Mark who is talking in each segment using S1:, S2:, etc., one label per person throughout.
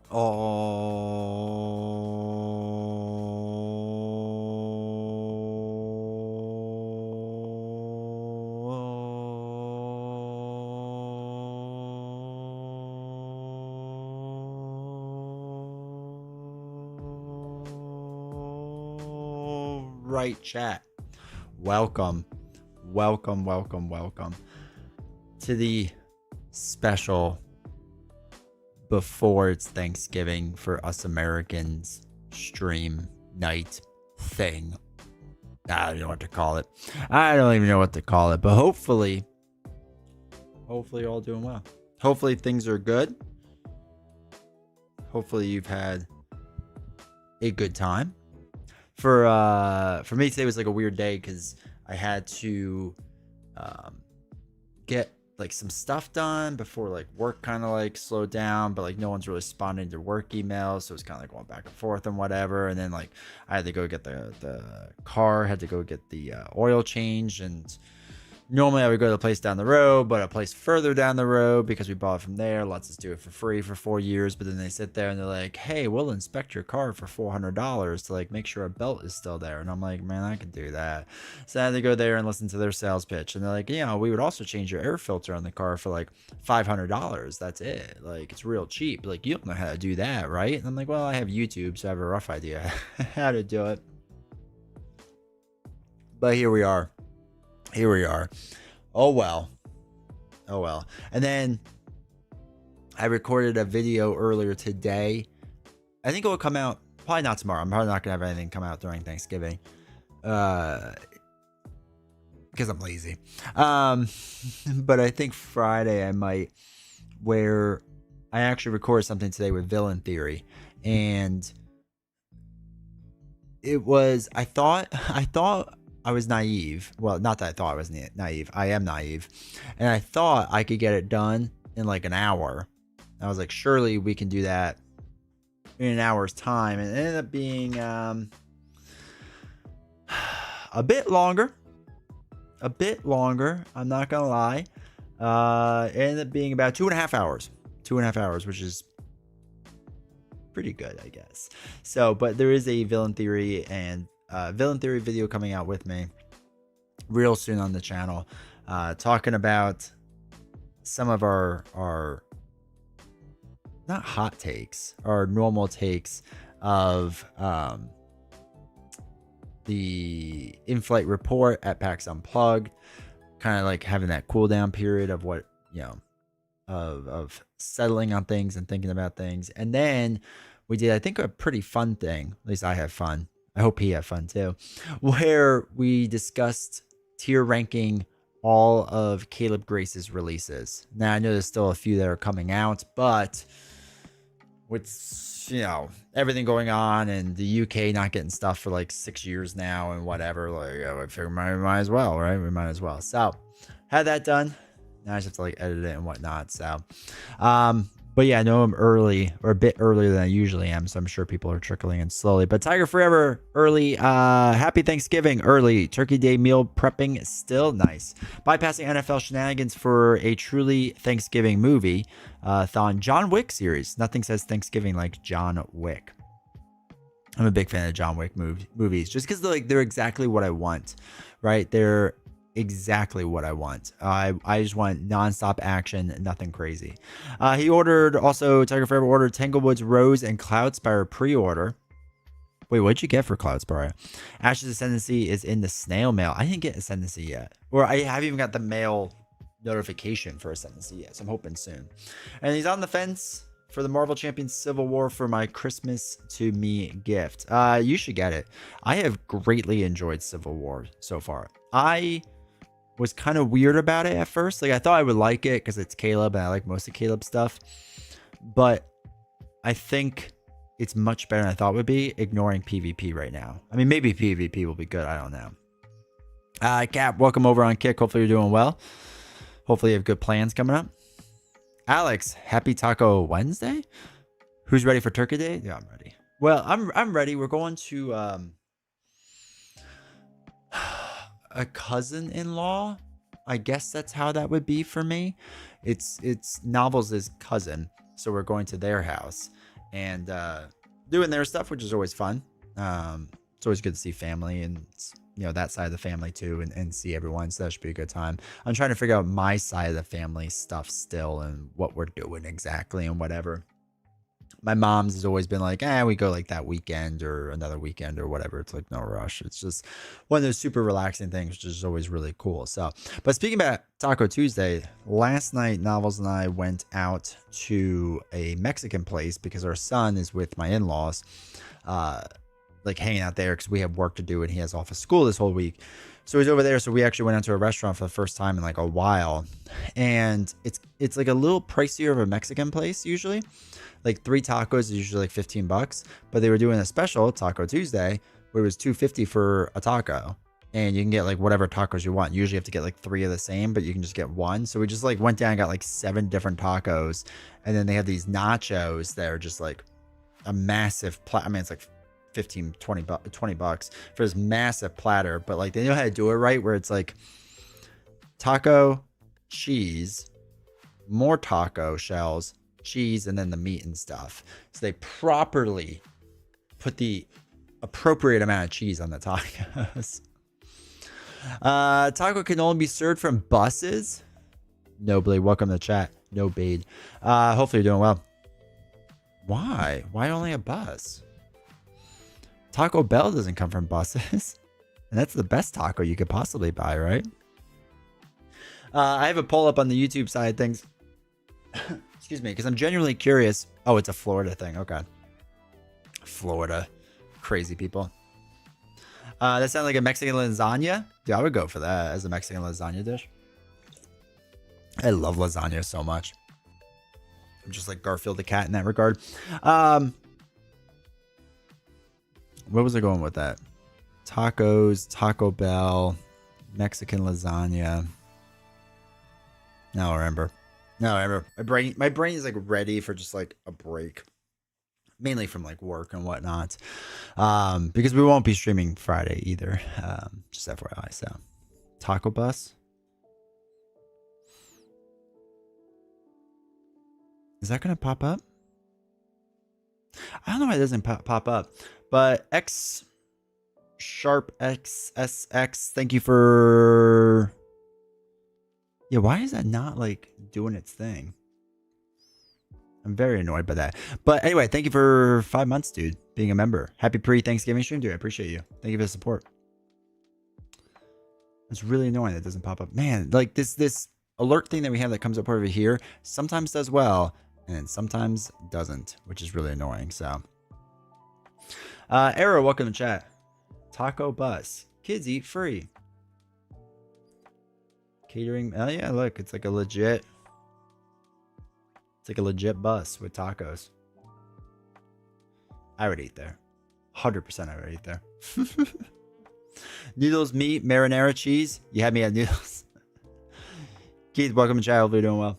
S1: Right, chat. Welcome to the special before it's Thanksgiving for us Americans stream night thing. I don't know what to call it. I don't even know what to call it, but hopefully all doing well. Hopefully things are good. Hopefully you've had a good time. For me today was like a weird day because I had to get like some stuff done before like work kind of like slowed down, but like no one's really responding to work emails, so it's kind of like going back and forth and whatever. And then like I had to go get the car, had to go get the oil changed, and normally I would go to a place down the road, but a place further down the road because we bought it from there lets us do it for free for 4 years. But then they sit there and they're like, hey, we'll inspect your car for $400 to like make sure a belt is still there. And I'm like, man, I could do that. So I had to go there and listen to their sales pitch. And they're like, we would also change your air filter on the car for like $500. That's it. Like, it's real cheap. Like, you don't know how to do that, right? And I'm like, well, I have YouTube, so I have a rough idea how to do it. But here we are. Oh well. And then I recorded a video earlier today. I think it will come out probably not tomorrow. I'm probably not gonna have anything come out during Thanksgiving because I'm lazy. But I think Friday I might, where I actually recorded something today with Villain Theory. And it was, I thought I was naive. Well, not that I thought I was naive. I am naive. And I thought I could get it done in like an hour. I was like, surely we can do that in an hour's time. And it ended up being a bit longer. I'm not going to lie. It ended up being about 2.5 hours. 2.5 hours, which is pretty good, I guess. So, but there is a Villain Theory video coming out with me real soon on the channel, talking about some of our not hot takes, our normal takes of the in-flight report at PAX Unplugged, kind of like having that cool down period of what, of settling on things and thinking about things. And then we did, I think, a pretty fun thing. At least I have fun. I hope he had fun too, where we discussed tier ranking all of Caleb Grace's releases. Now, I know there's still a few that are coming out, but with, everything going on and the UK not getting stuff for like 6 years now and whatever, like, I figure we might as well, right? We might as well. So, had that done. Now I just have to like edit it and whatnot. So, but yeah, I know I'm early, or a bit earlier than I usually am, so I'm sure people are trickling in slowly. But Tiger Forever early, happy Thanksgiving early. Turkey Day meal prepping still nice. Bypassing NFL shenanigans for a truly Thanksgiving movie. Thon John Wick series. Nothing says Thanksgiving like John Wick. I'm a big fan of John Wick movies, just because they're exactly what I want, right? They're exactly what I want. I just want nonstop action, nothing crazy. He ordered, also Tiger Forever ordered Tanglewoods Rose and Cloudspire pre-order. Wait, what'd you get for Cloudspire? Ash's Ascendancy is in the snail mail. I didn't get Ascendancy yet, or I haven't even got the mail notification for Ascendancy yet, so I'm hoping soon. And he's on the fence for the Marvel Champions Civil War for my Christmas to me gift. You should get it. I have greatly enjoyed Civil War so far. I was kind of weird about it at first. Like, I thought I would like it because it's Caleb and I like most of Caleb's stuff. But I think it's much better than I thought it would be, ignoring PvP right now. I mean, maybe PvP will be good. I don't know. Cap, welcome over on Kick. Hopefully you're doing well. Hopefully you have good plans coming up. Alex, happy Taco Wednesday. Who's ready for Turkey Day? Yeah, I'm ready. Well, I'm ready. We're going to a cousin-in-law. I guess that's how that would be for me. It's Novels' cousin, so we're going to their house, and doing their stuff, which is always fun. It's always good to see family and that side of the family too, and see everyone. So that should be a good time. I'm trying to figure out my side of the family stuff still and what we're doing exactly and whatever. My mom's has always been like, we go like that weekend or another weekend or whatever. It's like no rush. It's just one of those super relaxing things, which is always really cool. So, but speaking about Taco Tuesday, last night, Novels and I went out to a Mexican place because our son is with my in-laws, like hanging out there because we have work to do and he has off of school this whole week. So he's over there. So we actually went out to a restaurant for the first time in like a while. And it's like a little pricier of a Mexican place usually. Like 3 tacos is usually like $15, but they were doing a special Taco Tuesday where it was $2.50 for a taco, and you can get like whatever tacos you want. Usually you have to get like 3 of the same, but you can just get 1. So we just like went down and got like 7 different tacos, and then they have these nachos that are just like a massive I mean, it's like 15, 20 bucks for this massive platter, but like they know how to do it right, where it's like taco, cheese, more taco shells, cheese, and then the meat and stuff. So they properly put the appropriate amount of cheese on the tacos. Taco can only be served from buses. Nobly, welcome to the chat. No bade. Hopefully you're doing well. Why only a bus? Taco Bell doesn't come from buses. And that's the best taco you could possibly buy, right? I have a poll up on the YouTube side of things. Excuse me, because I'm genuinely curious. Oh, it's a Florida thing. Okay. Florida. Crazy people. That sounds like a Mexican lasagna. Dude, I would go for that as a Mexican lasagna dish. I love lasagna so much. I'm just like Garfield the cat in that regard. Where was I going with that? Tacos, Taco Bell, Mexican lasagna. No, I remember. My brain is like ready for just like a break, mainly from like work and whatnot. Because we won't be streaming Friday either. Just FYI. So, Taco Bus. Is that gonna pop up? I don't know why it doesn't pop up. But X Sharp XSX, thank you for. Yeah, why is that not like doing its thing? I'm very annoyed by that. But anyway, thank you for 5 months, dude, being a member. Happy pre-Thanksgiving stream, dude. I appreciate you. Thank you for the support. It's really annoying that it doesn't pop up. Man, like this alert thing that we have that comes up over here sometimes does well and sometimes doesn't, which is really annoying. So, Arrow, welcome to chat. Taco Bus. Kids eat free. Catering. Oh yeah, look, it's like a legit bus with tacos. I would eat there. 100% I would eat there. Noodles, meat, marinara, cheese. You had me at noodles. Keith, welcome to chat. Hope you're doing well.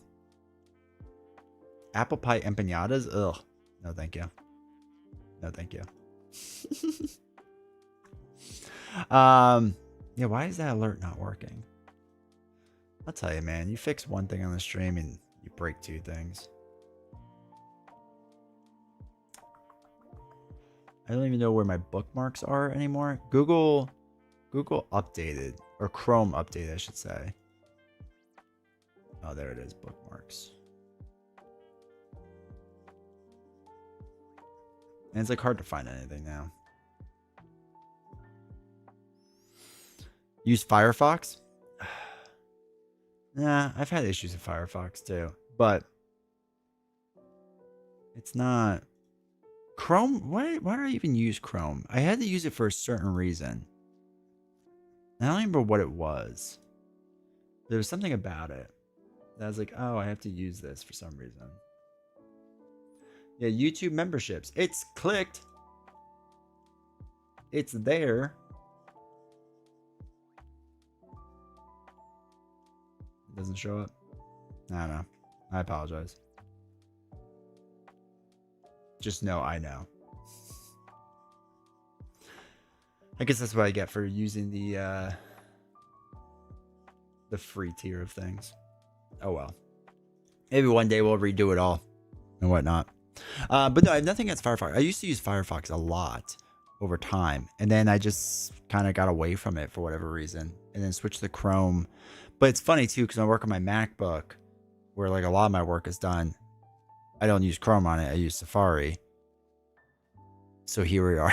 S1: Apple pie empanadas? Ugh. No, thank you. No, thank you. Yeah, why is that alert not working? I'll tell you, man. You fix one thing on the stream and you break 2 things. I don't even know where my bookmarks are anymore. Google updated, or Chrome updated, I should say. Oh, there it is, bookmarks. And it's like hard to find anything now. Use Firefox? Nah, I've had issues with Firefox too, but it's not Chrome. Why do I even use Chrome? I had to use it for a certain reason. I don't remember what it was. There was something about it that I was like, oh, I have to use this for some reason. Yeah, YouTube memberships. It's clicked. It's there. It doesn't show up. I don't know. I apologize. Just know I know. I guess that's what I get for using the free tier of things. Oh well. Maybe one day we'll redo it all and whatnot. But no, I have nothing against Firefox. I used to use Firefox a lot over time, and then I just kind of got away from it for whatever reason, and then switched to Chrome. But it's funny too, because I work on my MacBook, where like a lot of my work is done. I don't use Chrome on it. I use Safari. So here we are.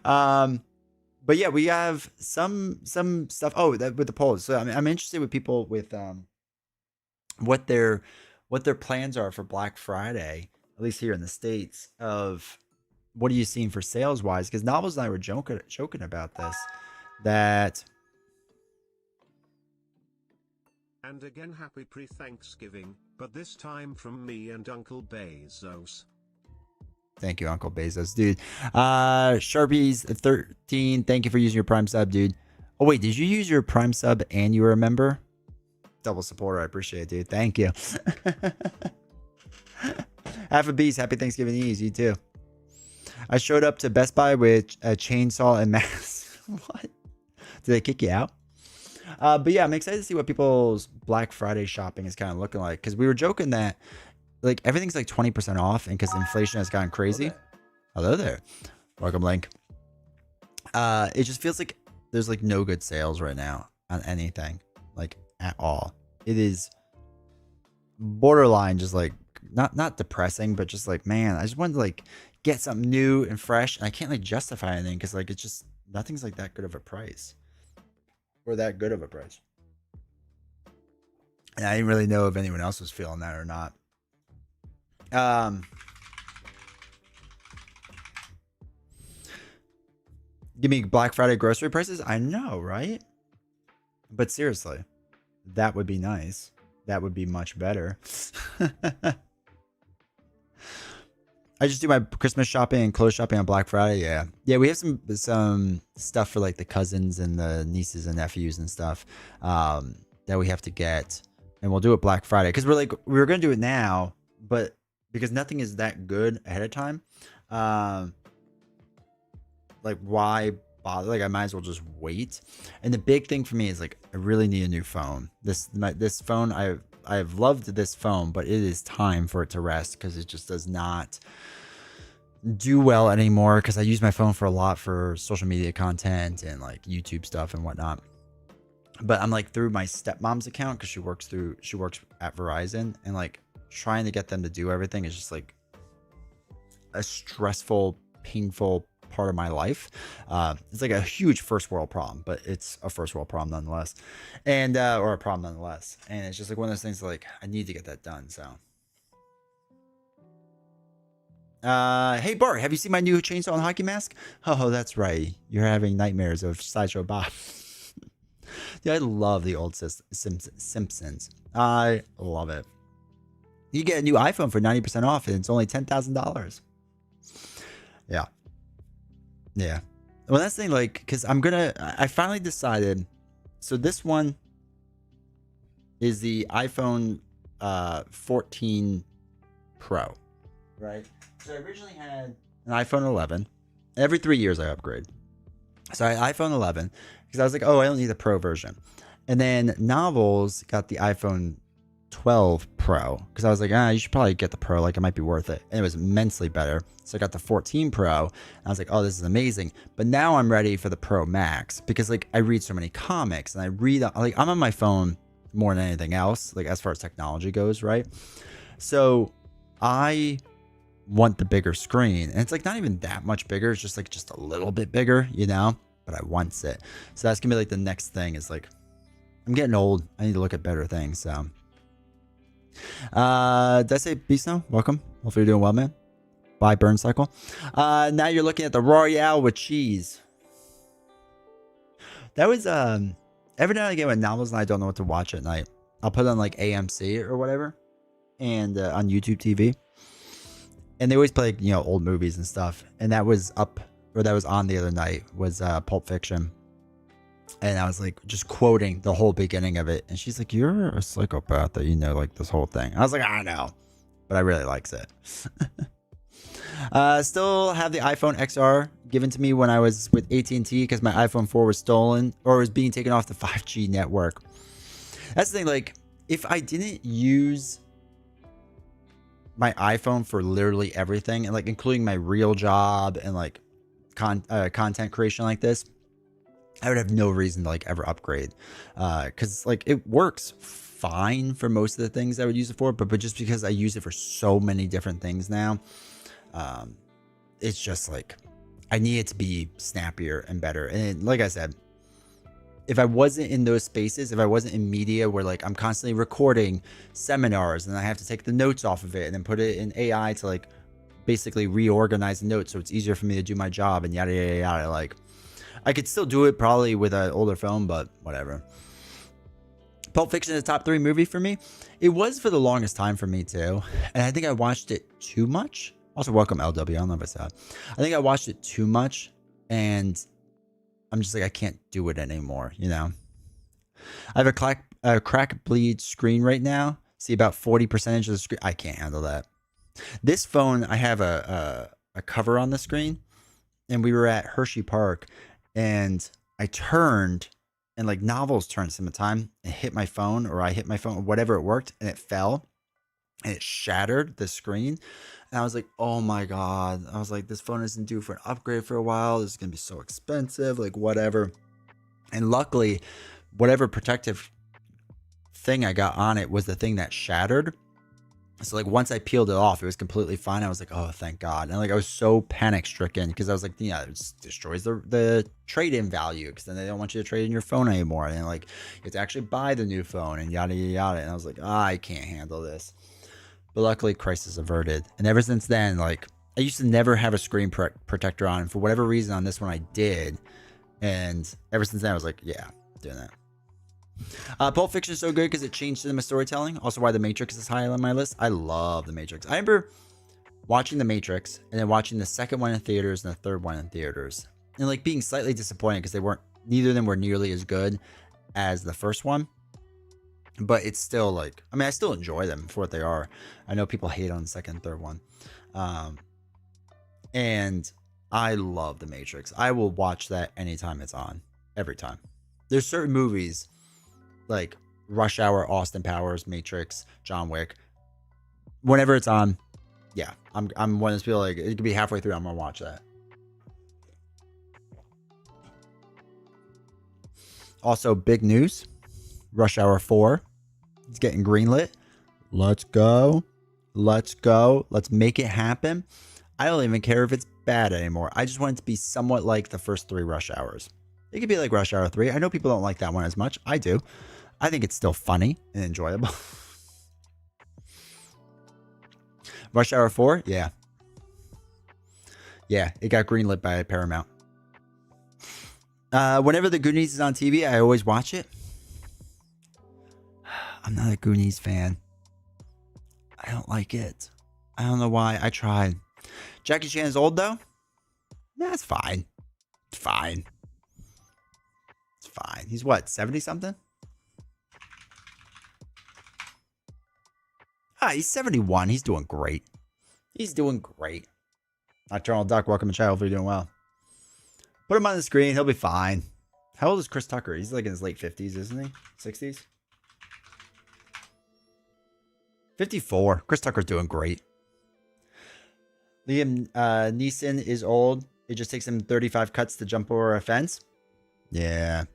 S1: But yeah, we have some stuff. Oh, that with the polls. So I'm interested with people with what their plans are for Black Friday, at least here in the States, of what are you seeing for sales wise? Because Novels and I were joking about this. That
S2: And again, happy pre-Thanksgiving, but this time from me and Uncle Bezos.
S1: Thank you, Uncle Bezos, dude. Sharpies 13, thank you for using your Prime sub, dude. Oh wait, did you use your Prime sub and you were a member? Double supporter, I appreciate it, dude. Thank you. Half a beast, happy Thanksgiving Eve, you too. I showed up to Best Buy with a chainsaw and mask. What? Did they kick you out? But yeah, I'm excited to see what people's Black Friday shopping is kind of looking like, because we were joking that like everything's like 20% off, and because inflation has gotten crazy. Hello there. Welcome, Link. It just feels like there's like no good sales right now on anything, like at all. It is borderline just like not depressing, but just like, man, I just wanted to like get something new and fresh, and I can't like justify anything because like it's just nothing's like that good of a price. Or that good of a price. And I didn't really know if anyone else was feeling that or not. Give me Black Friday grocery prices. I know, right? But seriously, that would be nice. That would be much better. I just do my Christmas shopping and clothes shopping on Black Friday. Yeah, we have some stuff for like the cousins and the nieces and nephews and stuff that we have to get, and we'll do it Black Friday because we were gonna do it now, but because nothing is that good ahead of time, like why bother? Like I might as well just wait. And the big thing for me is like I really need a new phone. This phone I've loved this phone, but it is time for it to rest because it just does not do well anymore, because I use my phone for a lot for social media content and like YouTube stuff and whatnot. But I'm like through my stepmom's account because she works at Verizon, and like trying to get them to do everything is just like a stressful, painful part of my life. It's like a huge first world problem, but it's a first world problem nonetheless, and or a problem nonetheless. And it's just like one of those things like I need to get that done. So hey Bart, have you seen my new chainsaw and hockey mask? Oh, that's right, you're having nightmares of Sideshow Bob. Dude, I love the old Simpsons. I love it. You get a new iPhone for 90% off, and it's only $10,000. Yeah. Well, that's the thing, like, because I finally decided. So this one is the iPhone 14 Pro, right? So I originally had an iPhone 11. Every 3 years I upgrade. So I had iPhone 11 because I was like, oh, I don't need the Pro version. And then Novels got the iPhone 12 Pro because I was like, you should probably get the Pro, like it might be worth it. And it was immensely better. So I got the 14 Pro, and I was like, oh, this is amazing. But now I'm ready for the Pro Max because like I read so many comics, and I read, like, I'm on my phone more than anything else, like as far as technology goes, right? So I want the bigger screen, and it's like not even that much bigger, it's just like just a little bit bigger, but I want it. So that's gonna be like the next thing, is like I'm getting old, I need to look at better things. So did I say Beast now? Welcome, hopefully you're doing well, man. Bye, Burncycle. Now you're looking at the Royale with cheese. That was every now and again when Novels and I don't know what to watch at night, I'll put on like AMC or whatever, and on YouTube TV, and they always play old movies and stuff. And that was on the other night was Pulp Fiction, and I was like just quoting the whole beginning of it, and she's like, "You're a psychopath that like this whole thing." I was like, "I know," but I really likes it. Still have the iPhone XR given to me when I was with AT&T because my iPhone 4 was stolen or was being taken off the 5G network. That's the thing, like if I didn't use my iPhone for literally everything, and like including my real job and like content creation like this, I would have no reason to like ever upgrade, because like it works fine for most of the things I would use it for, but just because I use it for so many different things now, it's just like I need it to be snappier and better. And like I said, if I wasn't in those spaces, if I wasn't in media where like I'm constantly recording seminars and I have to take the notes off of it and then put it in AI to like basically reorganize the notes so it's easier for me to do my job and yada yada yada, like I could still do it probably with an older phone, but whatever. Pulp Fiction is a top 3 movie for me. It was for the longest time for me too, and I think I watched it too much. Also, welcome LW. I don't know if I said. I think I watched it too much, and I'm just like I can't do it anymore. You know, I have a crack bleed screen right now. See about 40% of the screen. I can't handle that. This phone, I have a cover on the screen, and we were at Hershey Park, and I turned, and like novels turned some of the time, and hit my phone, or I hit my phone, or whatever it worked, and it fell, and it shattered the screen. And I was like, oh my God. I was like, this phone isn't due for an upgrade for a while. This is going to be so expensive, like whatever. And luckily, whatever protective thing I got on it was the thing that shattered. So like once I peeled it off, it was completely fine. I was like, oh, thank God. And like I was so panic stricken because I was like, yeah, it destroys the trade-in value, because then they don't want you to trade in your phone anymore. And like you have to actually buy the new phone and yada yada yada. And I was like, I can't handle this. But luckily, crisis averted. And ever since then, like I used to never have a screen protector on, and for whatever reason on this one I did. And ever since then, I was like, yeah, doing that. Pulp Fiction is so good because it changed cinema storytelling. Also, why The Matrix is high on my list. I love The Matrix. I remember watching The Matrix and then watching the second one in theaters and the third one in theaters, and like being slightly disappointed because neither of them were nearly as good as the first one. But it's still like, I mean, I still enjoy them for what they are. I know people hate on the second and third one, and I love The Matrix. I will watch that anytime it's on, every time. There's certain movies like Rush Hour, Austin Powers, Matrix, John Wick. Whenever it's on, yeah, I'm one of those people, like it could be halfway through, I'm gonna watch that. Also, big news: Rush Hour 4 is getting greenlit. Let's go. Let's go. Let's make it happen. I don't even care if it's bad anymore. I just want it to be somewhat like the first 3 Rush Hours. It could be like Rush Hour 3. I know people don't like that one as much. I do. I think it's still funny and enjoyable. Rush Hour 4? Yeah. Yeah, it got greenlit by Paramount. Whenever the Goonies is on TV, I always watch it. I'm not a Goonies fan. I don't like it. I don't know why. I tried. Jackie Chan is old, though? That's fine. It's fine. It's fine. He's what, 70-something? He's 71. He's doing great. He's doing great. Nocturnal Duck, welcome to chat. Hopefully you're doing well. Put him on the screen. He'll be fine. How old is Chris Tucker? He's like in his late 50s, isn't he? 60s? 54. Chris Tucker's doing great. Liam Neeson is old. It just takes him 35 cuts to jump over a fence. Yeah.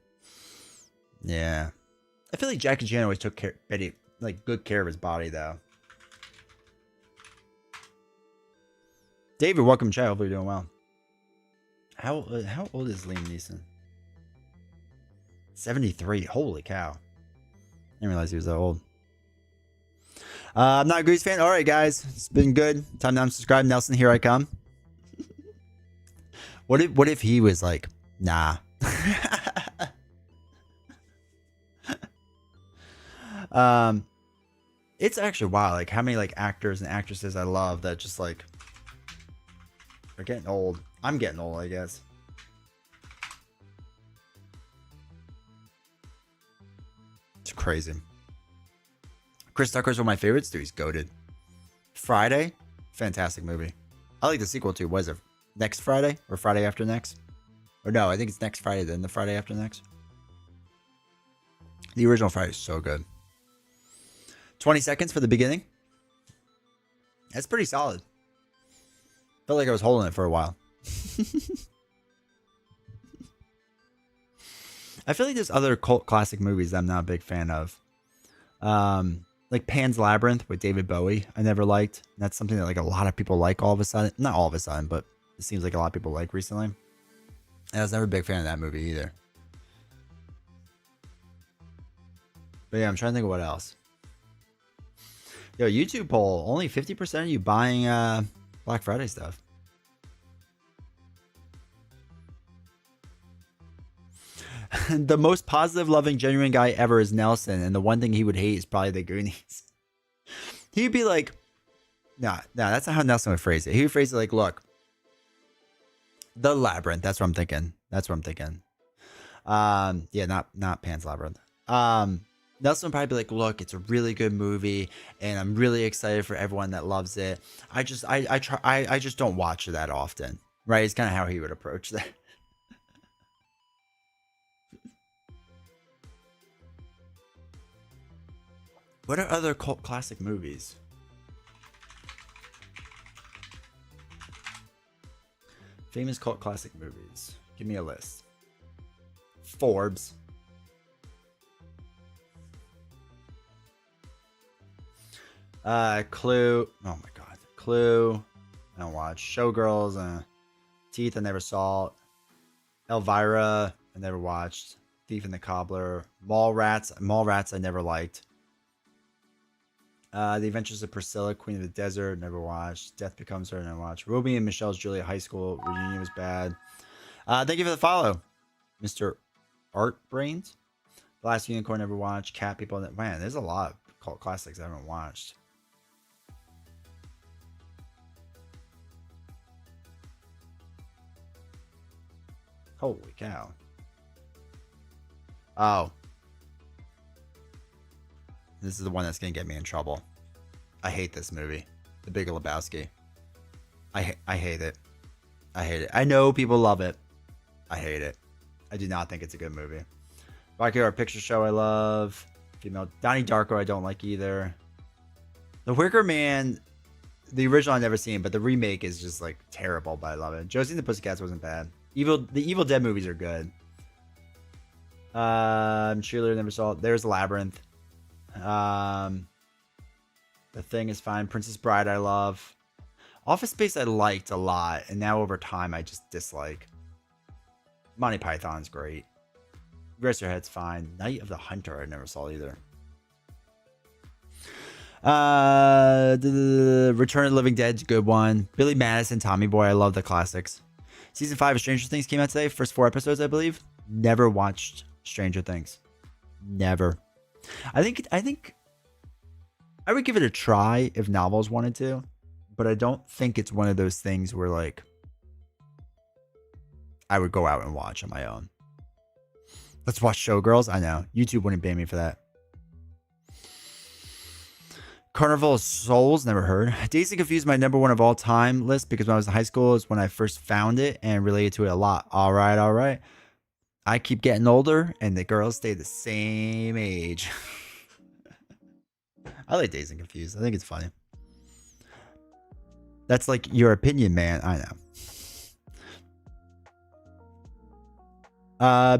S1: Yeah. I feel like Jackie Chan always took good care of his body, though. David, welcome to chat. Hopefully you're doing well. How old is Liam Neeson? 73. Holy cow. I didn't realize he was that old. I'm not a Goose fan. All right, guys. It's been good. Time to unsubscribe. Nelson, here I come. What if he was like, nah. It's actually wild, like how many like actors and actresses I love that just like are getting old. I'm getting old, I guess. It's crazy. Chris Tucker's one of my favorites. Dude, he's goated. Friday, fantastic movie. I like the sequel too. Was it next Friday or Friday after next? Or no, I think it's next Friday, then the Friday after next. The original Friday is so good. 20 seconds for the beginning. That's pretty solid. Felt like I was holding it for a while. I feel like there's other cult classic movies that I'm not a big fan of. Like Pan's Labyrinth with David Bowie, I never liked. That's something that like a lot of people like all of a sudden. Not all of a sudden, but it seems like a lot of people like recently. And I was never a big fan of that movie either. But yeah, I'm trying to think of what else. Yo, YouTube poll, only 50% of you buying Black Friday stuff. The most positive, loving, genuine guy ever is Nelson, and the one thing he would hate is probably the Goonies. He'd be like, nah, that's not how Nelson would phrase it. He would phrase it like, look, the Labyrinth. That's what I'm thinking. Yeah, not Pan's Labyrinth. Nelson would probably be like, look, it's a really good movie, and I'm really excited for everyone that loves it. I just don't watch it that often, right? It's kind of how he would approach that. What are other cult classic movies? Famous cult classic movies. Give me a list. Forbes. Clue. Oh my god. Clue. I don't watch. Showgirls. Teeth. I never saw. Elvira. I never watched. Thief and the Cobbler. Mallrats. Mallrats I never liked. The Adventures of Priscilla, Queen of the Desert, never watched. Death Becomes Her, never watched. Ruby and Michelle's Juliet High School reunion was bad. Thank you for the follow, Mr. Art Brains. The Last Unicorn, never watched. Cat People, man, there's a lot of cult classics I haven't watched. Holy cow. Oh. This is the one that's going to get me in trouble. I hate this movie. The Big Lebowski. I hate it. I hate it. I know people love it. I hate it. I do not think it's a good movie. Rocky Horror Picture Show I love. Female Donnie Darko I don't like either. The Wicker Man, the original I've never seen, but the remake is just like terrible, but I love it. Josie and the Pussycats wasn't bad. The Evil Dead movies are good. Cheerleader never saw it. There's Labyrinth. The Thing is fine. Princess Bride I love. Office Space I liked a lot, and now over time I just dislike. Monty Python's great. Eraserhead's fine. Night of the Hunter I never saw either. The Return of the Living Dead's a good one. Billy Madison, Tommy Boy, I love the classics. Season 5 of Stranger Things came out today. First 4 episodes, I believe. Never watched Stranger Things. Never. I think I would give it a try if Novels wanted to, but I don't think it's one of those things where like I would go out and watch on my own. Let's watch Showgirls. I know YouTube wouldn't ban me for that. Carnival of Souls, never heard. Dazed and Confused, my number one of all time list because when I was in high school is when I first found it and related to it a lot. All right. I keep getting older and the girls stay the same age. I like Dazed and Confused. I think it's funny. That's like your opinion, man. I know.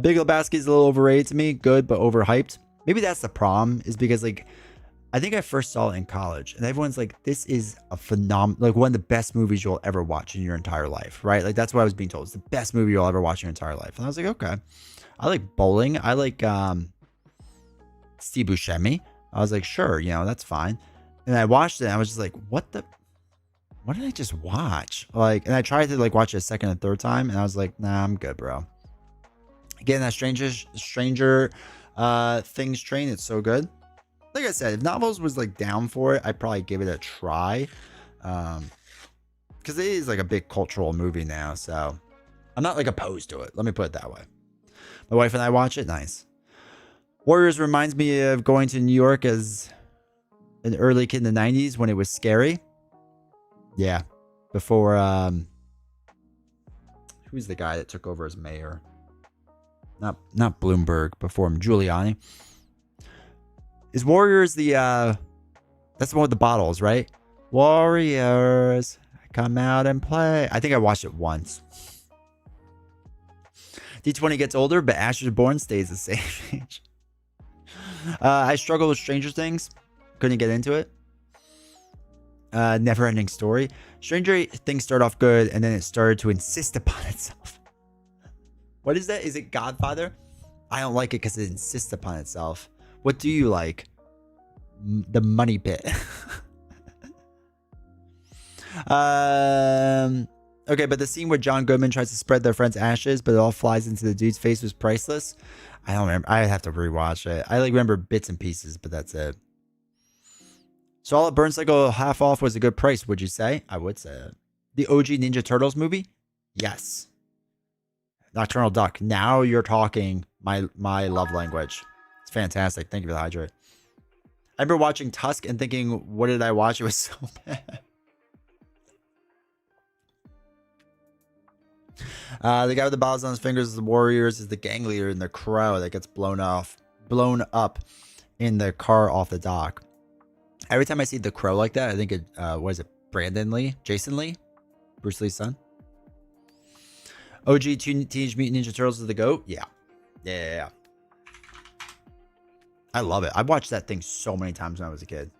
S1: Big Lebowski is a little overrated to me. Good, but overhyped. Maybe that's the problem, is because like I think I first saw it in college and everyone's like, this is a like one of the best movies you'll ever watch in your entire life, right? Like that's what I was being told. It's the best movie you'll ever watch in your entire life. And I was like, okay. I like bowling. I like Steve Buscemi. I was like, sure, that's fine. And I watched it and I was just like, what did I just watch? Like, and I tried to like watch it a second and third time and I was like, nah, I'm good, bro. Again, that Stranger Things train, it's so good. Like I said, if Novels was like down for it, I'd probably give it a try. Because it is like a big cultural movie now, so I'm not like opposed to it. Let me put it that way. My wife and I watch it. Nice. Warriors reminds me of going to New York as an early kid in the 90s when it was scary. Yeah. Before, who's the guy that took over as mayor? Not Bloomberg, before him, Giuliani. Is Warriors the, that's the one with the bottles, right? Warriors, come out and play. I think I watched it once. D20 gets older, but Asher's Born stays the same age. I struggle with Stranger Things. Couldn't get into it. Never ending story. Stranger Things started off good, and then it started to insist upon itself. What is that? Is it Godfather? I don't like it because it insists upon itself. What do you like? The money pit. Okay, but the scene where John Goodman tries to spread their friend's ashes, but it all flies into the dude's face was priceless. I don't remember. I have to rewatch it. I remember bits and pieces, but that's it. Saw it Burncycle half off was a good price, would you say? I would say it. The OG Ninja Turtles movie? Yes. Nocturnal Duck. Now you're talking my love language. It's fantastic. Thank you for the hydrate. I remember watching Tusk and thinking, what did I watch? It was so bad. The guy with the bottles on his fingers is the Warriors, is the gang leader in the Crow that gets blown up in the car off the dock. Every time I see the Crow like that, I think it, what is it? Brandon Lee? Jason Lee? Bruce Lee's son? OG Teenage Mutant Ninja Turtles is the GOAT? Yeah. Yeah. I love it. I watched that thing so many times when I was a kid.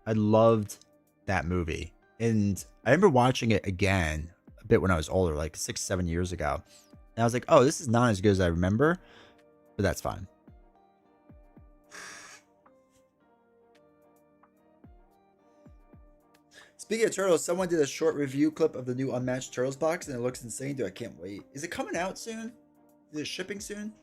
S1: I loved that movie. And I remember watching it again a bit when I was older, like 6-7 years ago. And I was like, oh, this is not as good as I remember, but that's fine. Speaking of Turtles, someone did a short review clip of the new Unmatched Turtles box, and it looks insane, dude. I can't wait. Is it coming out soon? Is it shipping soon?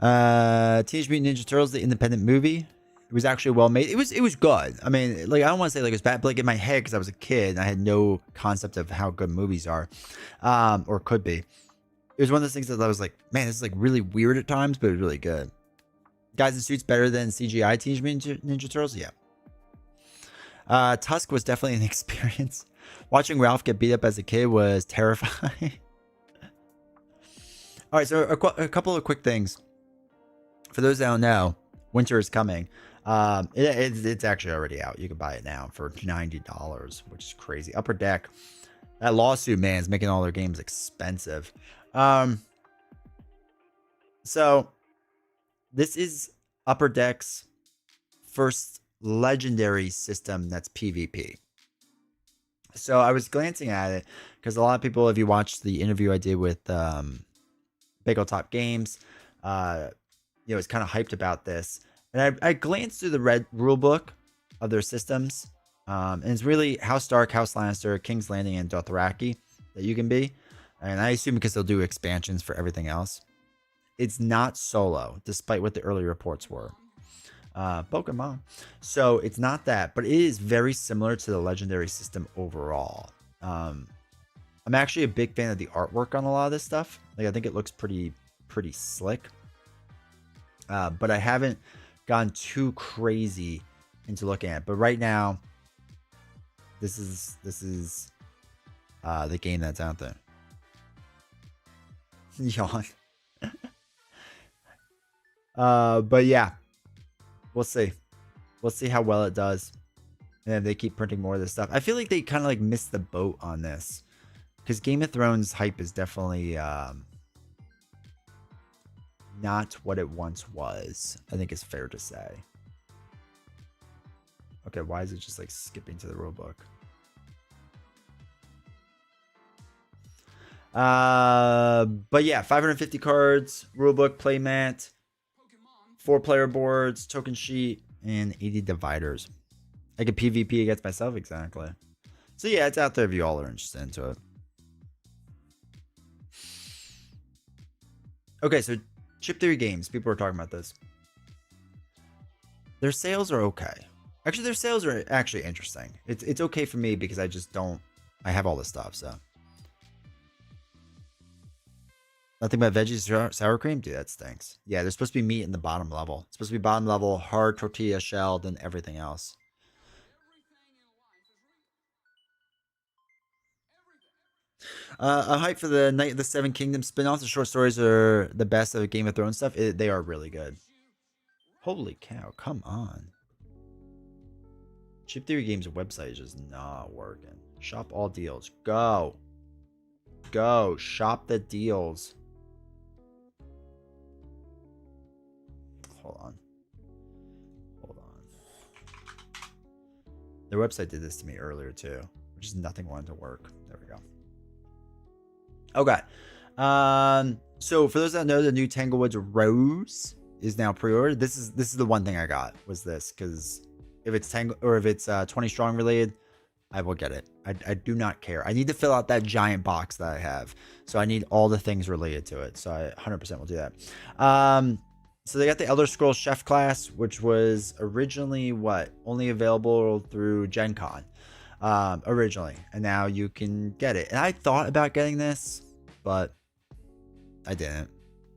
S1: Teenage Mutant Ninja Turtles, the independent movie. It was actually well made. It was good. I mean, like, I don't want to say like it was bad, but like in my head, because I was a kid and I had no concept of how good movies are, or could be. It was one of those things that I was like, man, this is like really weird at times, but it was really good. Guys in suits better than CGI Teenage Mutant Ninja Turtles? Yeah. Tusk was definitely an experience. Watching Ralph get beat up as a kid was terrifying. All right, so a couple of quick things. For those that don't know, winter is coming. It's actually already out. You can buy it now for $90, which is crazy. Upper Deck, that lawsuit, man, is making all their games expensive. So this is Upper Deck's first legendary system that's PvP. So I was glancing at it because a lot of people, if you watched the interview I did with Bagel Top Games, it's kind of hyped about this. And I glanced through the red rule book of their systems. And it's really House Stark, House Lannister, King's Landing, and Dothraki that you can be. And I assume because they'll do expansions for everything else. It's not solo, despite what the early reports were. Pokemon. So it's not that, but it is very similar to the legendary system overall. I'm actually a big fan of the artwork on a lot of this stuff. Like, I think it looks pretty slick. But I haven't gone too crazy into looking at it. But right now, this is the game that's out there. Yawn. But yeah. We'll see. We'll see how well it does. And if they keep printing more of this stuff. I feel like they kind of like missed the boat on this. Because Game of Thrones hype is definitely not what it once was. I think it's fair to say. Okay, why is it just like skipping to the rulebook? But yeah, 550 cards, rulebook, playmat. 4-player boards, token sheet, and 80 dividers. I can PvP against myself, exactly. So yeah, it's out there if you all are interested into it. Okay, so Chip Theory Games. People are talking about this. Their sales are okay. Actually, their sales are actually interesting. It's okay for me because I have all this stuff, so. Nothing but veggies, sour cream? Dude, that stinks. Yeah, there's supposed to be meat in the bottom level. It's supposed to be bottom level, hard tortilla shell, then everything else. A hype for the Night of the Seven Kingdoms spin-off. The short stories are the best of Game of Thrones stuff. They are really good. Holy cow, come on. Chip Theory Games website is just not working. Shop all deals. Go. Go. Shop the deals. Hold on. Hold on. Their website did this to me earlier too, which is nothing wanted to work. There we go. Okay. So for those that know, the new Tanglewoods Rose is now pre-ordered. This is the one thing I got was this, because if it's 20 strong related, I will get it. I do not care. I need to fill out that giant box that I have, so I need all the things related to it. So I 100% will do that. So they got the Elder Scrolls Chef class, which was originally only available through Gen Con originally, and now you can get it. And I thought about getting this, but I didn't.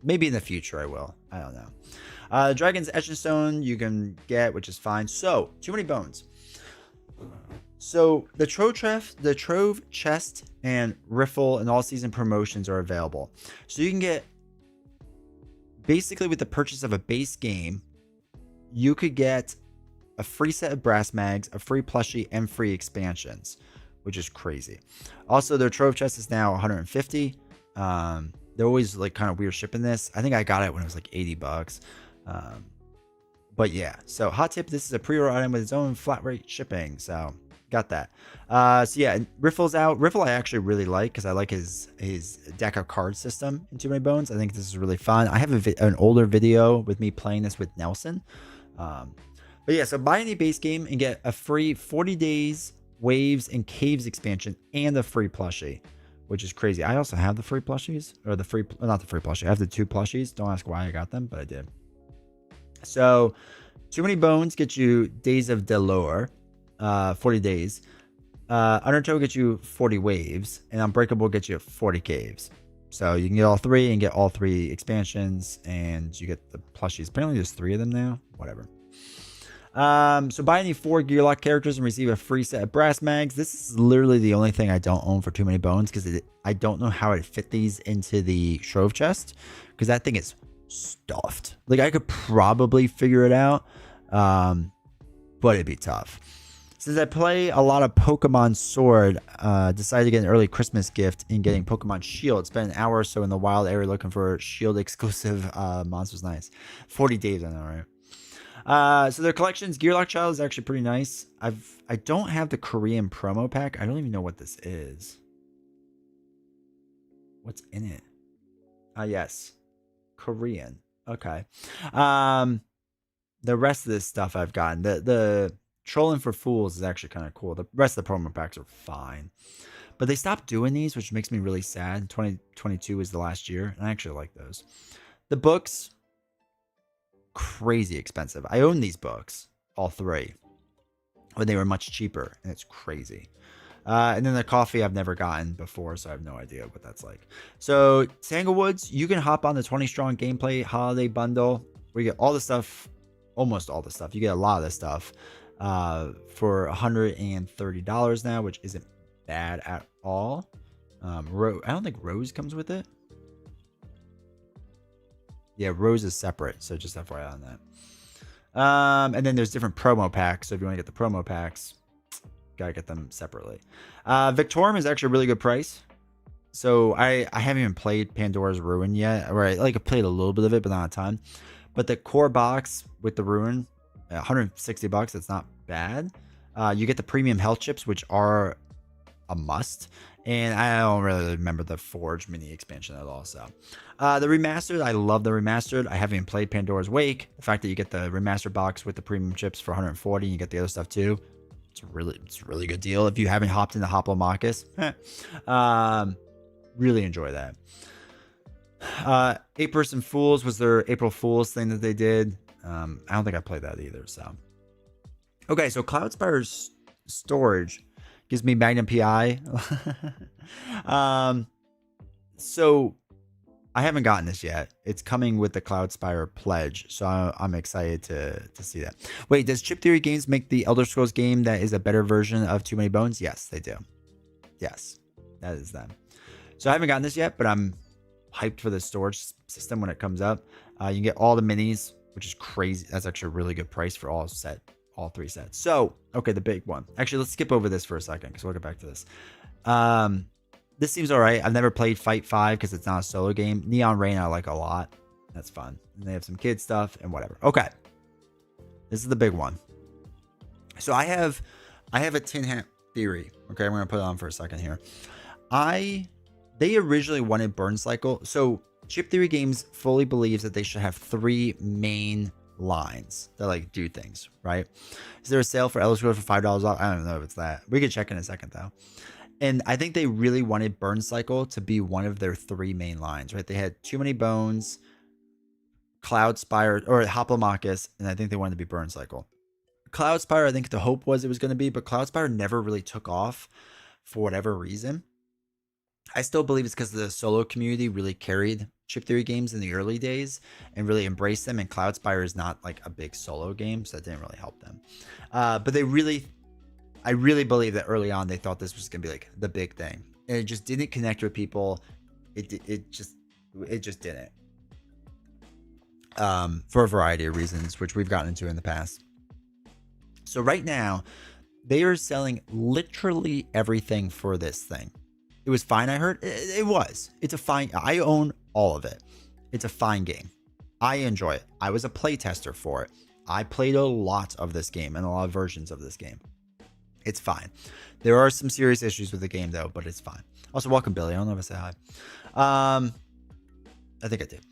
S1: Maybe in the future I will. I don't know. Dragon's Etching Stone you can get, which is fine. So, too many bones. So, the Trove Chest and Riffle and all season promotions are available. So, you can get, basically with the purchase of a base game, you could get a free set of brass mags, a free plushie, and free expansions, which is crazy. Also, their Trove Chest is now 150. They're always like kind of weird shipping this. I think I got it when it was like $80. But yeah, so hot tip, this is a pre-order item with its own flat rate shipping. So got that. So yeah, Riffle's out. Riffle I actually really like because I like his deck of card system in Too Many Bones. I think this is really fun. I have an older video with me playing this with Nelson. But yeah, so buy any base game and get a free 40 days Waves and Caves expansion and a free plushie, which is crazy. I also have the free plushies, or not the free plushie. I have the 2 plushies. Don't ask why I got them, but I did. So, Too Many Bones gets you Days of Delore, 40 days. Undertow gets you 40 waves, and Unbreakable gets you 40 caves. So you can get all 3 and get all 3 expansions, and you get the plushies. Apparently there's 3 of them now. Whatever. So buy any 4 Gearlock characters and receive a free set of brass mags. This is literally the only thing I don't own for Too Many Bones, because I don't know how I'd fit these into the Trove chest, because that thing is stuffed. Like, I could probably figure it out, but it'd be tough. Since I play a lot of Pokemon Sword, decided to get an early Christmas gift in getting Pokemon Shield. Spent an hour or so in the wild area looking for Shield exclusive monsters. Nice. 40 days, I know, right? So their collections, Gearlock Child is actually pretty nice. I don't have the Korean promo pack. I don't even know what this is. What's in it? Yes. Korean. Okay. The rest of this stuff I've gotten. The Trolling for Fools is actually kind of cool. The rest of the promo packs are fine. But they stopped doing these, which makes me really sad. 2022 is the last year, and I actually like those. The books, crazy expensive. I own these books, all 3, when they were much cheaper, and it's crazy. And then the coffee I've never gotten before, so I have no idea what that's like. So Tanglewoods, you can hop on the 20 strong gameplay holiday bundle where you get all the stuff, almost all the stuff. You get a lot of this stuff for $130 now, which isn't bad at all. I don't think Rose comes with it. Yeah, Rose is separate, so just FYI on that. And then there's different promo packs, so if you want to get the promo packs, gotta get them separately. Victorum is actually a really good price. So I haven't even played Pandora's Ruin yet. Right, like I played a little bit of it, but not a ton. But the core box with the Ruin, $160. That's not bad. You get the premium health chips, which are a must. And I don't really remember the Forge mini expansion at all. So the remastered, I love the remastered. I haven't even played Pandora's Wake. The fact that you get the remastered box with the premium chips for 140 and you get the other stuff too. It's a really good deal. If you haven't hopped into Hoplomachus, really enjoy that. 8-Person Fools was their April Fool's thing that they did. I don't think I played that either. So, okay, so Cloudspire's storage gives me Magnum PI. So I haven't gotten this yet. It's coming with the Cloudspire pledge, so I'm excited to see that. Wait, does Chip Theory Games make the Elder Scrolls game that is a better version of Too Many Bones? Yes, they do. Yes, that is them. So I haven't gotten this yet, but I'm hyped for the storage system when it comes up. You can get all the minis, which is crazy. That's actually a really good price for all set all 3 sets. So, okay, the big one. Actually, let's skip over this for a second because we'll get back to this. This seems all right. I've never played Fight 5 because it's not a solo game. Neon Rain I like a lot. That's fun. And they have some kid stuff and whatever. Okay. This is the big one. So I have a tin hat theory. Okay, I'm going to put it on for a second here. They originally wanted Burncycle. So Chip Theory Games fully believes that they should have 3 main lines that like do things, right? Is there a sale for Elder Scrolls for $5 off? I don't know if it's that. We could check in a second though. And I think they really wanted Burncycle to be one of their 3 main lines, right? They had Too Many Bones, Cloud Spire, or Hoplomachus, and I think they wanted to be Burncycle. Cloud Spire, I think the hope was it was going to be, but Cloud Spire never really took off for whatever reason. I still believe it's because the solo community really carried Chip Theory Games in the early days and really embraced them, and Cloud Spire is not like a big solo game, so that didn't really help them. But I really believe that early on they thought this was going to be like the big thing, and it just didn't connect with people. It just didn't. For a variety of reasons, which we've gotten into in the past. So right now, they are selling literally everything for this thing. It was fine, I heard. It was. It's a fine. I own all of it. It's a fine game. I enjoy it. I was a playtester for it. I played a lot of this game and a lot of versions of this game. It's fine. There are some serious issues with the game, though, but it's fine. Also, welcome, Billy. I don't know if I said hi. I think I did.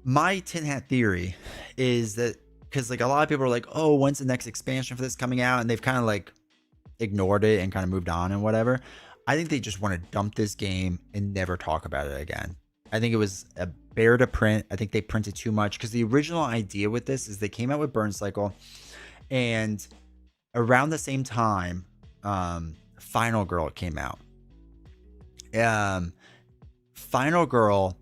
S1: My tin hat theory is that because like a lot of people are like, oh, when's the next expansion for this coming out? And they've kind of like ignored it and kind of moved on and whatever. I think they just want to dump this game and never talk about it again. I think it was a bear to print. I think they printed too much because the original idea with this is they came out with Burncycle, and around the same time, Final Girl came out. Final Girl,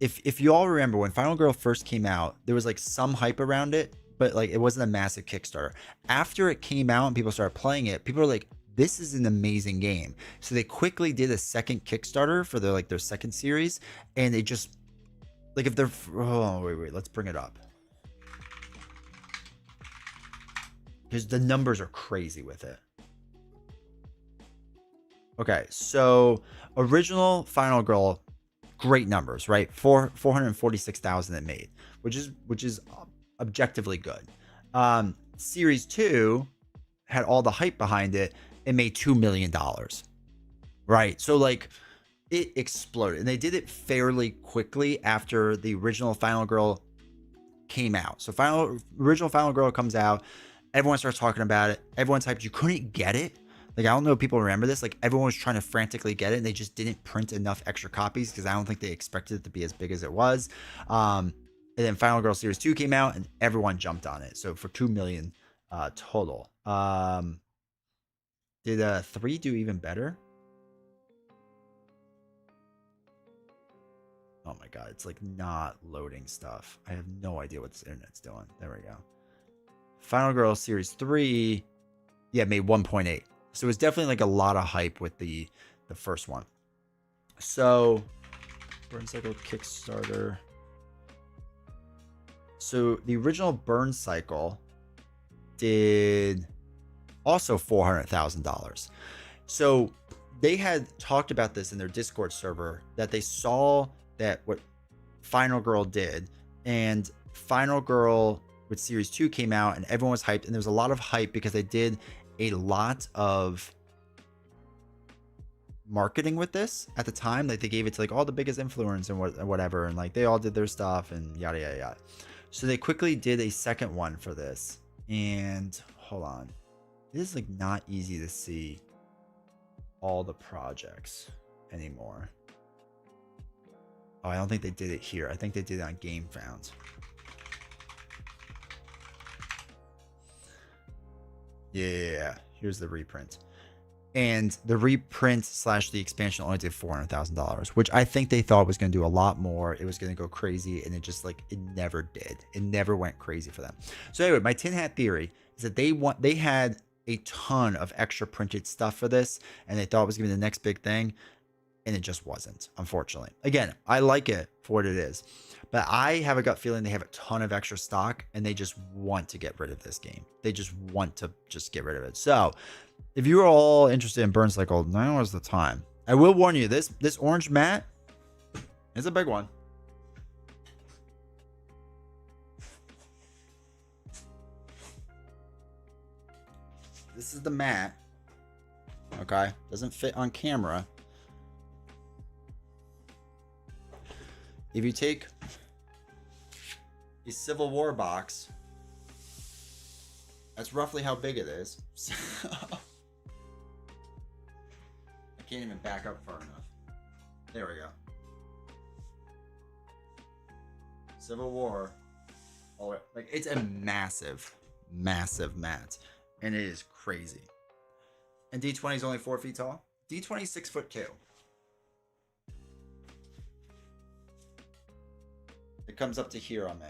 S1: if you all remember when Final Girl first came out, there was like some hype around it, but like it wasn't a massive Kickstarter. After it came out and people started playing it, people were like, this is an amazing game. So they quickly did a second Kickstarter for their second series, and they just like if they're wait, let's bring it up. Because the numbers are crazy with it. Okay, so original Final Girl, great numbers, right? 446,000 it made, which is objectively good. Series 2 had all the hype behind it. It made $2 million, right? So like it exploded, and they did it fairly quickly after the original Final Girl came out. So original Final Girl comes out, everyone starts talking about it. Everyone's hyped. You couldn't get it. Like, I don't know if people remember this. Like, everyone was trying to frantically get it, and they just didn't print enough extra copies because I don't think they expected it to be as big as it was. And then Final Girl Series 2 came out, and everyone jumped on it. So for 2 million total. Did 3 do even better? Oh my god, it's like not loading stuff. I have no idea what this internet's doing. There we go. Final Girl Series 3, yeah, made 1.8. So it was definitely like a lot of hype with the first one. So Burncycle Kickstarter. So the original Burncycle did also $400,000. So they had talked about this in their Discord server, that they saw that what Final Girl did, and Final Girl with Series 2 came out and everyone was hyped, and there was a lot of hype because they did a lot of marketing with this at the time. Like, they gave it to like all the biggest influencers and whatever, and like they all did their stuff and yada yada yada. So they quickly did a second one for this, and hold on, it is like not easy to see all the projects anymore. Oh, I don't think they did it here. I think they did it on GameFound. Yeah, here's the reprint. And the reprint / the expansion only did $400,000, which I think they thought was going to do a lot more. It was going to go crazy, and it just like it never did. It never went crazy for them. So anyway, my tin hat theory is that they had a ton of extra printed stuff for this, and they thought it was going to be the next big thing, and it just wasn't, unfortunately. Again, I like it for what it is, But I have a gut feeling they have a ton of extra stock and they just want to get rid of this game. They just want to just get rid of it. So if you're all interested in Burncycle, now is the time. I will warn you, this orange mat is a big one. This is the mat. Okay, doesn't fit on camera. If you take a Civil War box, that's roughly how big it is. So, I can't even back up far enough. There we go. Civil War. Oh, like it's a massive, massive mat, and it is crazy. And D20 is only 4 feet tall. D20 is 6'2". It comes up to here on me.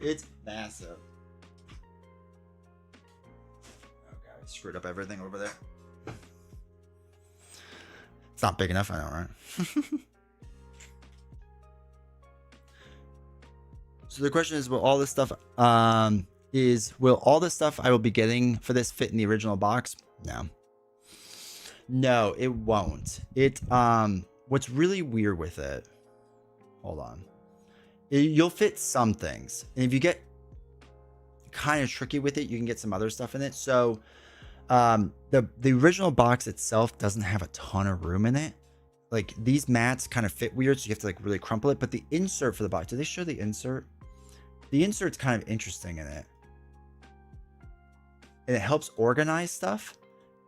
S1: It's massive. Okay, I screwed up everything over there. It's not big enough, I know, right? So the question is, will all this stuff will all the stuff I will be getting for this fit in the original box? No, it won't. What's really weird with it, hold on, you'll fit some things, and if you get kind of tricky with it, you can get some other stuff in it. So the original box itself doesn't have a ton of room in it. Like these mats kind of fit weird, so you have to like really crumple it. But the insert for the box, did they show the insert? The insert's kind of interesting in it, and it helps organize stuff,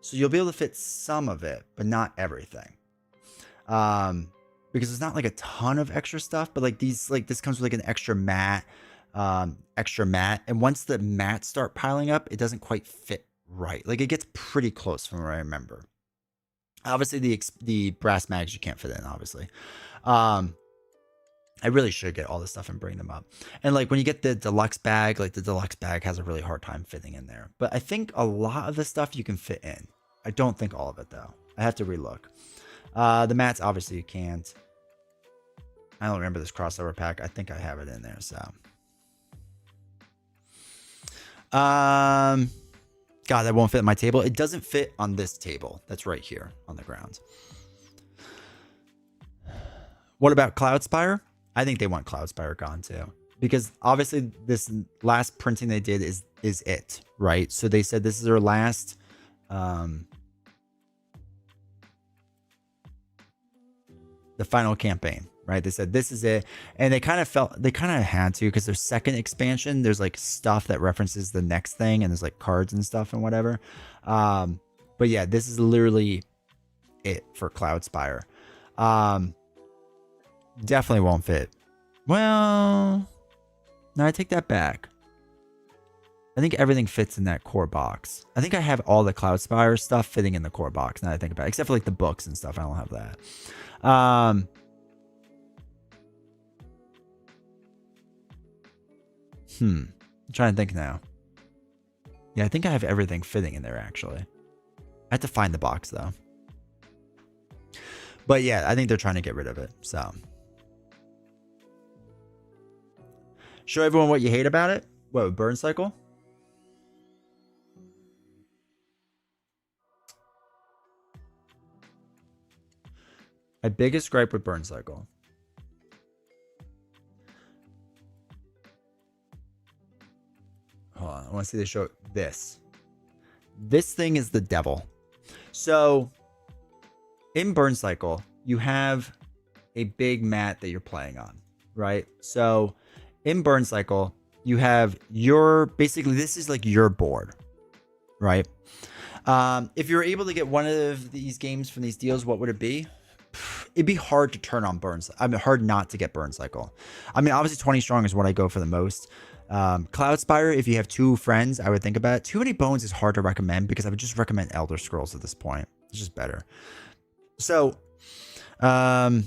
S1: so you'll be able to fit some of it but not everything, because it's not like a ton of extra stuff. But like these, like this comes with like an extra mat, and once the mats start piling up, it doesn't quite fit right. Like it gets pretty close from what I remember. Obviously the brass mags you can't fit in, obviously. I really should get all this stuff and bring them up. And like when you get the deluxe bag, like the deluxe bag has a really hard time fitting in there. But I think a lot of the stuff you can fit in. I don't think all of it though. I have to relook. The mats, obviously you can't. I don't remember this crossover pack. I think I have it in there, so. God, that won't fit on my table. It doesn't fit on this table. That's right here on the ground. What about Cloudspire? I think they want Cloudspire gone too, because obviously this last printing they did is it, right? So they said this is their last the final campaign, right? They said this is it, and they kind of had to, because their second expansion, there's like stuff that references the next thing, and there's like cards and stuff and whatever. But yeah, this is literally it for Cloudspire. Definitely won't fit. Well, no, I take that back. I think everything fits in that core box. I think I have all the Cloudspire stuff fitting in the core box, now that I think about it, except for like the books and stuff. I don't have that. I'm trying to think now. Yeah, I think I have everything fitting in there, actually. I have to find the box, though. But yeah, I think they're trying to get rid of it, so. Show everyone what you hate about it? What, Burncycle? My biggest gripe with Burncycle. Hold on, I want to see they show this. This thing is the devil. So, in Burncycle, you have a big mat that you're playing on, right? So, in Burncycle, you have basically this is like your board, right? If you're able to get one of these games from these deals, what would it be? It'd be hard to turn on hard not to get Burncycle. I mean, obviously 20 strong is what I go for the most. Cloudspire, if you have 2 friends, I would think about it. Too Many Bones is hard to recommend, because I would just recommend Elder Scrolls at this point. It's just better. So, I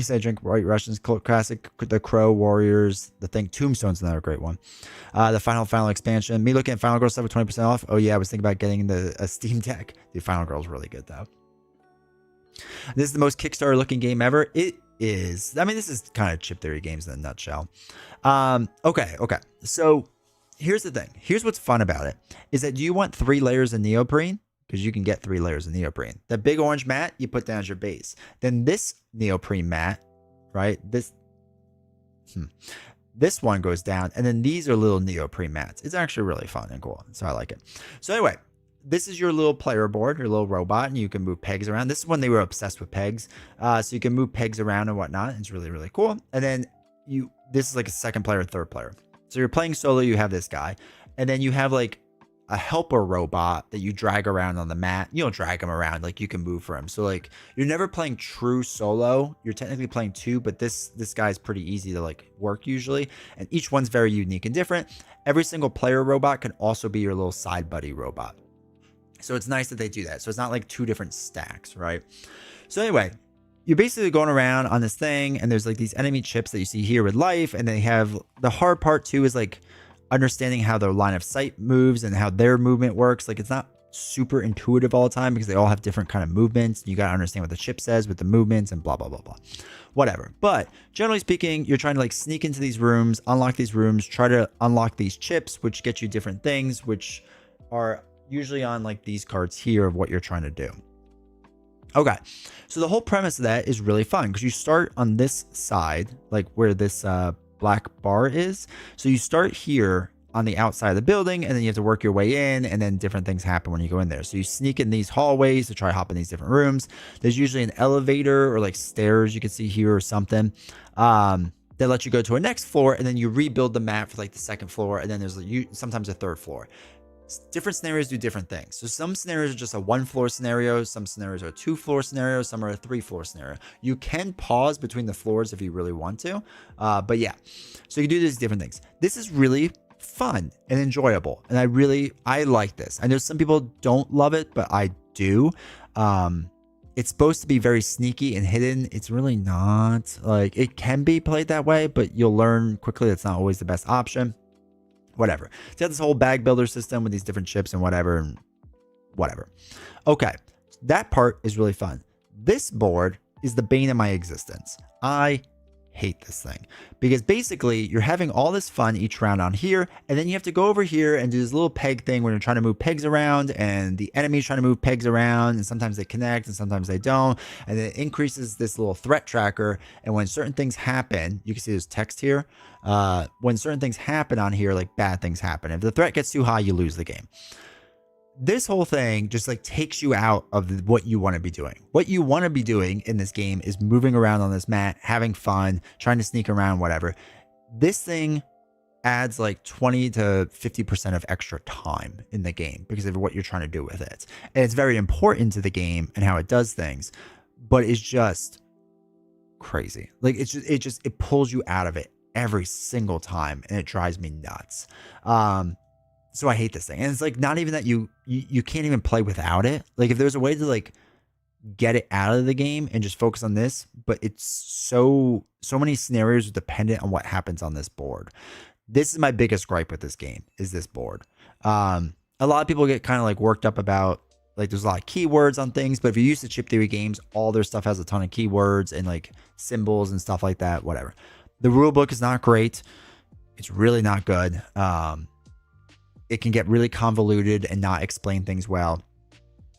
S1: say drink White Russians, Classic, The Crow, Warriors, the thing, Tombstone's another great one. The final expansion. Me looking at Final Girl stuff with 20% off. Oh yeah, I was thinking about getting a Steam Deck. The Final Girl's really good though. This is the most Kickstarter looking game ever. It is. I mean, this is kind of chip theory games in a nutshell. Okay. So here's the thing. Here's what's fun about it is that do you want 3 layers of neoprene? Because you can get 3 layers of neoprene. The big orange mat you put down as your base. Then this neoprene mat, right? This one goes down, and then these are little neoprene mats. It's actually really fun and cool, so I like it. So anyway, this is your little player board, your little robot, and you can move pegs around. This is when they were obsessed with pegs, so you can move pegs around and whatnot. It's really, really cool. And then this is like a second player, third player. So you're playing solo, you have this guy, and then you have like a helper robot that you drag around on the mat. You don't drag him around, like you can move for him. So like you're never playing true solo. You're technically playing 2, but this guy's pretty easy to like work usually. And each one's very unique and different. Every single player robot can also be your little side buddy robot. So it's nice that they do that. So it's not like 2 different stacks, right? So anyway, you're basically going around on this thing, and there's like these enemy chips that you see here with life, and they have the hard part too is like understanding how their line of sight moves and how their movement works. Like it's not super intuitive all the time because they all have different kind of movements. You got to understand what the chip says with the movements and blah, blah, blah, blah, whatever. But generally speaking, you're trying to like sneak into these rooms, unlock these rooms, try to unlock these chips, which get you different things, which are usually on like these cards here of what you're trying to do. Okay. So the whole premise of that is really fun because you start on this side, like where this, black bar is. So you start here on the outside of the building, and then you have to work your way in, and then different things happen when you go in there. So you sneak in these hallways to try to hop in these different rooms. There's usually an elevator or like stairs you can see here or something that let you go to a next floor, and then you rebuild the map for like the second floor, and then there's sometimes a third floor. Different scenarios do different things. So some scenarios are just a 1-floor scenario. Some scenarios are a 2-floor scenario. Some are a 3-floor scenario. You can pause between the floors if you really want to. But yeah, so you do these different things. This is really fun and enjoyable. And I like this. I know some people don't love it, but I do. It's supposed to be very sneaky and hidden. It's really not. Like it can be played that way, but you'll learn quickly that's not always the best option. Whatever. So you have this whole bag builder system with these different chips and whatever. Okay. That part is really fun. This board is the bane of my existence. I hate this thing because basically you're having all this fun each round on here, and then you have to go over here and do this little peg thing where you're trying to move pegs around, and the enemy's trying to move pegs around, and sometimes they connect and sometimes they don't, and then it increases this little threat tracker. And when certain things happen, you can see there's text here. When certain things happen on here, like bad things happen. If the threat gets too high, you lose the game. This whole thing just like takes you out of what you want to be doing. What you want to be doing in this game is moving around on this mat, having fun, trying to sneak around, whatever. This thing adds like 20 to 50% of extra time in the game because of what you're trying to do with it. And it's very important to the game and how it does things, but it's just crazy. Like it pulls you out of it every single time, and it drives me nuts. So I hate this thing. And it's like not even that you can't even play without it. Like if there's a way to like get it out of the game and just focus on this, but it's so many scenarios are dependent on what happens on this board. This is my biggest gripe with this game is this board. A lot of people get kind of like worked up about like there's a lot of keywords on things, but if you're used to chip theory games, all their stuff has a ton of keywords and like symbols and stuff like that, whatever. The rule book is not great. It's really not good. It can get really convoluted and not explain things well.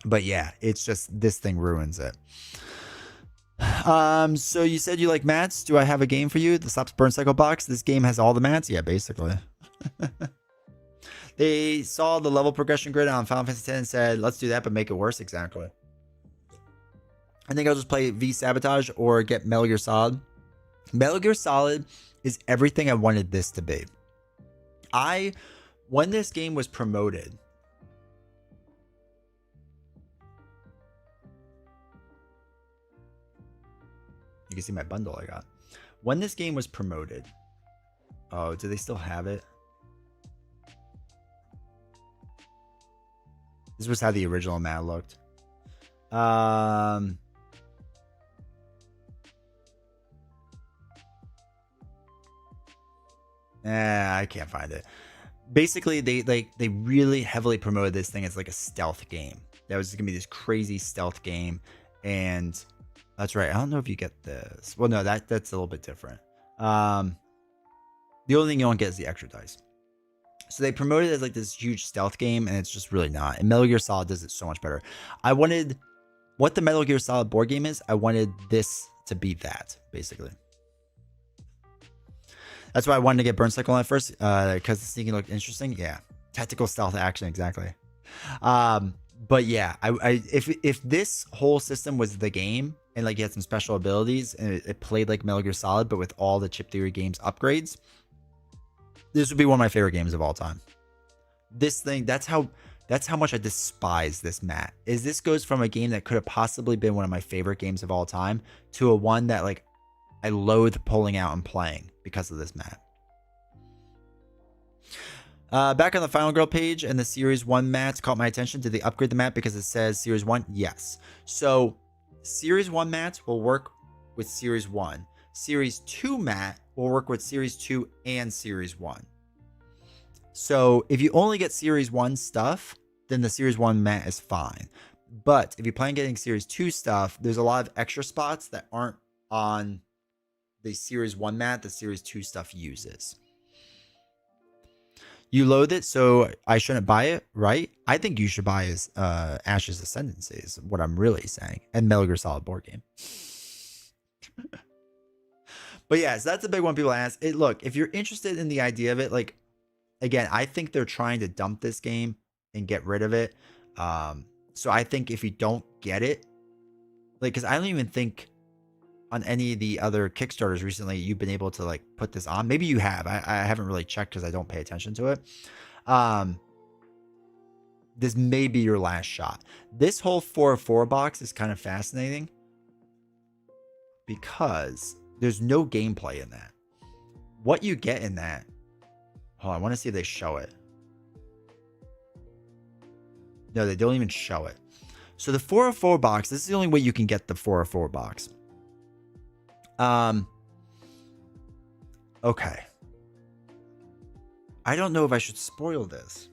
S1: But yeah, it's just this thing ruins it. So you said you like mats. Do I have a game for you? The Stops Burncycle box. This game has all the mats. Yeah, basically. They saw the level progression grid on Final Fantasy X and said, let's do that, but make it worse. Exactly. I think I'll just play V Sabotage or get Metal Gear Solid. Metal Gear Solid is everything I wanted this to be. When this game was promoted, you can see my bundle I got. When this game was promoted, oh, do they still have it? This was how the original map looked. I can't find it. Basically, they really heavily promoted this thing as like a stealth game. That was gonna be this crazy stealth game, and That's right. I don't know if you get this. Well, no, that's a little bit different. The only thing you don't get is the extra dice. So they promote it as like this huge stealth game, and it's just really not. And Metal Gear Solid does it so much better. I wanted what the Metal Gear Solid board game is. I wanted this to be that, basically. That's why I wanted to get Burncycle at first, because the sneaking looked interesting. Yeah, tactical stealth action, exactly. But yeah, if this whole system was the game and like you had some special abilities and it played like Metal Gear Solid, but with all the Chip Theory games upgrades, this would be one of my favorite games of all time. This thing, that's how much I despise this mat. Is this goes from a game that could have possibly been one of my favorite games of all time to a one that like I loathe pulling out and playing because of this mat. Back on the Final Girl page and the Series 1 mats caught my attention. Did they upgrade the mat because it says Series 1? Yes. So Series 1 mats will work with Series 1. Series 2 mat will work with Series 2 and Series 1. So if you only get Series 1 stuff, then the Series 1 mat is fine. But if you plan on getting Series 2 stuff, there's a lot of extra spots that aren't on the Series 1 mat the Series 2 stuff uses. You loathe it, so I shouldn't buy it, right? I think you should buy Ash's Ascendancy is what I'm really saying. And Metal Gear Solid board game. But yeah, so that's a big one people ask. Look, if you're interested in the idea of it, like, again, I think they're trying to dump this game and get rid of it. So I think if you don't get it, like, because I don't even think on any of the other Kickstarters recently you've been able to like put this on. Maybe you have. I haven't really checked because I don't pay attention to it. This may be your last shot. This whole 404 box is kind of fascinating because there's no gameplay in that. What you get in that, hold on, I want to see if they show it. No, they don't even show it. So the 404 box, this is the only way you can get the 404 box. Okay. I don't know if I should spoil this.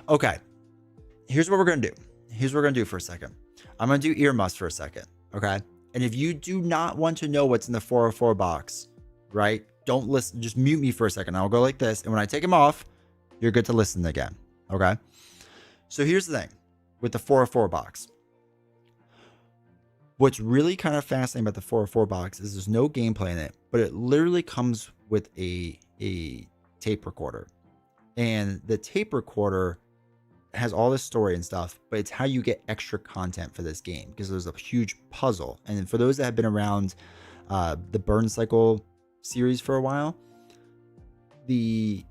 S1: Okay. Here's what we're going to do. Here's what we're going to do for a second. I'm going to do earmuffs for a second. Okay. And if you do not want to know what's in the 404 box, right? Don't listen. Just mute me for a second. I'll go like this. And when I take them off, you're good to listen again. Okay. So here's the thing with the 404 box. What's really kind of fascinating about the 404 box is there's no gameplay in it, but it literally comes with a tape recorder. And the tape recorder has all this story and stuff, but it's how you get extra content for this game because there's a huge puzzle. And for those that have been around the Burncycle series for a while, the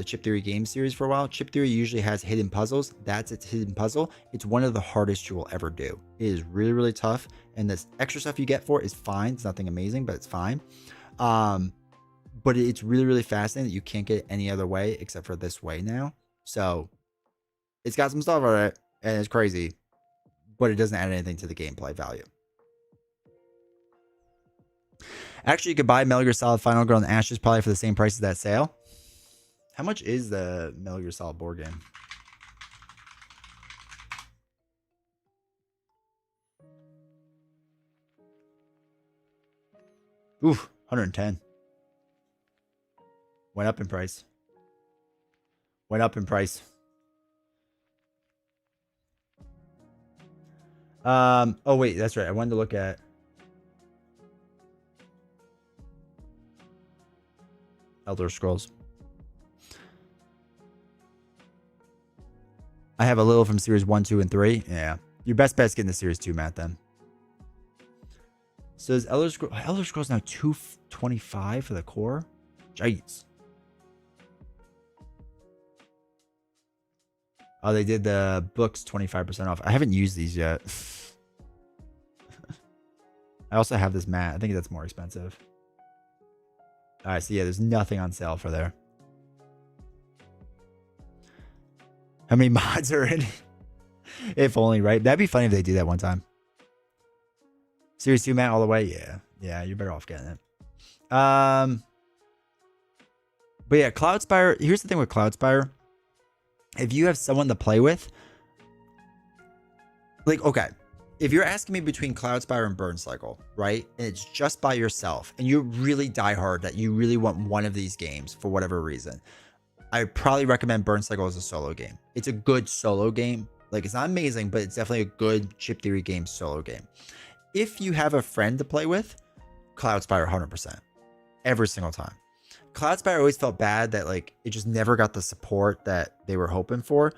S1: Chip Theory game series for a while, Chip Theory usually has hidden puzzles. That's its hidden puzzle. It's one of the hardest you will ever do. It is really, really tough. And this extra stuff you get for it is fine. It's nothing amazing, but it's fine. But it's really, really fascinating that you can't get it any other way except for this way now. So it's got some stuff on it and it's crazy, but it doesn't add anything to the gameplay value. Actually, you could buy Metal Gear Solid Final Girl and Ashes probably for the same price as that sale. How much is the Metal Gear Solid board game? Oof, 110. Went up in price. Went up in price. Oh wait, that's right. I wanted to look at Elder Scrolls. I have a little from Series 1, 2, and 3. Yeah. Your best bet's getting the Series 2, Matt, then. So is Elder Scrolls now $225 for the core? Jeez. Oh, they did the books 25% off. I haven't used these yet. I also have this mat. I think that's more expensive. All right, so yeah, there's nothing on sale for there. How many mods are in? If only, right? That'd be funny if they do that one time. Series 2 mat all the way? Yeah. Yeah, you're better off getting it. But yeah, Cloudspire. Here's the thing with Cloudspire. If you have someone to play with, Like, okay, if you're asking me between Cloudspire and Burncycle, right, and it's just by yourself, and you're really diehard that you really want one of these games for whatever reason, I would probably recommend Burncycle as a solo game. It's a good solo game. Like, it's not amazing, but it's definitely a good chip theory game solo game. If you have a friend to play with, Cloudspire 100%. Every single time. Cloudspire always felt bad that like it just never got the support that they were hoping for.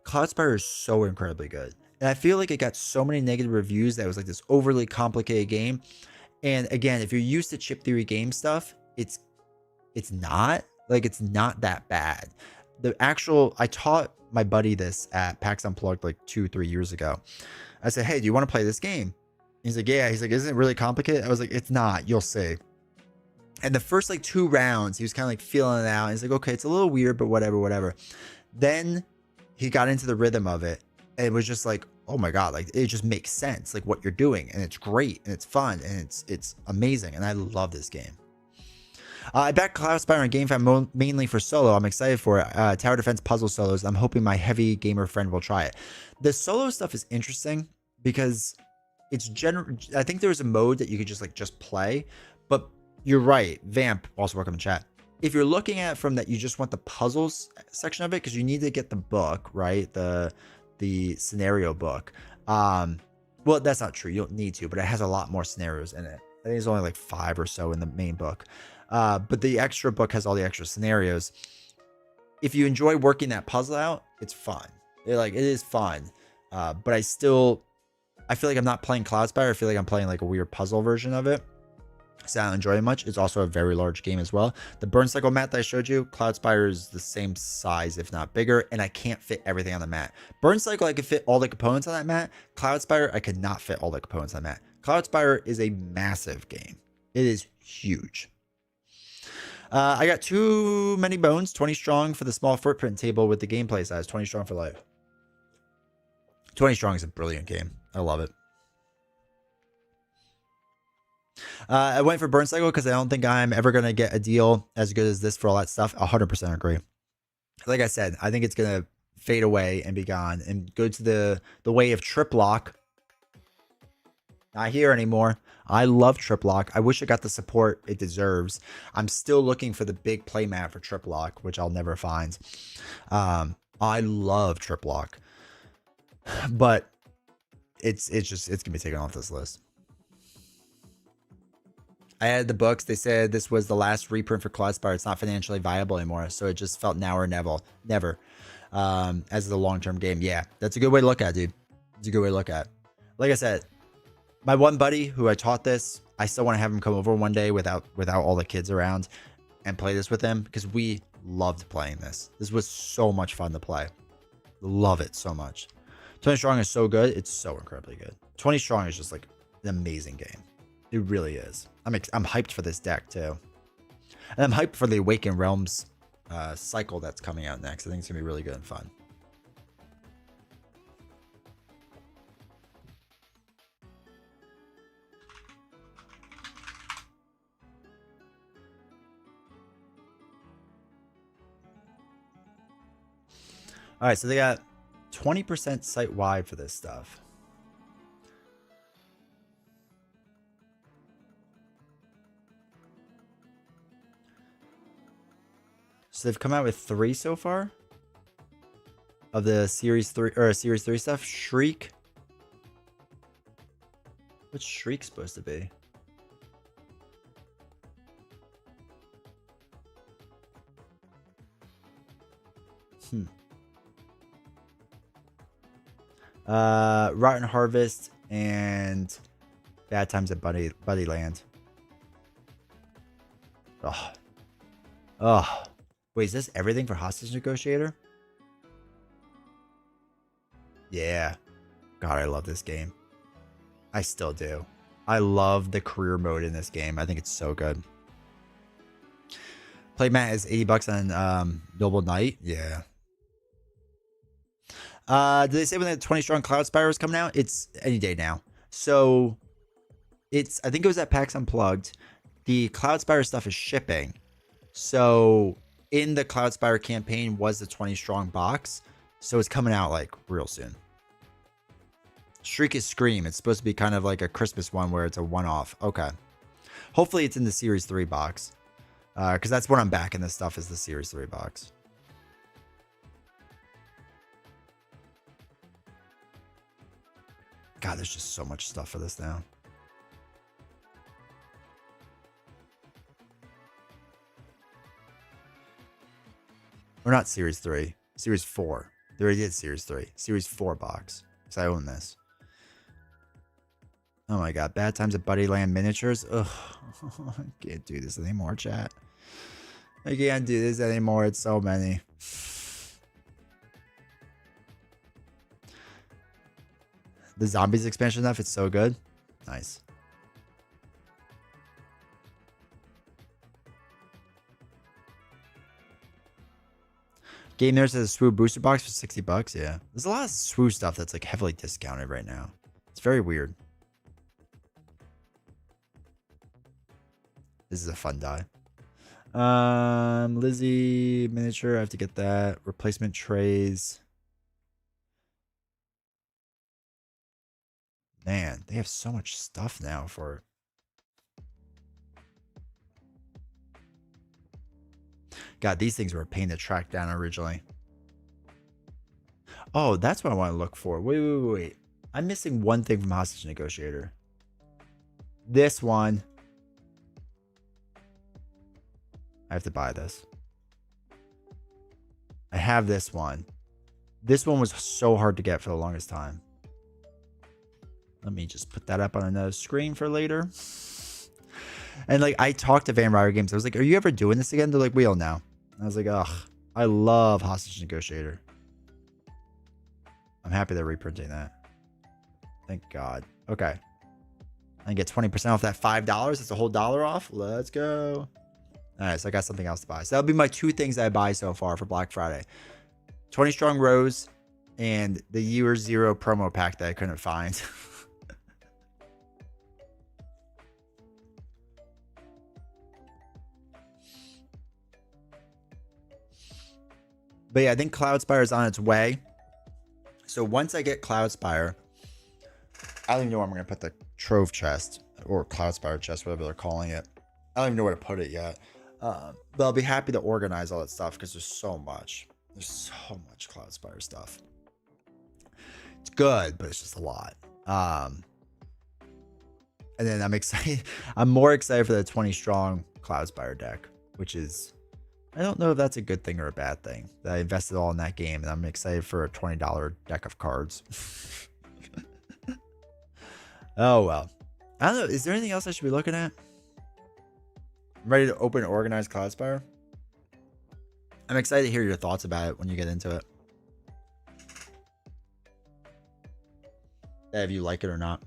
S1: Cloudspire is so incredibly good. And I feel like it got so many negative reviews that it was like this overly complicated game. And again, if you're used to chip theory game stuff, it's not that bad. I taught my buddy this at PAX Unplugged like 2-3 years ago. I said, hey, do you want to play this game? He's like, yeah. He's like, isn't it really complicated? I was like, it's not. You'll see. And the first like 2 rounds, he was kind of like feeling it out. He's like, okay, it's a little weird, but whatever. Then he got into the rhythm of it. And it was just like, oh my God, like it just makes sense, like what you're doing. And it's great and it's fun and it's amazing. And I love this game. I backed Cloudspire on GameFAQ mainly for solo. I'm excited for it. Tower Defense puzzle solos. I'm hoping my heavy gamer friend will try it. The solo stuff is interesting because it's I think there's a mode that you could just play, but you're right. Vamp, also welcome in chat. If you're looking at it from that, you just want the puzzles section of it because you need to get the book, right? The scenario book. Well, that's not true. You don't need to, but it has a lot more scenarios in it. I think there's only like 5 or so in the main book. But the extra book has all the extra scenarios. If you enjoy working that puzzle out, it's fun. It is fun. But I feel like I'm not playing Cloudspire. I feel like I'm playing like a weird puzzle version of it. So I don't enjoy it much. It's also a very large game as well. The Burncycle mat that I showed you, Cloudspire is the same size, if not bigger, and I can't fit everything on the mat. Burncycle, I could fit all the components on that mat. Cloudspire, I could not fit all the components on that mat. Cloudspire is a massive game. It is huge. I got too many bones, 20 strong for the small footprint table with the gameplay size, 20 strong for life. 20 strong is a brilliant game. I love it. I went for Burncycle because I don't think I'm ever going to get a deal as good as this for all that stuff. 100% agree. Like I said, I think it's going to fade away and be gone and go to the way of Trip Lock. Not here anymore. I love Trip Lock. I wish it got the support it deserves. I'm still looking for the big playmat for Trip Lock, which I'll never find. I love Trip Lock, but it's gonna be taken off this list. I added the books. They said this was the last reprint for Cloudspire. It's not financially viable anymore, so it just felt now or never. As the long-term game. Yeah, that's a good way to look at it, dude. It's a good way to look at it. Like I said, my one buddy who I taught this, I still want to have him come over one day without all the kids around and play this with him because we loved playing this. This was so much fun to play. Love it so much. 20 Strong is so good. It's so incredibly good. 20 Strong is just like an amazing game. It really is. I'm hyped for this deck too. And I'm hyped for the Awakened Realms cycle that's coming out next. I think it's going to be really good and fun. All right, so they got 20% site-wide for this stuff. So they've come out with 3 so far of the Series 3 or Series 3 stuff. Shriek. What's Shriek supposed to be? Rotten Harvest and Bad Times at Buddyland. Oh. Wait, is this everything for Hostage Negotiator? Yeah. God, I love this game. I still do. I love the career mode in this game. I think it's so good. Playmat is $80 on Noble Knight. Yeah. Did they say when the 20 Strong Cloudspire is coming out? It's any day now. So it's, I think it was at PAX Unplugged. The Cloudspire stuff is shipping. So in the Cloudspire campaign was the 20 Strong box. So it's coming out like real soon. Shriek is Scream. It's supposed to be kind of like a Christmas one where it's a one-off. Okay. Hopefully it's in the Series 3 box. Because that's what I'm backing this stuff is the Series 3 box. God, there's just so much stuff for this now. Or not Series 3. Series 4. They already did Series 3. Series 4 box. Because I own this. Oh my god. Bad Times at Buddyland Miniatures. Ugh. I can't do this anymore, chat. I can't do this anymore. It's so many. The Zombies expansion stuff, it's so good. Nice. Game Nerd says a Swoo booster box for 60 bucks. Yeah. There's a lot of Swoo stuff that's like heavily discounted right now. It's very weird. This is a fun die. Lizzie miniature. I have to get that. Replacement trays. Man, they have so much stuff now for. God, these things were a pain to track down originally. Oh, that's what I want to look for. Wait. I'm missing one thing from Hostage Negotiator. This one. I have to buy this. I have this one. This one was so hard to get for the longest time. Let me just put that up on another screen for later. And like, I talked to Van Ryder Games. I was like, are you ever doing this again? They're like, we all know. I was like, ugh, I love Hostage Negotiator. I'm happy they're reprinting that. Thank God. Okay. I can get 20% off that $5. That's a whole $1 off. Let's go. All right, so I got something else to buy. So that'll be my two things I buy so far for Black Friday. 20 Strong Rose and the Year Zero promo pack that I couldn't find. But yeah, I think Cloudspire is on its way. So once I get Cloudspire, I don't even know where I'm going to put the Trove chest or Cloudspire chest, whatever they're calling it. I don't even know where to put it yet. But I'll be happy to organize all that stuff because there's so much. There's so much Cloudspire stuff. It's good, but it's just a lot. And then I'm excited. I'm more excited for the 20 strong Cloudspire deck, which is, I don't know if that's a good thing or a bad thing. That I invested all in that game, and I'm excited for a $20 deck of cards. Oh well. I don't know. Is there anything else I should be looking at? I'm ready to open and organize Cloudspire. I'm excited to hear your thoughts about it when you get into it. If you like it or not.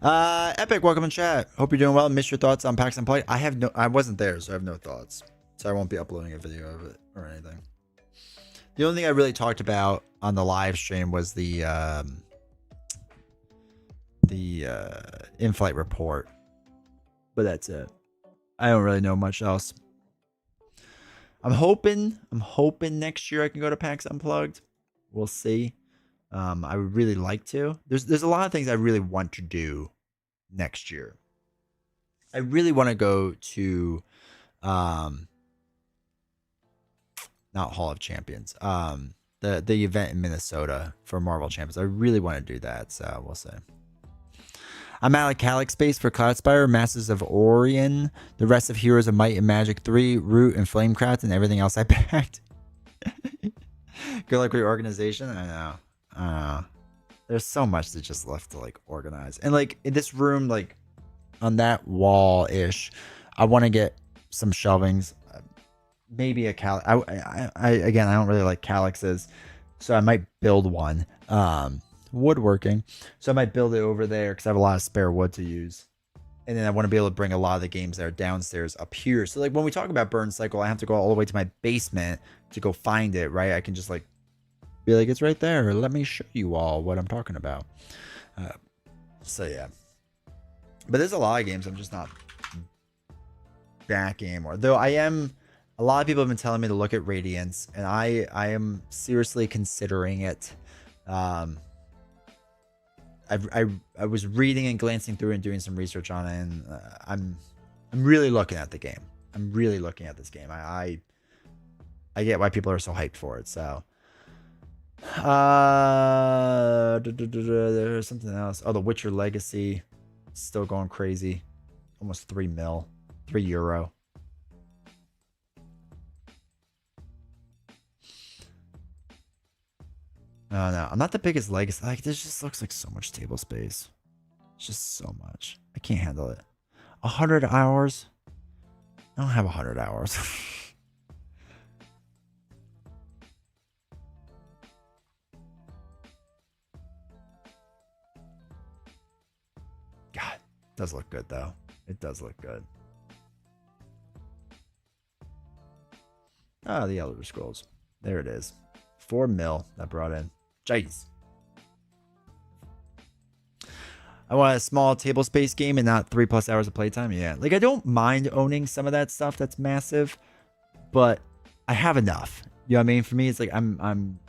S1: Epic, welcome in chat. Hope you're doing well. Missed your thoughts on PAX Unplugged. I wasn't there, so I have no thoughts. So I won't be uploading a video of it or anything. The only thing I really talked about on the live stream was the in-flight report. But that's it. I don't really know much else. I'm hoping next year I can go to PAX Unplugged. We'll see. I would really like to. There's a lot of things I really want to do next year. I really want to go to not Hall of Champions. The event in Minnesota for Marvel Champions. I really want to do that, so we'll see. I'm out of Calyx space for Cloudspire, Masters of Orion, the rest of Heroes of Might and Magic 3, Root and Flamecraft, and everything else I packed. Good luck with your organization. I know. There's so much that just left to like organize. And like in this room, like on that wall-ish, I want to get some shelvings. Maybe a Calyx. Again, I don't really like Calyxes, so I might build one. Woodworking, so I might build it over there because I have a lot of spare wood to use, and then I want to be able to bring a lot of the games that are downstairs up here. So like when we talk about Burncycle, I have to go all the way to my basement to go find it, right? I can just like be like, it's right there. Let me show you all what I'm talking about. So yeah, but there's a lot of games I'm just not backing anymore. Though I am a lot of people have been telling me to look at Radiance, and I am seriously considering it. I was reading and glancing through and doing some research on it, and I'm really looking at the game. I'm really looking at this game. I get why people are so hyped for it. So, there's something else. Oh, The Witcher Legacy, still going crazy. Almost 3 mil, €3. Oh, no, I'm not the biggest Legacy. Like, this just looks like so much table space. It's just so much. I can't handle it. 100 hours? I don't have 100 hours. God, it does look good though. It does look good. Ah, the Elder Scrolls. There it is. 4 mil that brought in. Jeez. I want a small table space game and not 3+ hours of playtime. Yeah, like I don't mind owning some of that stuff that's massive, but I have enough. You know what I mean? For me, it's like I'm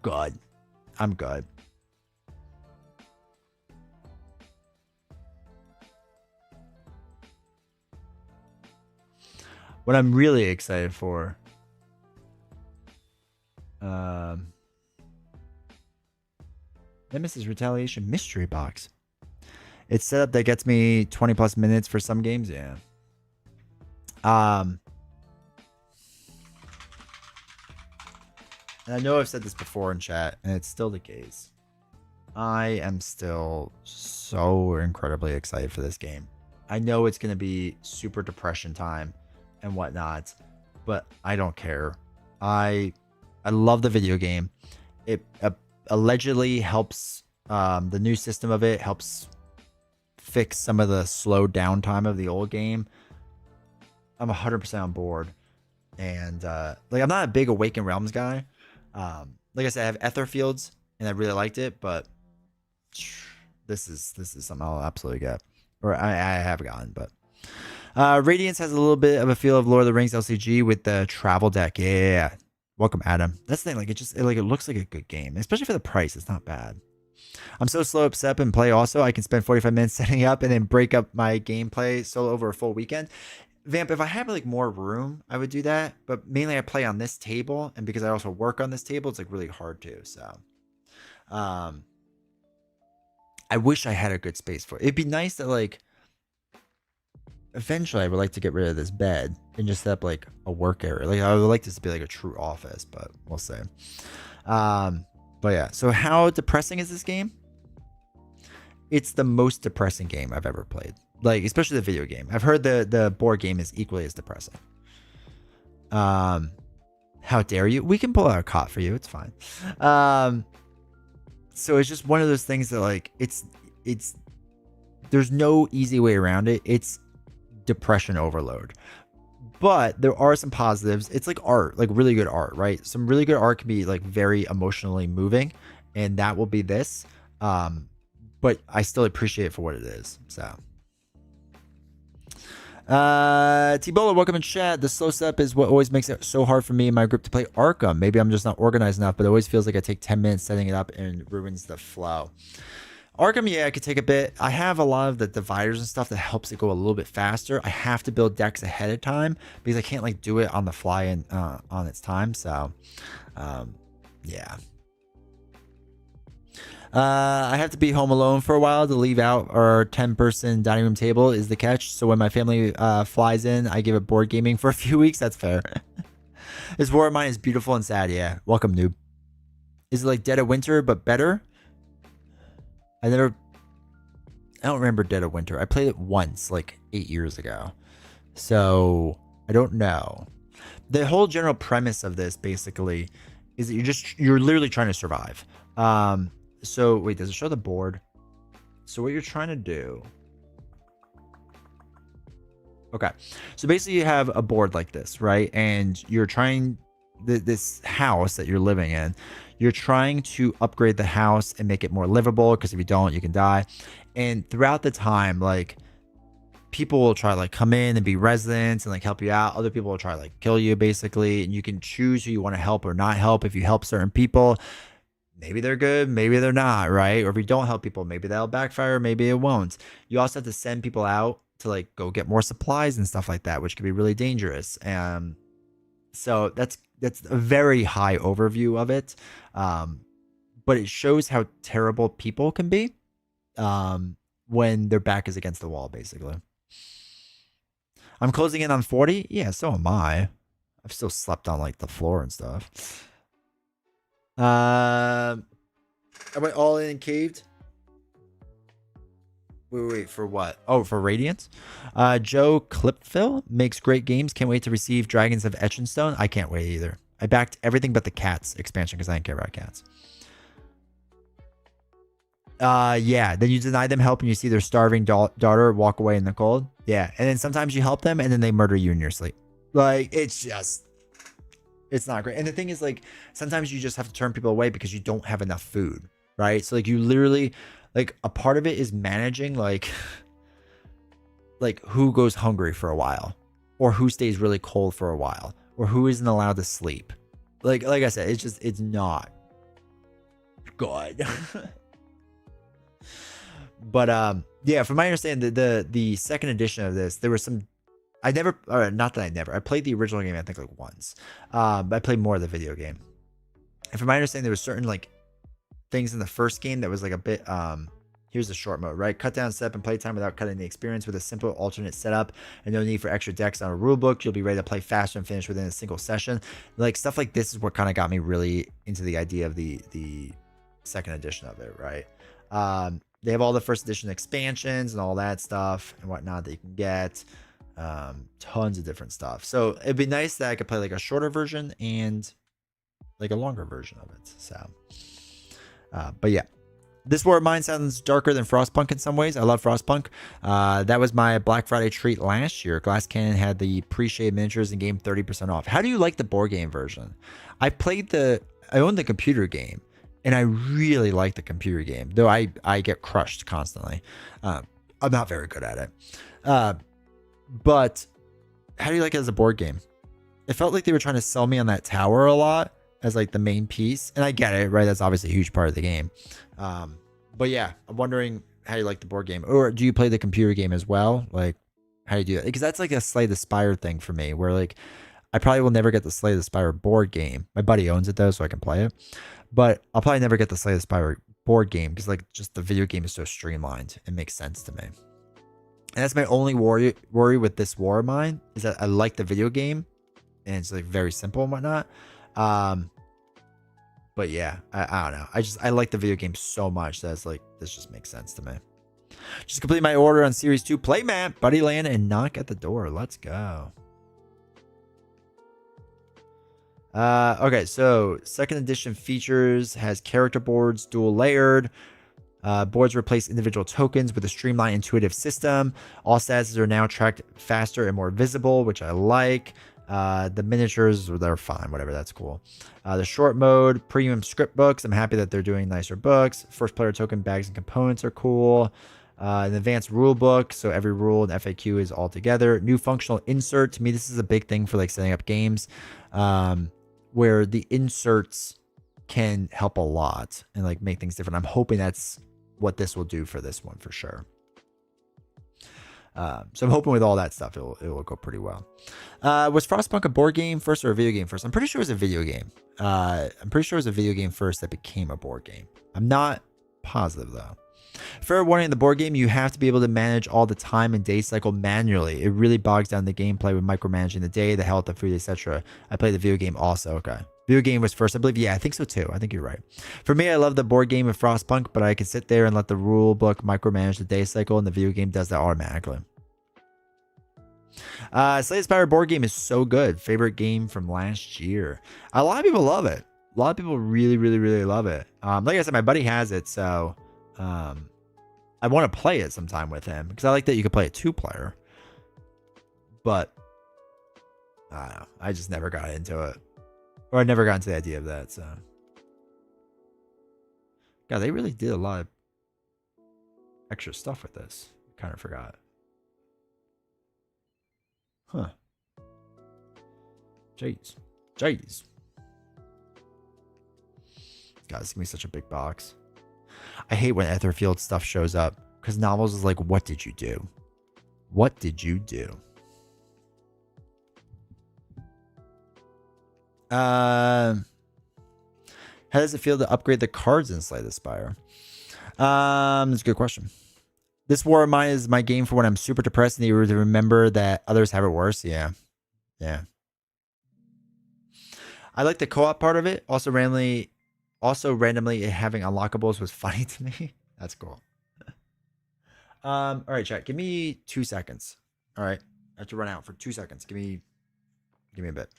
S1: good. I'm good. What I'm really excited for. Nemesis Retaliation Mystery Box. It's set up that gets me 20+ minutes for some games. Yeah. And I know I've said this before in chat, and it's still the case. I am still so incredibly excited for this game. I know it's going to be super depression time and whatnot, but I don't care. I love the video game. It allegedly helps, the new system of it helps fix some of the slow downtime of the old game. I'm 100% on board. And like, I'm not a big Awakened Realms guy. Like I said, I have Ether Fields and I really liked it, but this is something I'll absolutely get, or I have gotten. But Radiance has a little bit of a feel of Lord of the Rings LCG with the travel deck. Yeah. Welcome, Adam. That's the thing. Like, it looks like a good game, especially for the price. It's not bad. I'm so slow up set and play. Also, I can spend 45 minutes setting up and then break up my gameplay solo over a full weekend. Vamp, if I had like more room, I would do that. But mainly, I play on this table, and because I also work on this table, it's like really hard to. So, I wish I had a good space for it. It'd be nice that like. Eventually, I would like to get rid of this bed and just set up like a work area. Like, I would like this to be like a true office, but we'll see. But yeah, so how depressing is this game? It's the most depressing game I've ever played. Like, especially the video game. I've heard the board game is equally as depressing. How dare you? We can pull out a cot for you. It's fine. So it's just one of those things that like it's there's no easy way around it. It's depression overload, but there are some positives. It's like art, like really good art, right? Some really good art can be like very emotionally moving, and that will be this. But I still appreciate it for what it is. So T-Bola, welcome in chat. The slow setup is what always makes it so hard for me and my group to play Arkham. Maybe I'm just not organized enough, but it always feels like I take 10 minutes setting it up and it ruins the flow. Arkham, yeah, I could take a bit. I have a lot of the dividers and stuff that helps it go a little bit faster. I have to build decks ahead of time because I can't like do it on the fly and on its time. So, yeah. I have to be home alone for a while to leave out our 10-person dining room table is the catch. So when my family flies in, I give it board gaming for a few weeks. That's fair. This war of mine is beautiful and sad. Yeah. Welcome, noob. Is it like Dead of Winter, but better? I don't remember Dead of Winter. I played it once, like 8 years ago. So I don't know. The whole general premise of this basically is that you're literally trying to survive. So wait, does it show the board? So what you're trying to do. Okay. So basically you have a board like this, right? And you're trying this house that you're living in. You're trying to upgrade the house and make it more livable, because if you don't, you can die. And throughout the time, like, people will try to like come in and be residents and like help you out. Other people will try to like kill you basically, and you can choose who you want to help or not help. If you help certain people, maybe they're good, maybe they're not, right? Or if you don't help people, maybe that'll backfire, maybe it won't. You also have to send people out to like go get more supplies and stuff like that, which can be really dangerous. So that's a very high overview of it. But it shows how terrible people can be when their back is against the wall, basically. I'm closing in on 40. Yeah, so am I. I've still slept on like the floor and stuff. I went all in and caved. Wait, for what? Oh, for Radiance? Joe Clipfill makes great games. Can't wait to receive Dragons of Etchenstone. I can't wait either. I backed everything but the cats expansion because I didn't care about cats. Yeah. Then you deny them help and you see their starving daughter walk away in the cold. Yeah. And then sometimes you help them and then they murder you in your sleep. Like, it's not great. And the thing is, like, sometimes you just have to turn people away because you don't have enough food, right? So like you literally, like, a part of it is managing like who goes hungry for a while, or who stays really cold for a while, or who isn't allowed to sleep. Like I said, it's not good. But yeah, from my understanding, the second edition of this, there was some. I played the original game I think like once. But I played more of the video game. And from my understanding, there was certain like things in the first game that was like a bit here's the short mode, right? Cut down setup and playtime without cutting the experience with a simple alternate setup and no need for extra decks on a rulebook. You'll be ready to play faster and finish within a single session. Like stuff like this is what kind of got me really into the idea of the second edition of it, right? They have all the first edition expansions and all that stuff and whatnot that you can get. Tons of different stuff. So it'd be nice that I could play like a shorter version and like a longer version of it. So, but yeah, this war of mine sounds darker than Frostpunk in some ways. I love Frostpunk. That was my Black Friday treat last year. Glass Cannon had the pre-shade miniatures and game 30% off. How do you like the board game version? I own the computer game and I really like the computer game, though I get crushed constantly. I'm not very good at it. But how do you like it as a board game? It felt like they were trying to sell me on that tower a lot as like the main piece. And I get it, right? That's obviously a huge part of the game. But yeah, I'm wondering how you like the board game. Or do you play the computer game as well? Like, how do you do that? Because that's like a Slay the Spire thing for me, where like I probably will never get the Slay the Spire board game. My buddy owns it though, so I can play it. But I'll probably never get the Slay the Spire board game because like just the video game is so streamlined. It makes sense to me. And that's my only worry with this war of mine, is that I like the video game and it's like very simple and whatnot. But yeah, I don't know. I like the video game so much that it's like, this just makes sense to me. Just complete my order on Series 2 Playmat, Buddy Land, and knock at the door. Let's go. Okay, so second edition features has character boards, dual layered. Boards replace individual tokens with a streamlined, intuitive system. All statuses are now tracked faster and more visible, which I like. The miniatures, they're fine, whatever, that's cool. The short mode, premium script books. I'm happy that they're doing nicer books. First player token bags and components are cool. An advanced rule book, so every rule and FAQ is all together. New functional insert. To me, this is a big thing for like setting up games, where the inserts can help a lot and like make things different. I'm hoping that's what this will do for this one for sure. So I'm hoping with all that stuff, it will go pretty well. Was Frostpunk a board game first or a video game first? I'm pretty sure it was a video game. I'm pretty sure it was a video game first that became a board game. I'm not positive though. Fair warning, in the board game, you have to be able to manage all the time and day cycle manually. It really bogs down the gameplay with micromanaging the day, the health, the food, etc. I played the video game also. Okay. Video game was first, I believe. Yeah, I think so too. I think you're right. For me, I love the board game of Frostpunk, but I can sit there and let the rule book micromanage the day cycle, and the video game does that automatically. Slay the Spire board game is so good. Favorite game from last year. A lot of people love it. A lot of people really, really, really love it. Like I said, my buddy has it, so I want to play it sometime with him because I like that you could play it 2-player. But I don't know. I just never got into it. Or I never got into the idea of that, so. God, they really did a lot of extra stuff with this. Kind of forgot. Huh. Jeez. Jeez. God, this is gonna be such a big box. I hate when Etherfield stuff shows up because novels is like, what did you do? What did you do? How does it feel to upgrade the cards in Slay the Spire? That's a good question. This War of Mine is my game for when I'm super depressed and you to remember that others have it worse. Yeah. Yeah. I like the co-op part of it. Also randomly having unlockables was funny to me. That's cool. All right, chat. Give me 2 seconds. All right. I have to run out for 2 seconds. Give me a bit.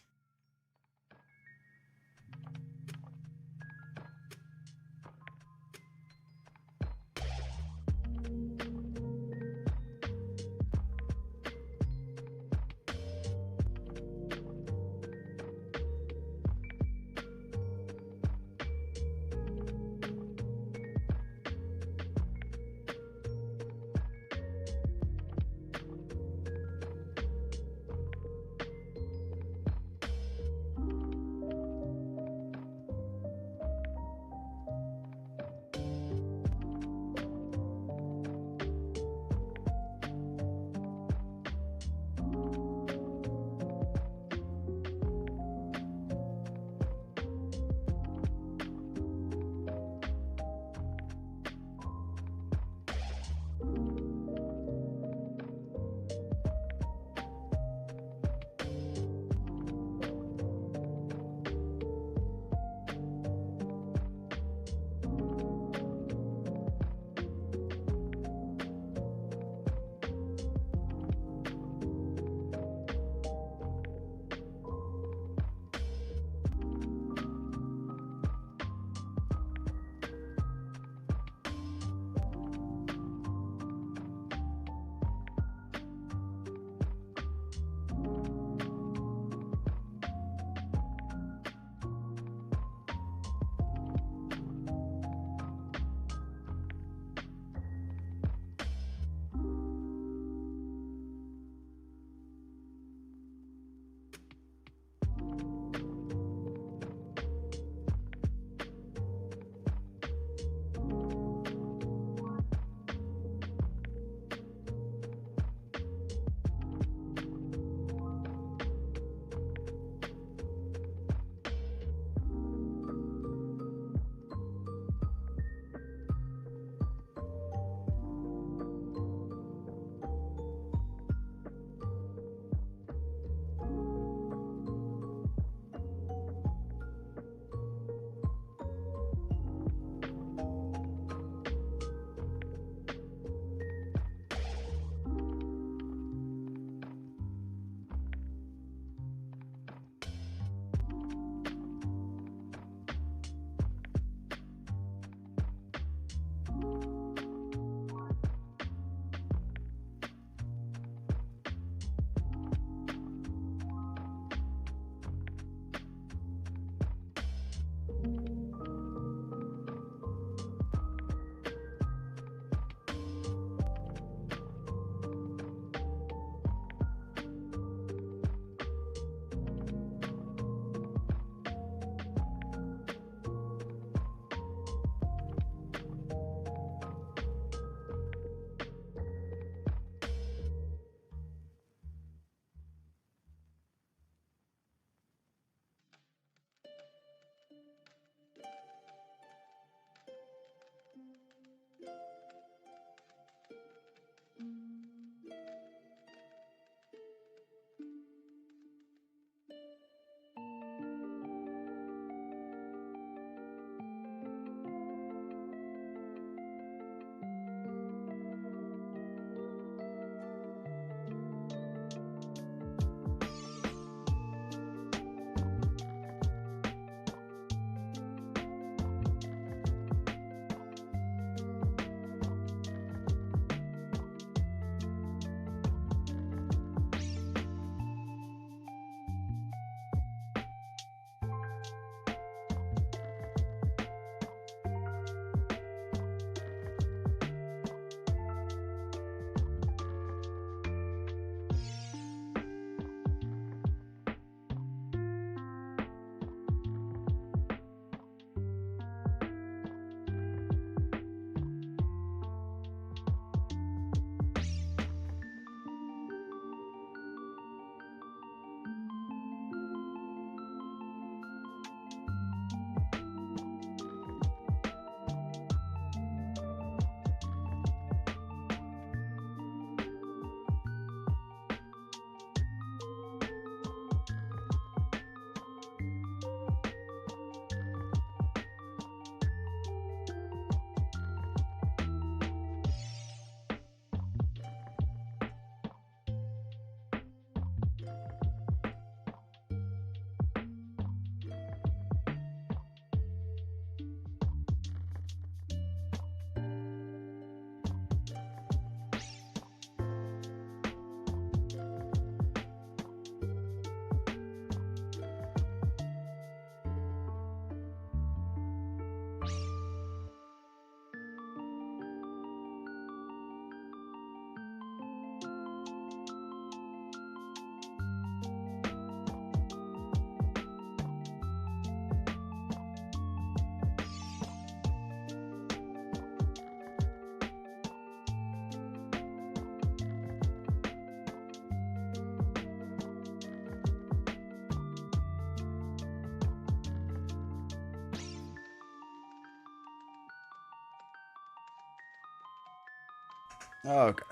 S1: Okay.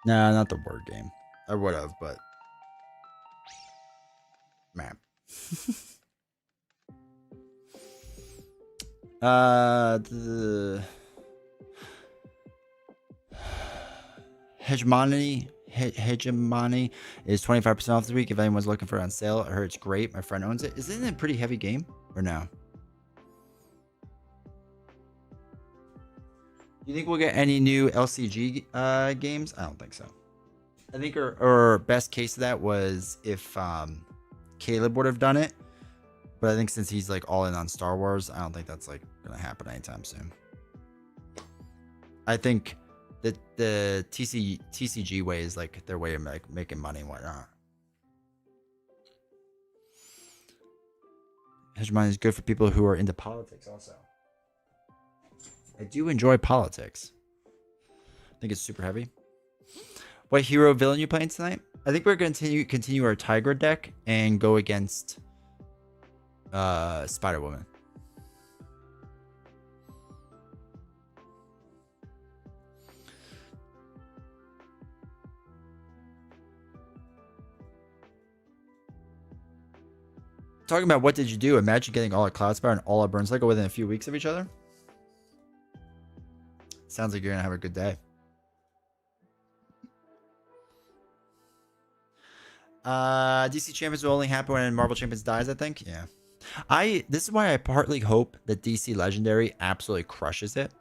S1: Nah, not the word game. I would have, but man. The hegemony is 25% off this week. If anyone's looking for it on sale, I heard it's great. My friend owns it. Isn't it a pretty heavy game or no? You think we'll get any new LCG games? I don't think so. I think our best case of that was if Caleb would have done it. But I think since he's like all in on Star Wars, I don't think that's like gonna happen anytime soon. I think that the TCG way is like their way of like making money and whatnot. Hegemony is good for people who are into politics also. I do enjoy politics. I think it's super heavy. What hero villain you playing tonight? I think we're going to continue our Tiger deck and go against Spider-Woman. Talking about what did you do? Imagine getting all at Cloudspire and all at Burncycle within a few weeks of each other. Sounds like you're gonna have a good day. DC Champions will only happen when Marvel Champions dies, I think. Yeah. This is why I partly hope that DC Legendary absolutely crushes it.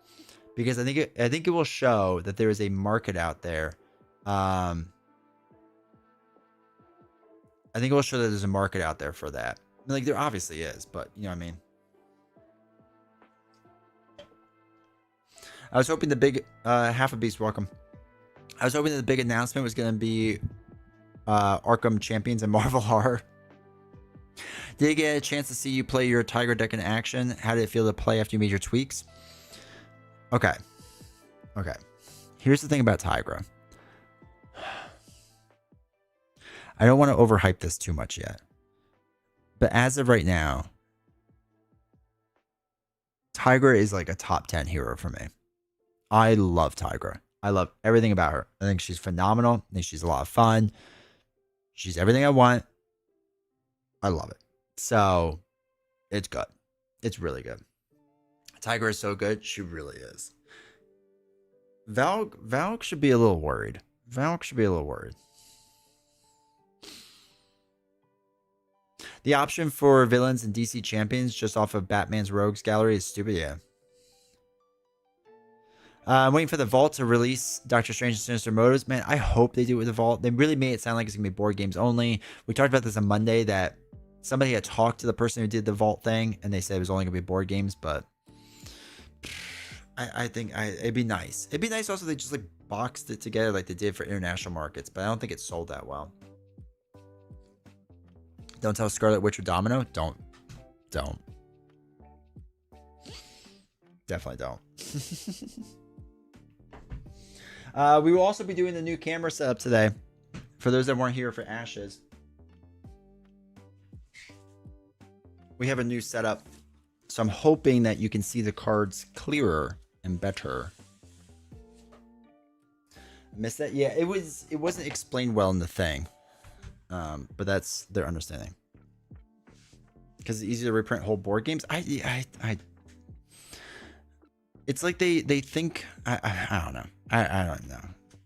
S1: Because I think it will show that there is a market out there. I think it will show that there's a market out there for that. I mean, like there obviously is, but you know what I mean. I was hoping the big half a beast welcome. I was hoping that the big announcement was going to be Arkham Champions and Marvel Horror. Did you get a chance to see you play your Tiger deck in action? How did it feel to play after you made your tweaks? Okay. Here's the thing about Tigra. I don't want to overhype this too much yet. But as of right now, Tigra is like a top 10 hero for me. I love Tigra. I love everything about her. I think she's phenomenal. I think she's a lot of fun. She's everything I want. I love it. So, it's good. It's really good. Tigra is so good. She really is. Valk should be a little worried. The option for villains and DC champions just off of Batman's Rogues Gallery is stupid, yeah. I'm waiting for the Vault to release Doctor Strange and Sinister Motives. Man, I hope they do it with the Vault. They really made it sound like it's going to be board games only. We talked about this on Monday that somebody had talked to the person who did the Vault thing, and they said it was only going to be board games, but I think it'd be nice. It'd be nice also if they just like boxed it together like they did for international markets, but I don't think it sold that well. Don't tell Scarlet Witch or Domino. Don't. Definitely don't. We will also be doing the new camera setup today. For those that weren't here for Ashes. We have a new setup. So I'm hoping that you can see the cards clearer and better. Missed that? Yeah, it wasn't explained well in the thing. But that's their understanding. Because it's easy to reprint whole board games. It's like they think I don't know. I don't know.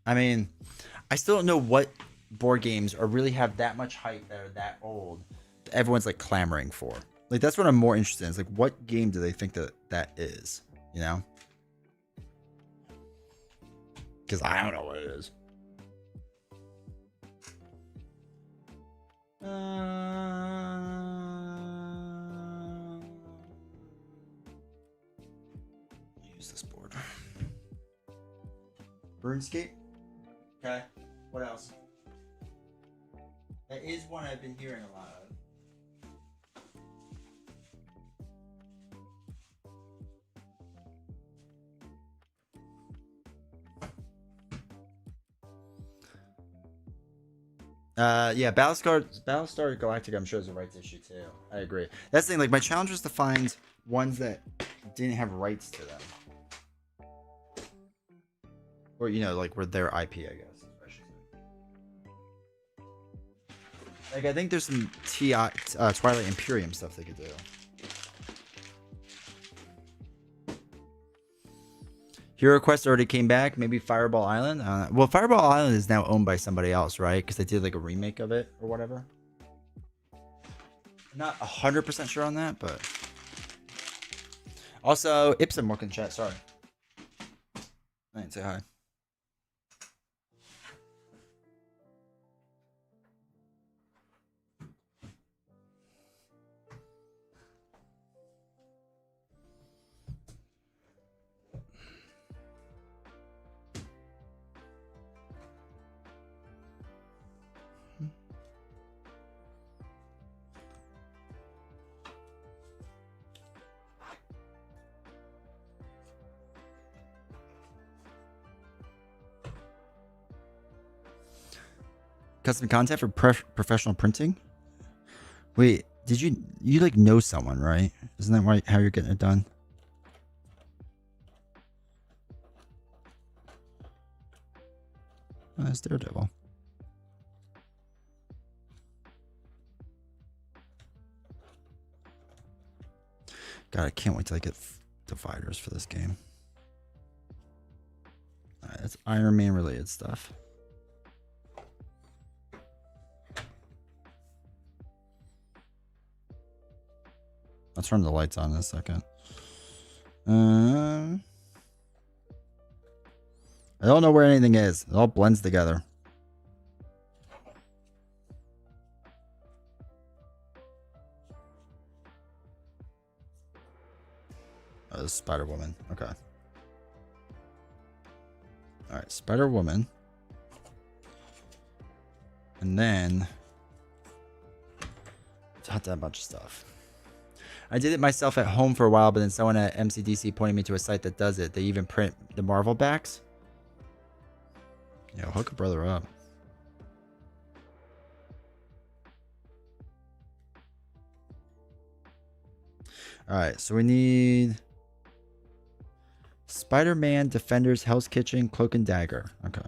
S1: I mean, I still don't know what board games or really have that much hype that are that old that everyone's like clamoring for. Like that's what I'm more interested in. It's like what game do they think that is? You know? Because I don't know what it is. Use this board. RuneScape. Okay. What else? That is one I've been hearing a lot of. Yeah, Battlestar Galactica, I'm sure is a rights issue too. I agree. That's the thing. Like my challenge was to find ones that didn't have rights to them. Or, you know, like, where their IP, I guess. I should say. Like, I think there's some Twilight Imperium stuff they could do. Hero Quest already came back. Maybe Fireball Island. Well, Fireball Island is now owned by somebody else, right? Because they did like a remake of it or whatever. I'm not 100% sure on that, but also Ipsum working chat. Sorry, I didn't say hi. Custom content for professional printing. Wait, did you like know someone, right? Isn't that why how you're getting it done? Oh, that's Daredevil. God, I can't wait till I get dividers for this game. Alright, that's Iron Man related stuff. I'll turn the lights on in a second. I don't know where anything is. It all blends together. Oh, Spider Woman. Okay. All right, Spider Woman. And then it's a bunch of stuff. I did it myself at home for a while, but then someone at MCDC pointed me to a site that does it. They even print the Marvel backs. Yo, hook a brother up. All right, so we need Spider-Man, Defenders, Hell's Kitchen, Cloak and Dagger. Okay.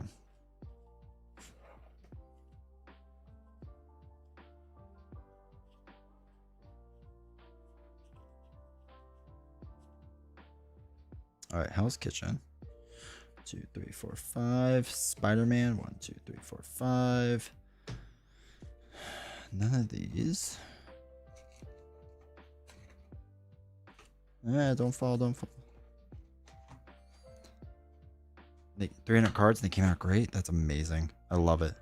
S1: All right, Hell's Kitchen. 2, 3, 4, 5. Spider-Man. 1, 2, 3, 4, 5. None of these. Don't fall, don't fall. 300 cards and they came out great. That's amazing. I love it.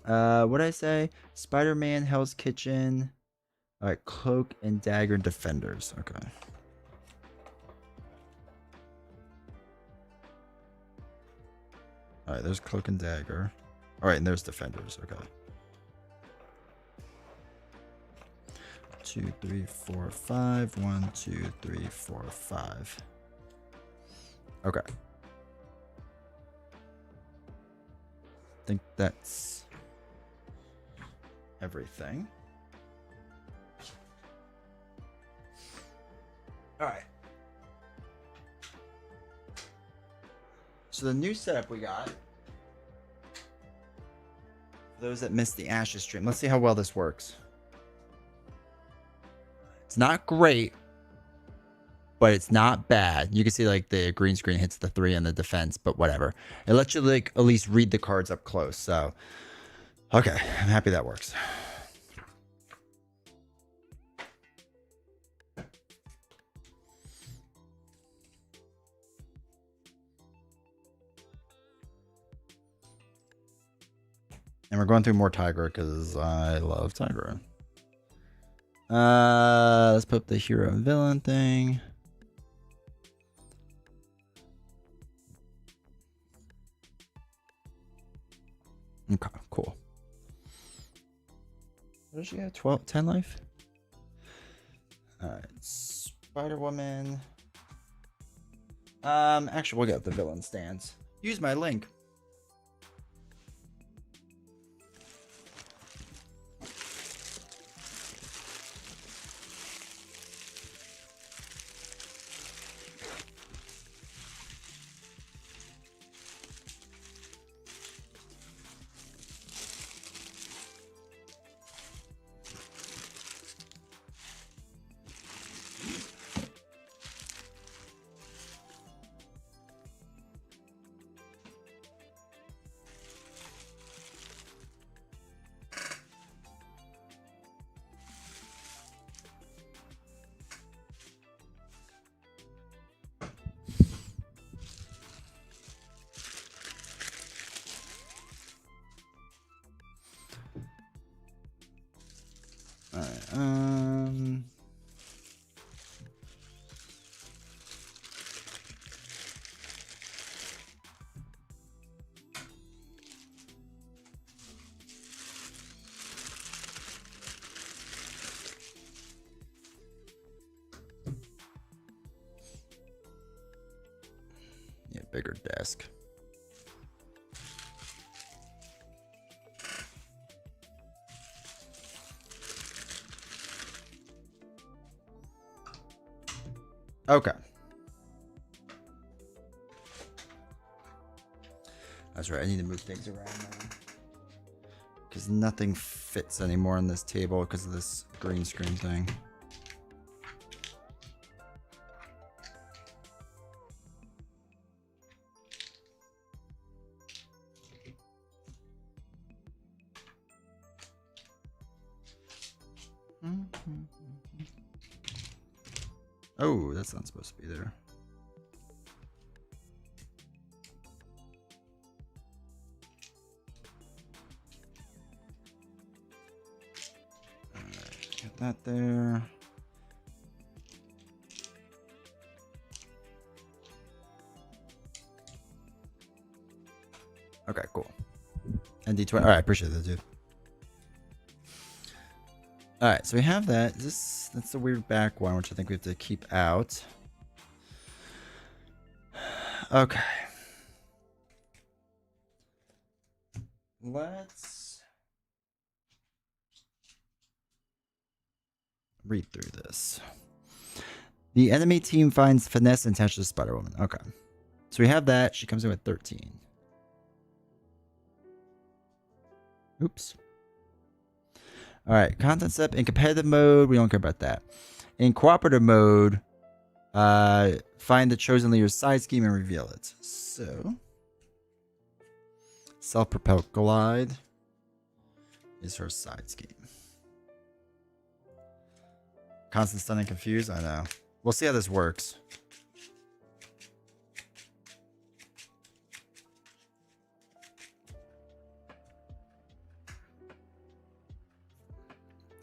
S1: What did I say? Spider-Man, Hell's Kitchen. All right, Cloak and Dagger, Defenders. Okay. All right, there's Cloak and Dagger. All right, and there's Defenders. Okay. 2, 3, 4, 5. 1, 2, 3, 4, 5. Okay. I think that's everything. All right. So the new setup we got, for those that missed the Ashes stream, let's see how well this works. It's not great, but it's not bad. You can see like the green screen hits the 3 on the defense, but whatever. It lets you like at least read the cards up close. So, okay, I'm happy that works. And we're going through more Tiger because I love Tiger. Let's put up the hero and villain thing. Okay, cool. What does she have? 10 life? Alright, Spider-Woman. Actually, we'll get the villain stance. Use my link. Yeah, bigger desk. Okay. That's right. I need to move things around now. Because nothing fits anymore on this table because of this green screen thing. Oh, that's not supposed to be there. Alright, get that there. Okay, cool. And D20. Alright, I appreciate that, dude. Alright, so we have that. That's the weird back one, which I think we have to keep out. Okay. Let's read through this. The enemy team finds finesse and touches Spider-Woman. Okay. So we have that. She comes in with 13. Oops. Alright, content step. In competitive mode, we don't care about that. In cooperative mode, find the chosen leader's side scheme and reveal it. So, self-propelled glide is her side scheme. Constant stun and confused? I know. We'll see how this works.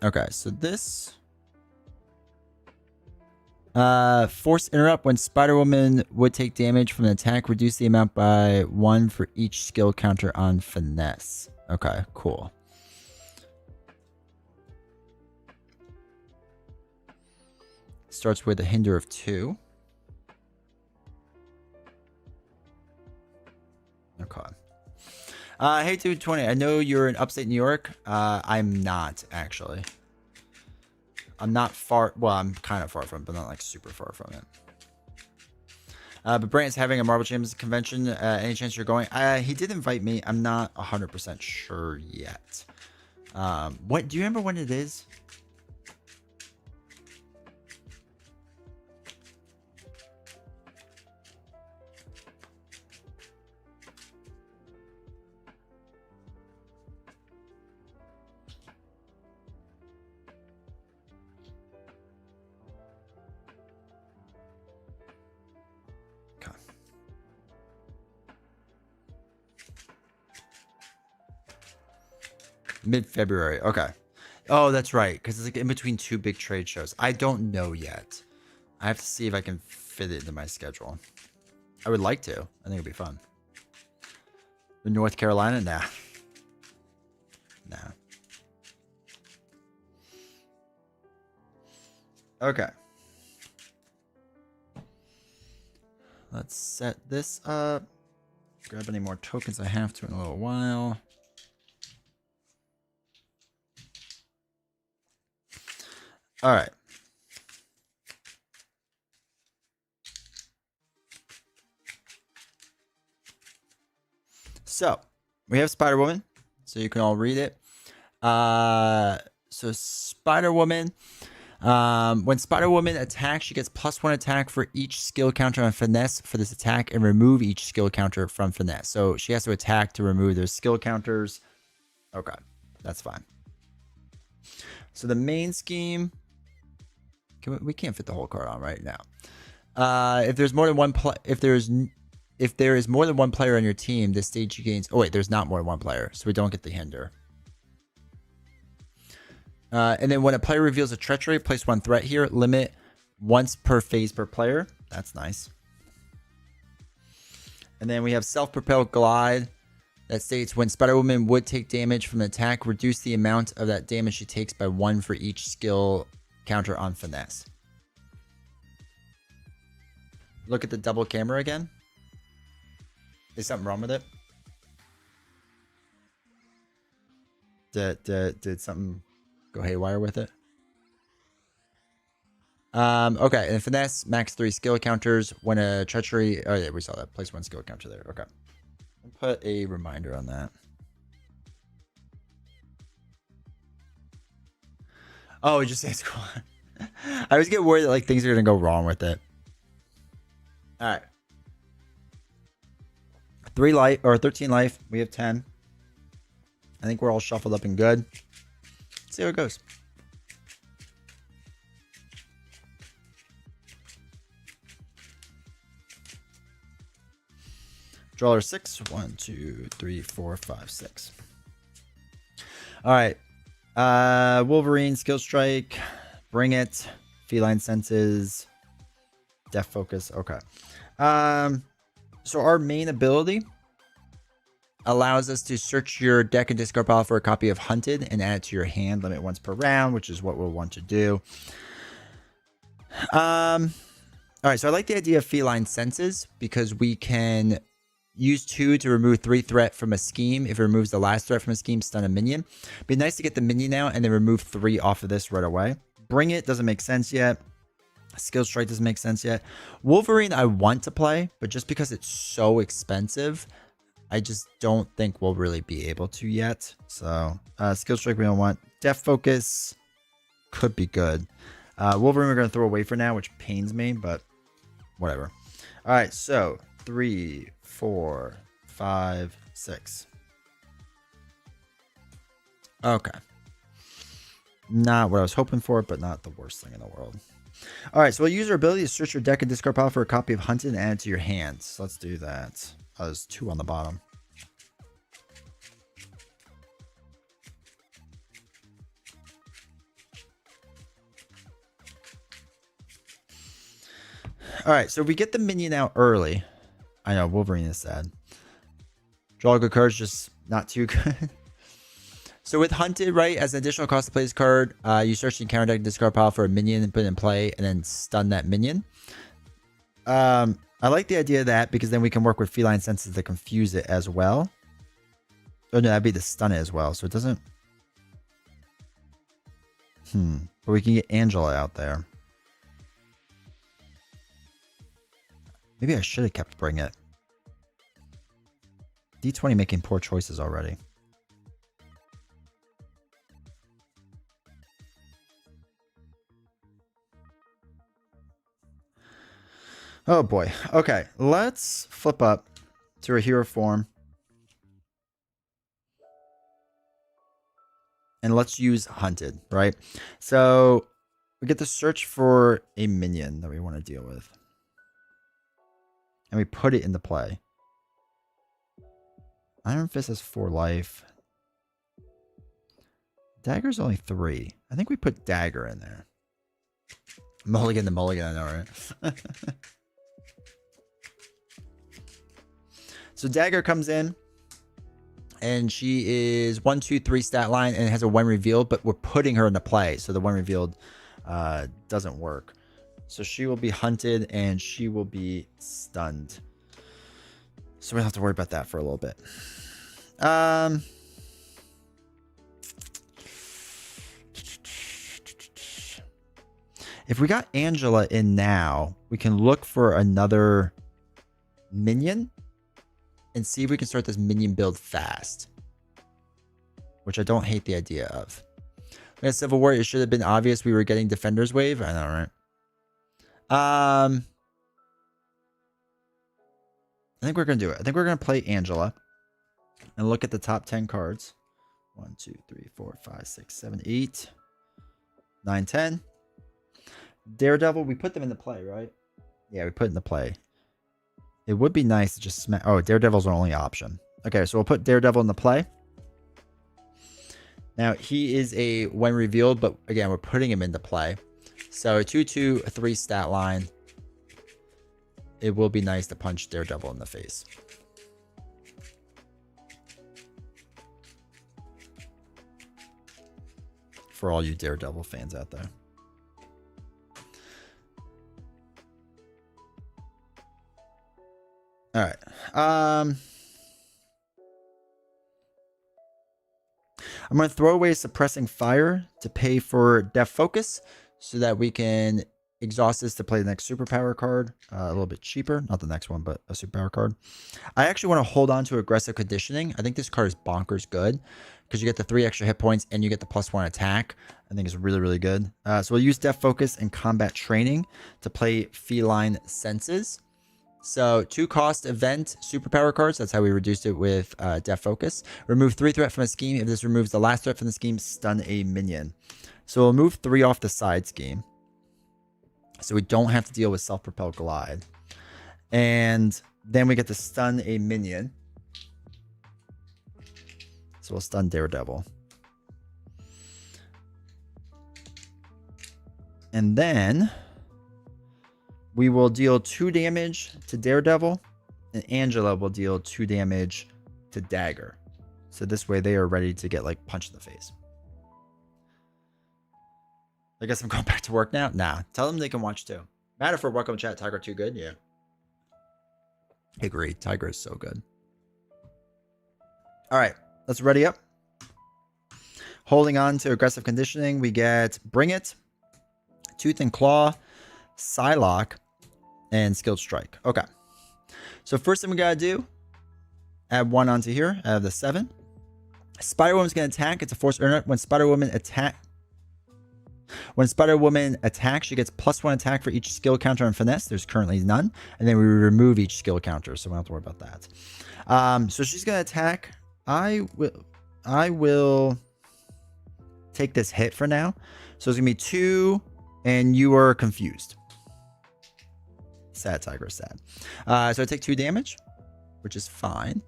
S1: Okay, so this force interrupt when Spider-Woman would take damage from an attack, reduce the amount by 1 for each skill counter on finesse. Okay, cool. Starts with a hinder of 2. Okay. Hey, 220. I know you're in upstate New York. I'm not, actually. I'm not far. Well, I'm kind of far from it, but not like super far from it. But Brandon's having a Marvel Champions convention. Any chance you're going? He did invite me. I'm not 100% sure yet. What do you remember when it is? Mid-February. Okay. Oh, that's right. Because it's like in between 2 big trade shows. I don't know yet. I have to see if I can fit it into my schedule. I would like to. I think it'd be fun. In North Carolina? Nah. Nah. Okay. Let's set this up. Grab any more tokens I have to in a little while. All right. So we have Spider-Woman, so you can all read it. So Spider-Woman, when Spider-Woman attacks, she gets +1 attack for each skill counter on finesse for this attack and remove each skill counter from finesse. So she has to attack to remove those skill counters. Okay, that's fine. So the main scheme, we can't fit the whole card on right now. If there's more than one if there is more than one player on your team, this stage gains. Oh wait, there's not more than one player, so we don't get the hinder. And then when a player reveals a treachery, place 1 threat here. Limit once per phase per player. That's nice. And then we have self-propelled glide that states when Spider-Woman would take damage from an attack, reduce the amount of that damage she takes by 1 for each skill counter on finesse. Look at the double camera again. Is something wrong with it? Did something go haywire with it? Okay, and finesse, max 3 skill counters. When a treachery... Oh, yeah, we saw that. Place 1 skill counter there. Okay. I'll put a reminder on that. Oh, it just says cool. I always get worried that like things are going to go wrong with it. All right. 3 life or 13 life. We have 10. I think we're all shuffled up and good. Let's see how it goes. Drawer 6. 1, 2, 3, 4, 5, 6. All right. Wolverine, skill strike. Bring it. Feline senses. Death focus. Okay. So our main ability allows us to search your deck and discard pile for a copy of Hunted and add it to your hand. Limit once per round, which is what we'll want to do. All right. So I like the idea of feline senses because we can use 2 to remove 3 threat from a scheme. If it removes the last threat from a scheme, stun a minion. Be nice to get the minion out and then remove 3 off of this right away. Bring it doesn't make sense yet. Skill strike doesn't make sense yet. Wolverine I want to play, but just because it's so expensive, I just don't think we'll really be able to yet. So skill strike we don't want. Death focus could be good. Wolverine we're going to throw away for now, which pains me, but whatever. All right, so 3, 4, 5, 6. Okay. Not what I was hoping for, but not the worst thing in the world. All right, so we'll use our ability to search your deck and discard pile for a copy of Hunted and add it to your hands. So let's do that. Oh, there's 2 on the bottom. All right, so if we get the minion out early, I know Wolverine is sad. Draw a good card, just not too good. So with Hunted, right, as an additional cost to play this card, you search the encounter deck and discard pile for a minion and put it in play and then stun that minion. I like the idea of that because then we can work with feline senses to confuse it as well. Oh no, that'd be the stun it as well. So it doesn't... But we can get Angela out there. Maybe I should have kept Bring It. D20 making poor choices already. Oh boy. Okay, let's flip up to a hero form. And let's use Hunted, right? So we get to search for a minion that we want to deal with. And we put it into play. Iron Fist has 4 life. Dagger's only 3. I think we put Dagger in there. Mulligan to Mulligan, I know, right? So Dagger comes in. And she is 1, 2, 3 stat line and has a 1 revealed, but we're putting her into play. So the 1 revealed doesn't work. So she will be hunted and she will be stunned. So we don't have to worry about that for a little bit. If we got Angela in now, we can look for another minion and see if we can start this minion build fast. Which I don't hate the idea of. We had Civil War. It should have been obvious we were getting Defender's Wave. I know, right? I think we're going to do it. I think we're going to play Angela. And look at the top 10 cards. 1, 2, 3, 4, 5, 6, 7, 8, 9, 10. Daredevil, we put them into play, right? Yeah, we put it into play. It would be nice to just smack... Oh, Daredevil's our only option. Okay, so we'll put Daredevil into play. Now, he is a when revealed, but again, we're putting him into play. So 2/2, a 3 stat line. It will be nice to punch Daredevil in the face. For all you Daredevil fans out there. All right. I'm going to throw away Suppressing Fire to pay for Death Focus so that we can exhaust this to play the next superpower card a little bit cheaper. Not the next one, but a superpower card. I actually want to hold on to Aggressive Conditioning. I think this card is bonkers good because you get the 3 extra hit points and you get the +1 attack. I think it's really, really good. So we'll use Death Focus and Combat Training to play Feline Senses. So 2 cost event superpower cards. That's how we reduced it with Death Focus. Remove 3 threat from a scheme. If this removes the last threat from the scheme, stun a minion. So we'll move 3 off the side scheme. So we don't have to deal with Self-Propelled Glide. And then we get to stun a minion. So we'll stun Daredevil. And then we will deal 2 damage to Daredevil, and Angela will deal 2 damage to Dagger. So this way they are ready to get like punched in the face. I guess I'm going back to work now. Nah, tell them they can watch too. Matter for welcome chat. Tiger too good. Yeah, agree. Tiger is so good. All right, let's ready up. Holding on to Aggressive Conditioning, we get Bring It, Tooth and Claw, Psylocke, and Skilled Strike. Okay. So first thing we gotta do, add 1 onto here. I have the 7. Spider-Woman's gonna attack. It's a force earner. When Spider-Woman attacks, she gets +1 attack for each skill counter on Finesse. There's currently none. And then we remove each skill counter, so we don't have to worry about that. So she's gonna attack. I will take this hit for now. So it's gonna be 2, and you are confused. Sad, Tiger, sad. So I take 2 damage, which is fine.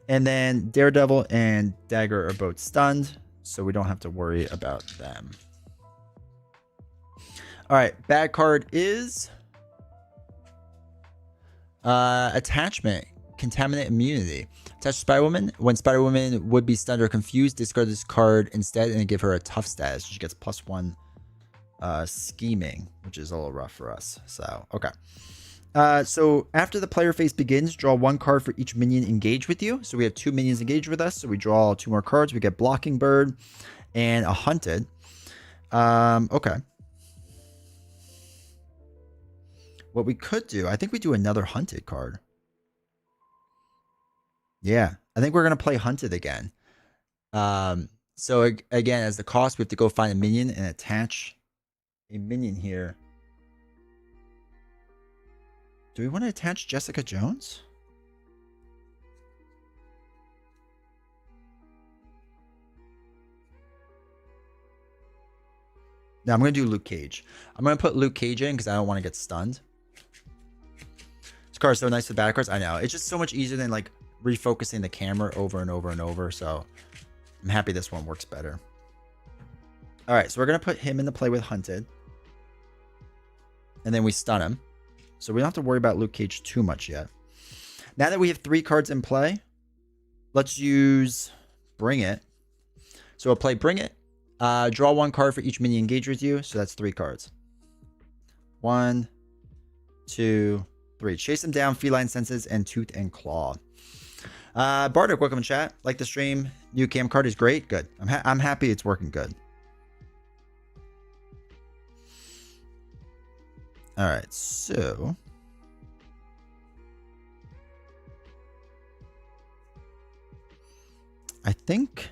S1: And then Daredevil and Dagger are both stunned, so we don't have to worry about them. All right, bad card is Attachment, Contaminate Immunity. Attach Spider-Woman. When Spider-Woman would be stunned or confused, discard this card instead and give her a tough status. She gets +1 scheming, which is a little rough for us. So, okay. So after the player phase begins, draw 1 card for each minion engaged with you. So we have 2 minions engaged with us. So we draw 2 more cards. We get Blocking Bird and a Hunted. Okay. What we could do, I think we do another Hunted card. Yeah, I think we're going to play Hunted again. So again, as the cost, we have to go find a minion and attach a minion here. Do we want to attach Jessica Jones? No, I'm going to do Luke Cage. I'm going to put Luke Cage in because I don't want to get stunned. This card is so nice with bad cards. I know. It's just so much easier than like refocusing the camera over and over and over. So I'm happy this one works better. All right, so we're going to put him into play with Hunted. And then we stun him. So we don't have to worry about Luke Cage too much yet. Now that we have 3 cards in play, let's use Bring It. So we'll play Bring It. Draw 1 card for each minion engaged with you. So that's 3 cards. 1, 2, 3. Chase them down, Feline Senses, and Tooth and Claw. Bardic, welcome to chat. Like the stream. New cam card is great. Good. I'm happy it's working good. All right, so I think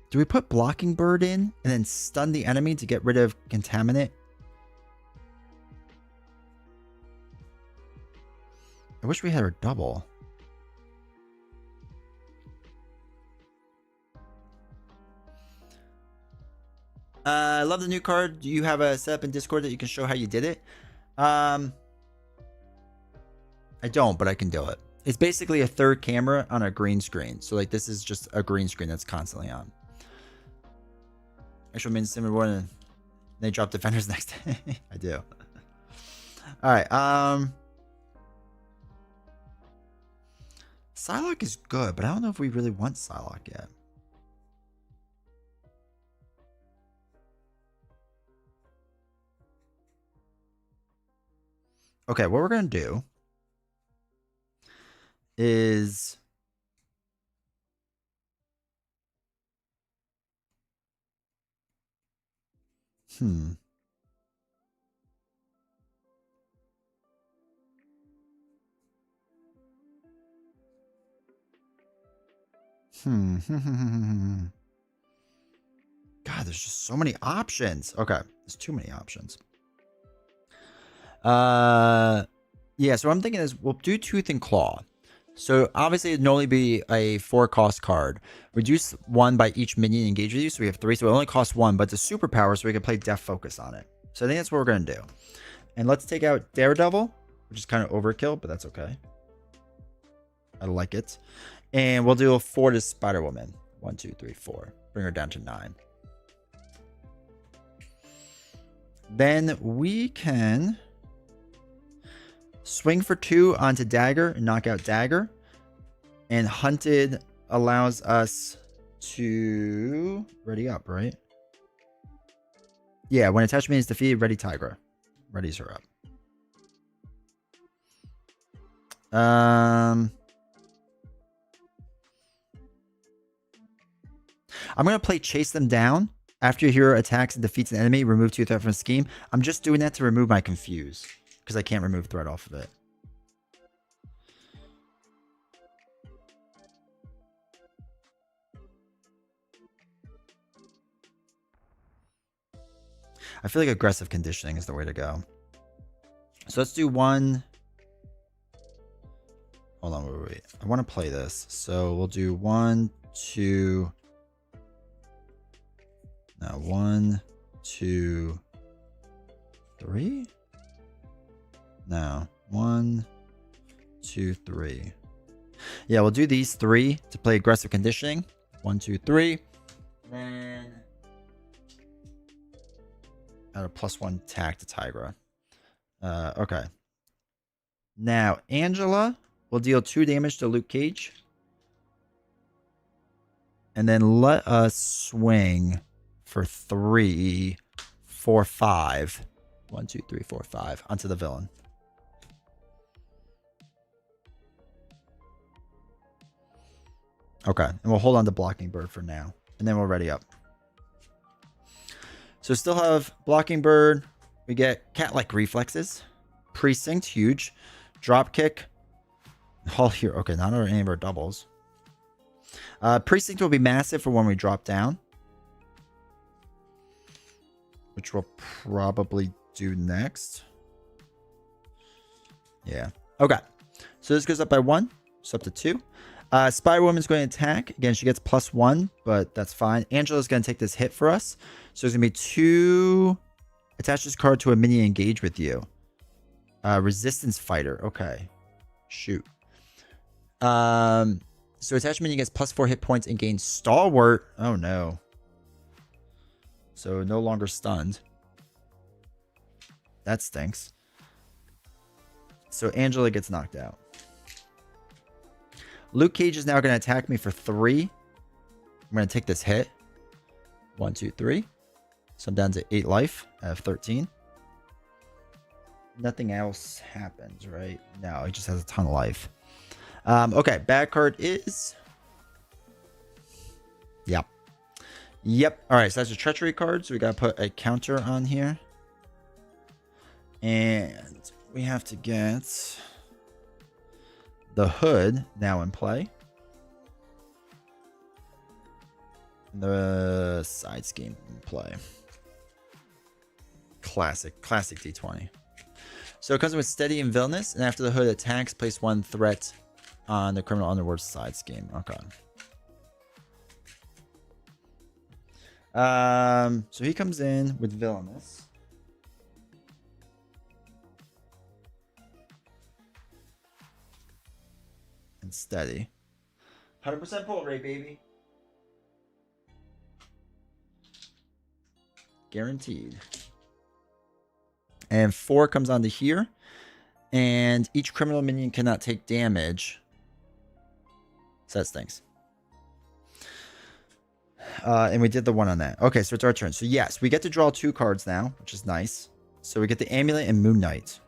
S1: do we put Blocking Bird in and then stun the enemy to get rid of Contaminate? I wish we had her double. I love the new card. Do you have a setup in Discord that you can show how you did it? I don't, but I can do it. It's basically a third camera on a green screen. So like this is just a green screen that's constantly on. Actual means similar one. They drop defenders next day. I do. All right. Psylocke is good, but I don't know if we really want Psylocke yet. Okay, what we're gonna do is Hmm. God, there's just so many options. Okay, there's too many options. Yeah, so what I'm thinking is we'll do Tooth and Claw. So obviously it'd only be a 4-cost card. Reduce 1 by each minion engaged with you, so we have 3. So it only costs 1, but it's a superpower, so we can play Death Focus on it. So I think that's what we're gonna do. And let's take out Daredevil, which is kind of overkill, but that's okay. I like it. And we'll do a 4 to Spider-Woman. 1, 2, 3, 4. Bring her down to 9. Then we can swing for 2 onto Dagger and knock out Dagger. And Hunted allows us to ready up, right? Yeah, when attachment is defeated, ready Tigra. Readies her up. I'm going to play Chase Them Down. After your hero attacks and defeats an enemy, remove 2 threat from the scheme. I'm just doing that to remove my Confuse, because I can't remove threat off of it. I feel like aggressive conditioning is the way to go. So let's do 1. Hold on, wait. I want to play this. So we'll do 1, 2. Now 1, 2, 3. No, 1, 2, 3. Yeah, we'll do these 3 to play aggressive conditioning. 1, 2, 3. Then add a +1 attack to Tigra. Okay. Now Angela will deal 2 damage to Luke Cage. And then let us swing for 3, 4, 5. 1, 2, 3, 4, 5 onto the villain. Okay, and we'll hold on to Blocking Bird for now, and then we'll ready up. So still have Blocking Bird. We get cat-like reflexes. Precinct, huge. Drop kick. All here. Okay, not any of our doubles. Precinct will be massive for when we drop down, which we'll probably do next. Yeah. Okay. So this goes up by 1. So up to 2. Spider-Woman's going to attack. Again, she gets +1, but that's fine. Angela's going to take this hit for us. So there's going to be 2. Attach this card to a minion engage with you. Resistance fighter. Okay. Shoot. So attach minion gets +4 hit points and gains stalwart. Oh no. So no longer stunned. That stinks. So Angela gets knocked out. Luke Cage is now going to attack me for 3. I'm going to take this hit. 1, 2, 3. So I'm down to 8 life. I have 13. Nothing else happens, right? No, he just has a ton of life. Okay, bad card is... Yep. Yep. All right, so that's a treachery card. So we got to put a counter on here. And we have to get the hood now in play. The side scheme in play. Classic D20. So it comes with steady and villainous, and after the hood attacks, place 1 threat on the criminal underworld side scheme. Okay. So he comes in with villainous. and steady. 100% pull rate, baby. Guaranteed. And 4 comes onto here. And each criminal minion cannot take damage. So that stinks. And we did the 1 on that. Okay, so it's our turn. So yes, we get to draw 2 cards now, which is nice. So we get the Amulet and Moon Knight.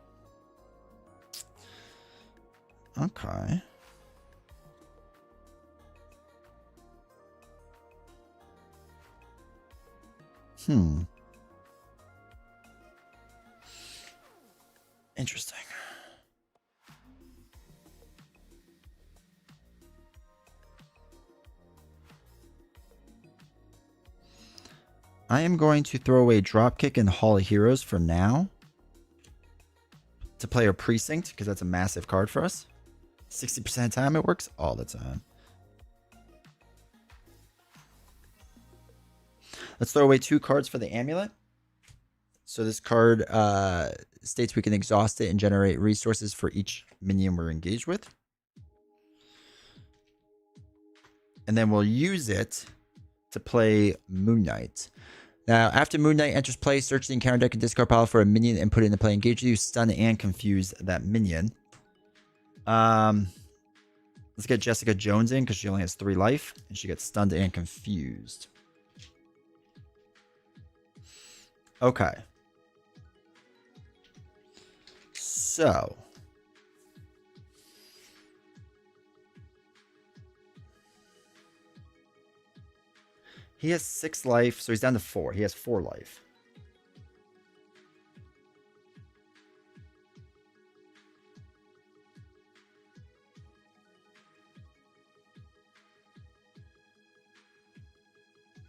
S1: Okay. Interesting. I am going to throw away Dropkick and Hall of Heroes for now. To play a Precinct, because that's a massive card for us. 60% of the time it works all the time. Let's throw away 2 cards for the Amulet. So this card states we can exhaust it and generate resources for each minion we're engaged with. And then we'll use it to play Moon Knight. Now, after Moon Knight enters play, search the encounter deck and discard pile for a minion and put it into play. Engage you, stun and confuse that minion. Let's get Jessica Jones in because she only has 3 life and she gets stunned and confused. Okay. So. He has 6 life, so he's down to 4. He has 4 life.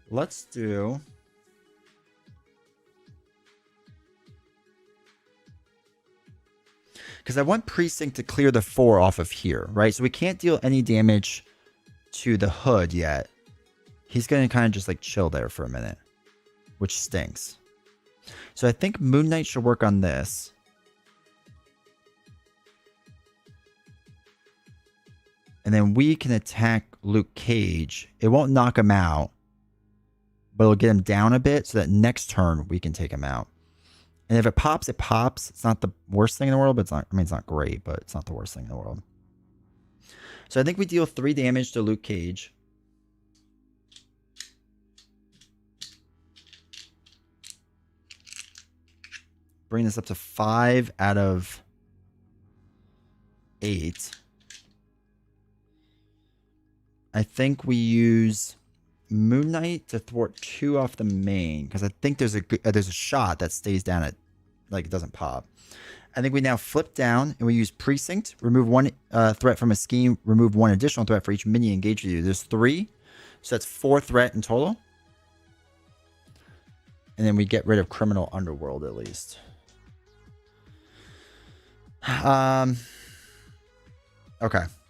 S1: Let's do... Because I want Precinct to clear the 4 off of here, right? So we can't deal any damage to the hood yet. He's going to kind of just like chill there for a minute, which stinks. So I think Moon Knight should work on this. And then we can attack Luke Cage. It won't knock him out, but it'll get him down a bit so that next turn we can take him out. And if it pops, it pops. It's not the worst thing in the world, but it's not, I mean, it's not great, but it's not the worst thing in the world. So I think we deal 3 damage to Luke Cage. Bring this up to 5 out of 8. I think we use Moon Knight to thwart 2 off the main because I think there's a shot that stays down at, like, it doesn't pop. I think we now flip down and we use Precinct, remove 1 threat from a scheme, remove 1 additional threat for each minion engaged with you. There's 3, so that's 4 threat in total. And then we get rid of Criminal Underworld at least. Okay.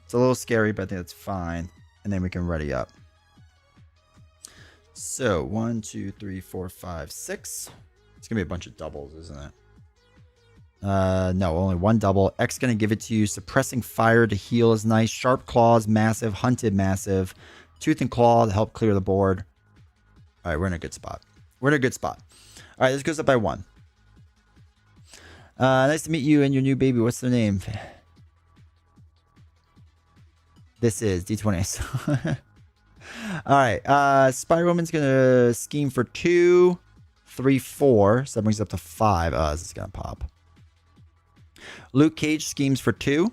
S1: It's a little scary, but I think that's fine. And then we can ready up. So 1, 2, 3, 4, 5, 6. It's gonna be a bunch of doubles, isn't it? No, only 1 double. X gonna give it to you. Suppressing fire to heal is nice. Sharp claws, massive. Hunted, massive. Tooth and claw to help clear the board. All right, we're in a good spot. We're in a good spot. All right, this goes up by 1. Nice to meet you and your new baby. What's their name? This is D20. All right. Spy Woman's going to scheme for 2, 3, 4. So that brings it up to 5. Oh, this is going to pop. Luke Cage schemes for 2.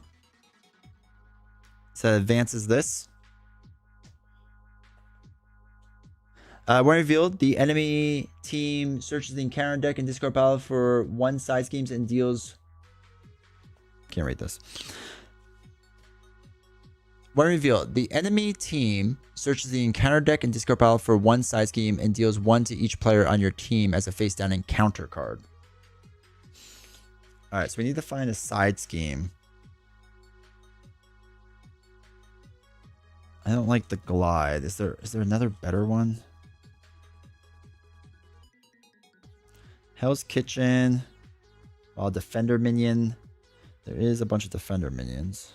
S1: So that advances this. When revealed, the enemy team searches the encounter deck and discard pile for 1 side schemes and deals... Can't read this. When revealed, the enemy team searches the encounter deck and discard pile for 1 side scheme and deals 1 to each player on your team as a face-down encounter card. Alright, so we need to find a side scheme. I don't like the glide. Is there another better one? Hell's Kitchen. Defender minion. There is a bunch of defender minions.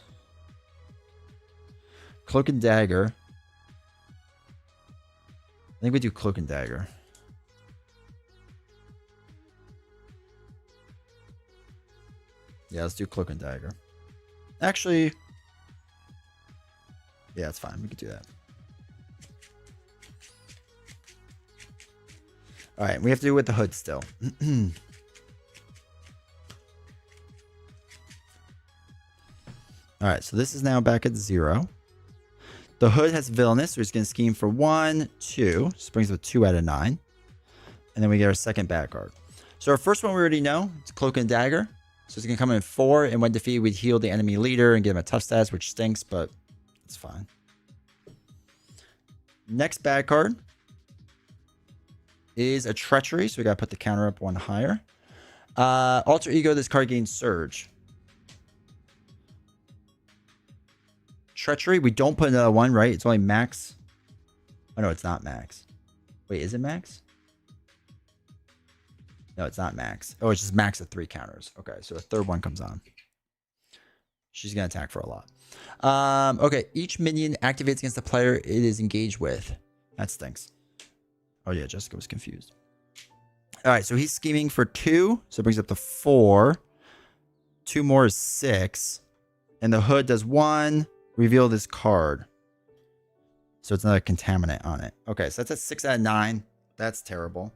S1: Cloak and Dagger. I think we do Cloak and Dagger. Yeah, let's do Cloak and Dagger. Actually, yeah, it's fine. We can do that. All right, we have to do it with the hood still. All right, so this is now back at 0. The hood has Villainous, so he's going to scheme for 1, 2. Just brings up 2 out of 9. And then we get our second bad card. So our first one we already know. It's Cloak and Dagger. So it's going to come in 4, and when defeated, we'd heal the enemy leader and give him a tough stats, which stinks, but it's fine. Next bad card is a Treachery, so we got to put the counter up 1 higher. Alter Ego, this card gains Surge. Treachery, we don't put another 1, right? It's only max. Oh, no, it's not max. Wait, is it max? No, it's not max. Oh, it's just max at 3 counters. Okay, so a third one comes on. She's going to attack for a lot. Okay, each minion activates against the player it is engaged with. That stinks. Oh, yeah, Jessica was confused. All right, so he's scheming for 2. So it brings up to 4. 2 more is 6. And the hood does 1. Reveal this card. So it's another contaminant on it. Okay, so that's a 6 out of 9. That's terrible.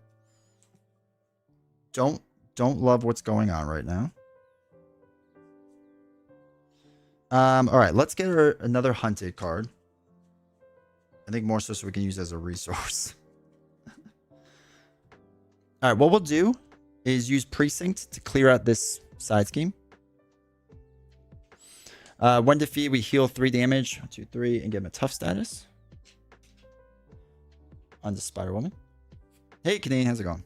S1: Don't love what's going on right now. All right, let's get her another hunted card. I think more so we can use it as a resource. All right, what we'll do is use Precinct to clear out this side scheme. When defeated, we heal 3 damage. 1, 2, 3, and give him a tough status. On to Spider-Woman. Hey, Canadian, how's it going?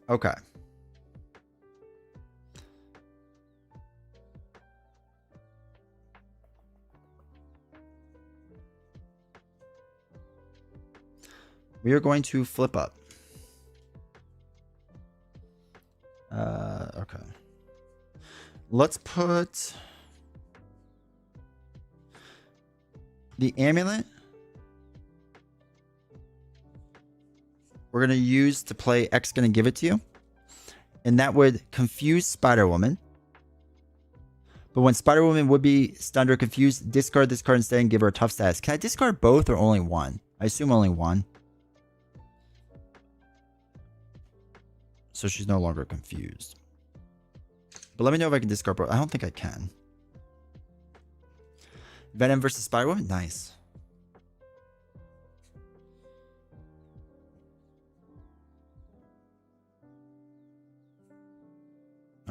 S1: Okay. We are going to flip up. Okay. Let's put the amulet. We're going to use to play X going to give it to you. And that would confuse Spider-Woman. But when Spider-Woman would be stunned or confused, discard this card instead and give her a tough status. Can I discard both or only one? I assume only one. So she's no longer confused. But let me know if I can discard both. I don't think I can. Venom versus Spider-Woman? Nice.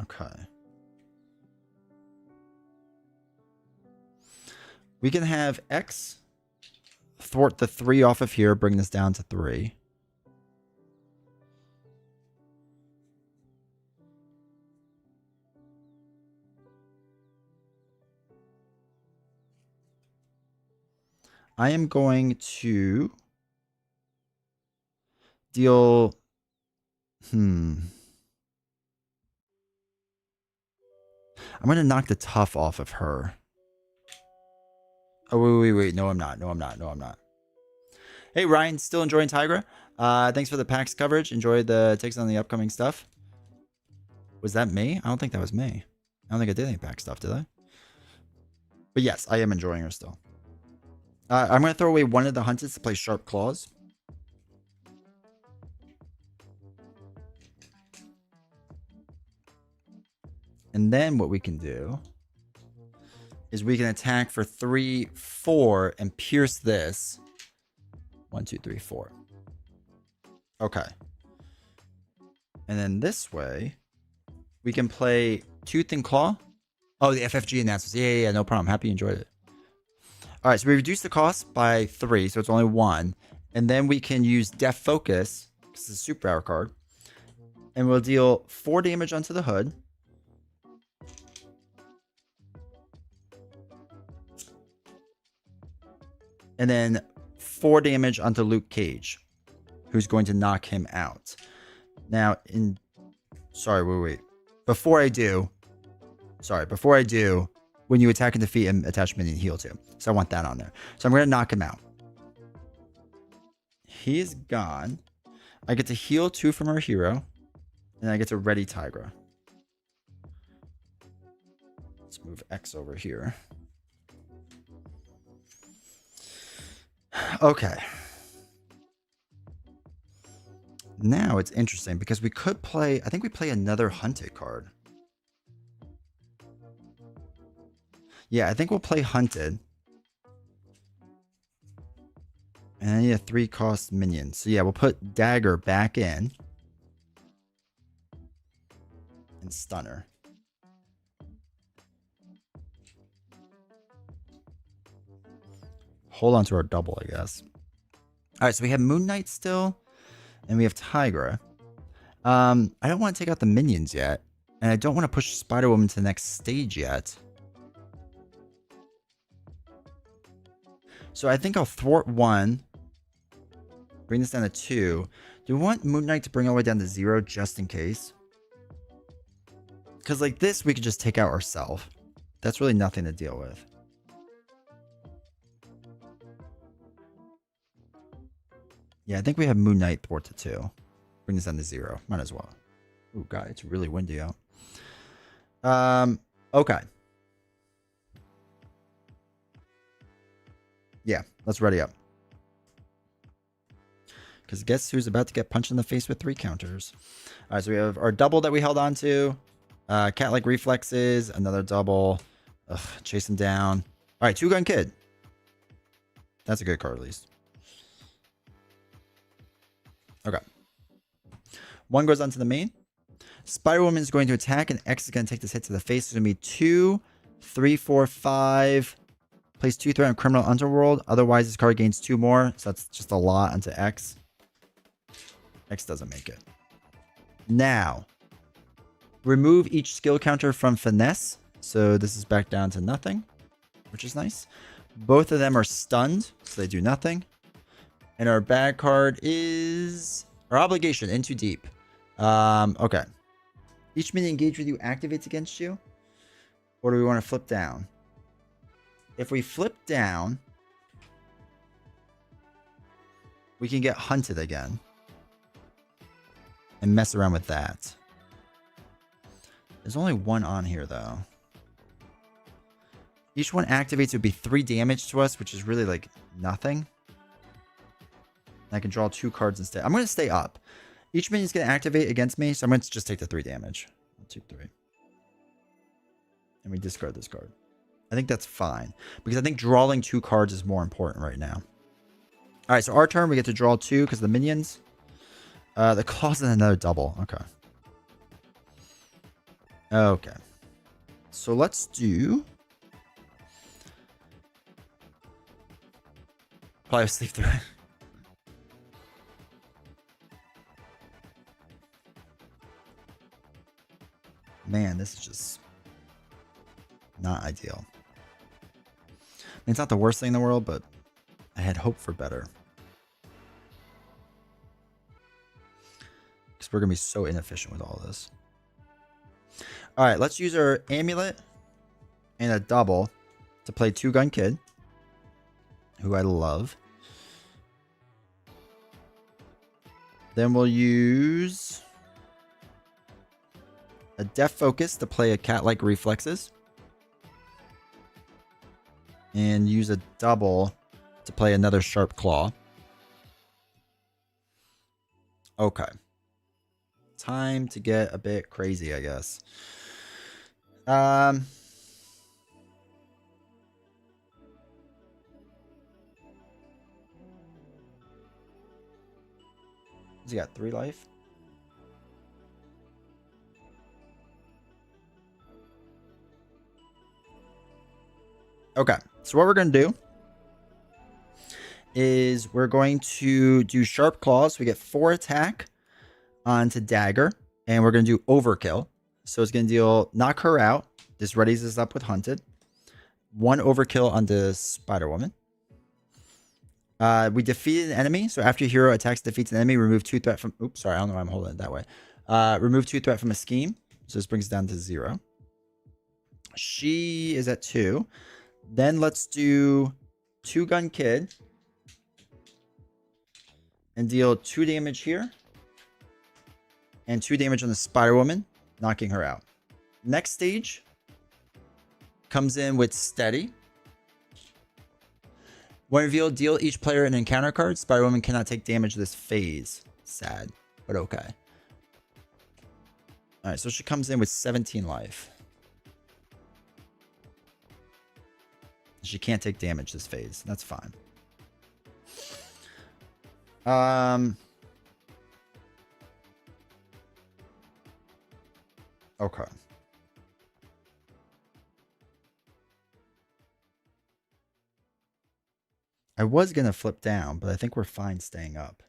S1: Okay. We can have X thwart the 3 off of here, bring this down to 3. I am going to deal... I'm going to knock the tough off of her. Oh, wait. No, I'm not. Hey, Ryan, still enjoying Tigra? Thanks for the PAX coverage. Enjoy the takes on the upcoming stuff. Was that me? I don't think that was me. I don't think I did any PAX stuff, did I? But yes, I am enjoying her still. I'm going to throw away one of the hunteds to play Sharp Claws. And then what we can do is we can attack for 3, 4 and pierce this. 1, 2, 3, 4. Okay. And then this way, we can play Tooth and Claw. Oh, the FFG announcements. Yeah, no problem. Happy you enjoyed it. All right, so we reduce the cost by 3, so it's only 1. And then we can use Death Focus, because it's a superpower card. And we'll deal 4 damage onto the hood. And then 4 damage onto Luke Cage, who's going to knock him out. Now, Sorry, wait. Before I do, when you attack and defeat an attached minion, heal too. So I want that on there. So I'm going to knock him out. He's gone. I get to heal 2 from our hero. And I get to ready Tigra. Let's move X over here. Okay. Now it's interesting because we could play... I think we play another Hunted card. Yeah, I think we'll play Hunted. And I need a 3-cost minion. So yeah, we'll put Dagger back in. And Stunner. Hold on to our double, I guess. Alright, so we have Moon Knight still. And we have Tigra. I don't want to take out the minions yet. And I don't want to push Spider-Woman to the next stage yet. So I think I'll thwart 1. Bring this down to 2. Do we want Moon Knight to bring all the way down to 0 just in case? Because like this, we could just take out ourselves. That's really nothing to deal with. Yeah, I think we have Moon Knight thwart to 2. Bring this down to 0. Might as well. Oh god, it's really windy out. Okay. Yeah, let's ready up. Because guess who's about to get punched in the face with 3 counters? All right, so we have our double that we held on to. Cat-like reflexes, another double. Ugh, chase him down. All right, 2-gun kid. That's a good card, at least. Okay. 1 goes onto the main. Spider-Woman is going to attack, and X is going to take this hit to the face. It's going to be 2, 3, 4, 5. Place 2 threat on Criminal Underworld. Otherwise, this card gains 2 more. So that's just a lot onto X. X doesn't make it. Now, remove each skill counter from Finesse. So this is back down to nothing, which is nice. Both of them are stunned, so they do nothing. And our bad card is our Obligation, In Too Deep. Okay. Each minion engaged with you activates against you. Or do we want to flip down? If we flip down, we can get hunted again. And mess around with that. There's only 1 on here, though. Each one activates would be 3 damage to us, which is really, like, nothing. And I can draw 2 cards instead. I'm going to stay up. Each minion's going to activate against me, so I'm going to just take the 3 damage. 1, 2, 3. And we discard this card. I think that's fine. Because I think drawing 2 cards is more important right now. Alright, so our turn, we get to draw 2 because of the minions. The claws and another double. Okay. Okay. So let's do... Probably sleep through it. Man, this is just not ideal. I mean, it's not the worst thing in the world, but I had hoped for better. Because we're going to be so inefficient with all this. Alright, let's use our amulet and a double to play 2-gun kid. Who I love. Then we'll use a Death Focus to play a cat-like reflexes. And use a double to play another Sharp Claw. Okay. Time to get a bit crazy, I guess. Has he got 3 life? Okay, so what we're going to do is we're going to do Sharp Claws. We get 4 attack onto Dagger, and we're going to do Overkill. So it's going to deal knock her out. This readies us up with Hunted. 1 Overkill onto Spider-Woman. We defeated an enemy. So after your hero attacks, defeats an enemy, remove 2 threat from... Oops, sorry, I don't know why I'm holding it that way. Remove 2 threat from a scheme. So this brings it down to 0. She is at 2. Then let's do 2-gun kid and deal 2 damage here and 2 damage on the Spider Woman, knocking her out. Next stage comes in with steady. When revealed, deal each player an encounter card. Spider Woman cannot take damage this phase. Sad, but okay. All right, so she comes in with 17 life. She can't take damage this phase. That's fine. Okay. I was going to flip down, but I think we're fine staying up.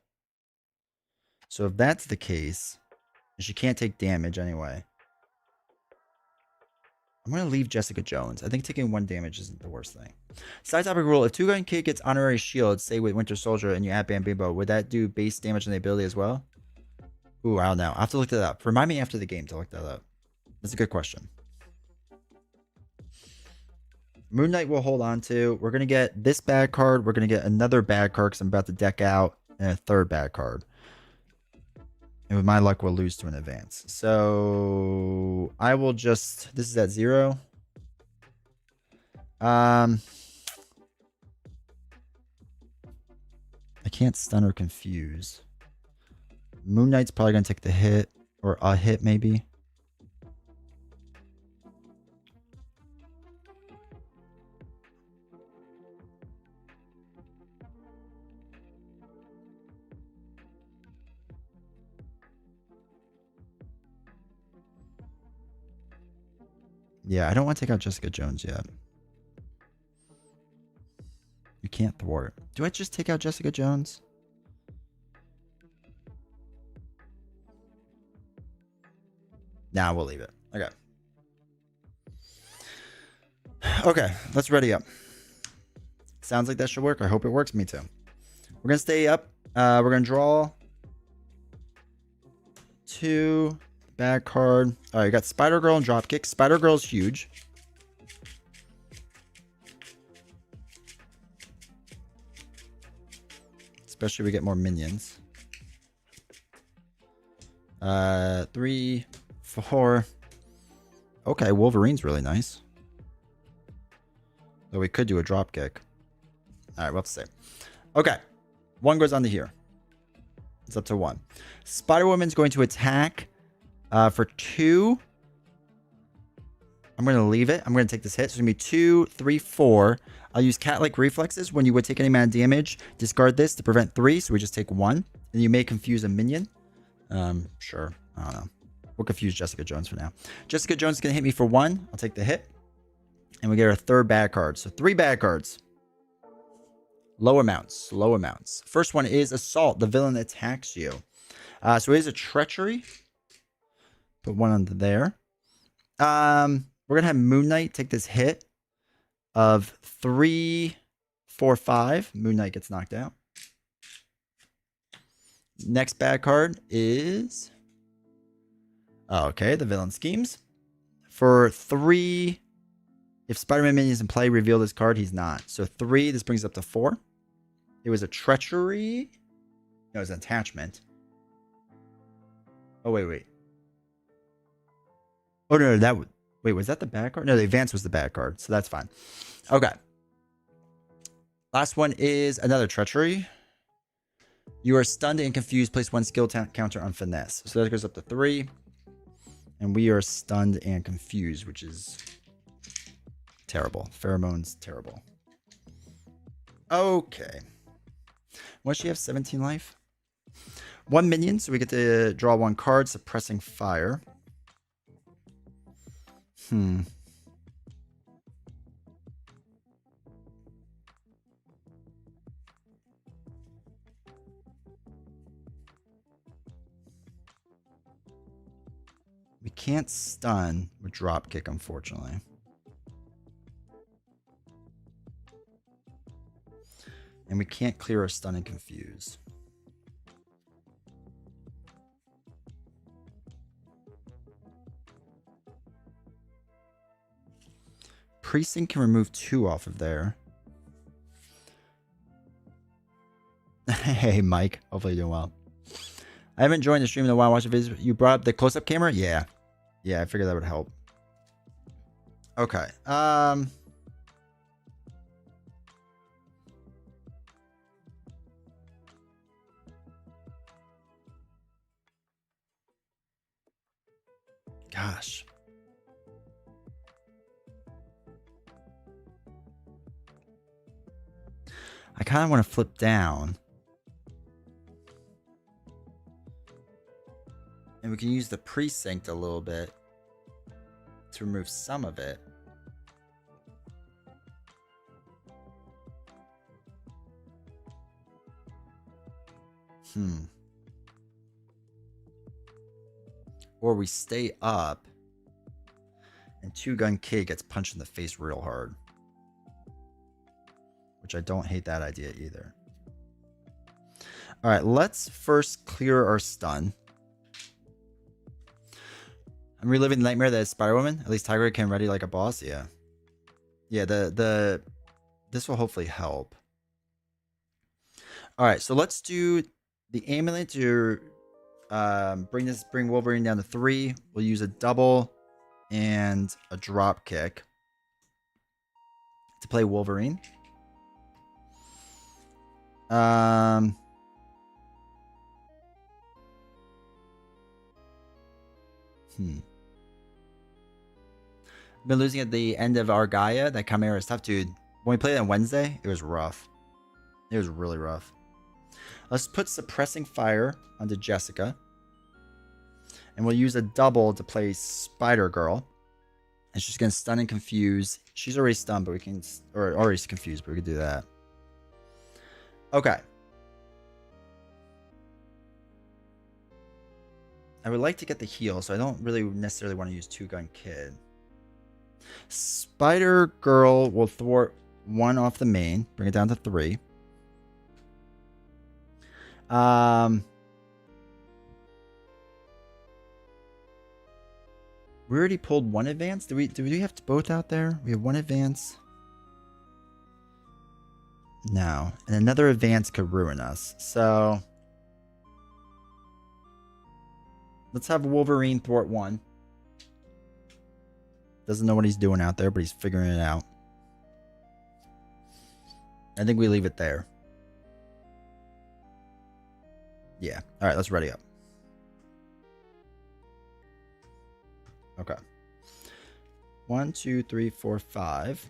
S1: So if that's the case, she can't take damage anyway. I'm going to leave Jessica Jones. I think taking 1 damage isn't the worst thing. Side topic rule. If 2-gun kid gets honorary shield, say with Winter Soldier, and you add Bam Bimbo, would that do base damage on the ability as well? Ooh, I don't know. I'll have to look that up. Remind me after the game to look that up. That's a good question. Moon Knight we'll hold on to. We're going to get this bad card. We're going to get another bad card because I'm about to deck out, and a 3rd bad card. And with my luck, we'll lose to an advance. So I will just... This is at 0. I can't stun or confuse. Moon Knight's probably going to take the hit. Or a hit, maybe. Yeah, I don't want to take out Jessica Jones yet. You can't thwart. Do I just take out Jessica Jones? Nah, we'll leave it. Okay. Okay, let's ready up. Sounds like that should work. I hope it works. Me too. We're going to stay up. We're going to draw 2. Bad card. All right, you got Spider-Girl and Dropkick. Spider-Girl's huge. Especially if we get more minions. 3, 4. Okay, Wolverine's really nice. Though we could do a Dropkick. All right, we'll have to see. Okay, 1 goes on to here. It's up to 1. Spider-Woman's going to attack for 2. I'm going to leave it. I'm going to take this hit. So it's going to be 2, 3, 4. I'll use cat-like reflexes. When you would take any amount of damage, discard this to prevent 3. So we just take 1. And you may confuse a minion. Sure. I don't know. We'll confuse Jessica Jones for now. Jessica Jones is going to hit me for 1. I'll take the hit. And we get our 3rd bad card. So 3 bad cards. Low amounts. Low amounts. First one is Assault. The villain attacks you. So it is a Treachery. Put 1 under there. We're going to have Moon Knight take this hit of 3, 4, 5. Moon Knight gets knocked out. Next bad card is... Okay, the villain schemes. For 3, if Spider-Man minion is in play, reveal this card. He's not. So 3, this brings up to 4. It was a Treachery. No, it was an attachment. Oh, wait. Oh, no, that would... Wait, was that the bad card? No, the advance was the bad card, so that's fine. Okay. Last one is another Treachery. You are stunned and confused. Place 1 skill counter on Finesse. So that goes up to 3. And we are stunned and confused, which is terrible. Pheromones, terrible. Okay. What, she have 17 life? 1 minion, so we get to draw 1 card, Suppressing Fire. We can't stun with Dropkick, unfortunately. And we can't clear our stun and confuse. Precinct can remove 2 off of there. Hey, Mike. Hopefully you're doing well. I haven't joined the stream in a while. Watch the videos. You brought up the close-up camera? Yeah. Yeah, I figured that would help. Okay. Gosh. I kind of want to flip down. And we can use the precinct a little bit to remove some of it. Or we stay up and Two Gun Kid gets punched in the face real hard. Which I don't hate that idea either. Alright, let's first clear our stun. I'm reliving the nightmare that is Spider-Woman. At least Tiger can ready like a boss. Yeah. Yeah, this will hopefully help. Alright, so let's do the amulet to bring Wolverine down to 3. We'll use a double and a drop kick to play Wolverine. Been losing at the end of our Gaia. That Chimera is tough, dude. When we played on Wednesday, it was rough. It was really rough. Let's put Suppressing Fire onto Jessica. And we'll use a double to play Spider-Girl. And she's going to stun and confuse. She's already stunned, but we can... Or already confused, but we could do that. Okay. I would like to get the heal, so I don't really necessarily want to use Two Gun Kid. Spider-Girl will thwart 1 off the main. Bring it down to 3. We already pulled 1 advance. Do we have both out there? We have 1 advance. No. And another advance could ruin us. So let's have Wolverine thwart 1. Doesn't know what he's doing out there, but he's figuring it out. I think we leave it there. Yeah. All right, let's ready up. Okay. 1, 2, 3, 4, 5.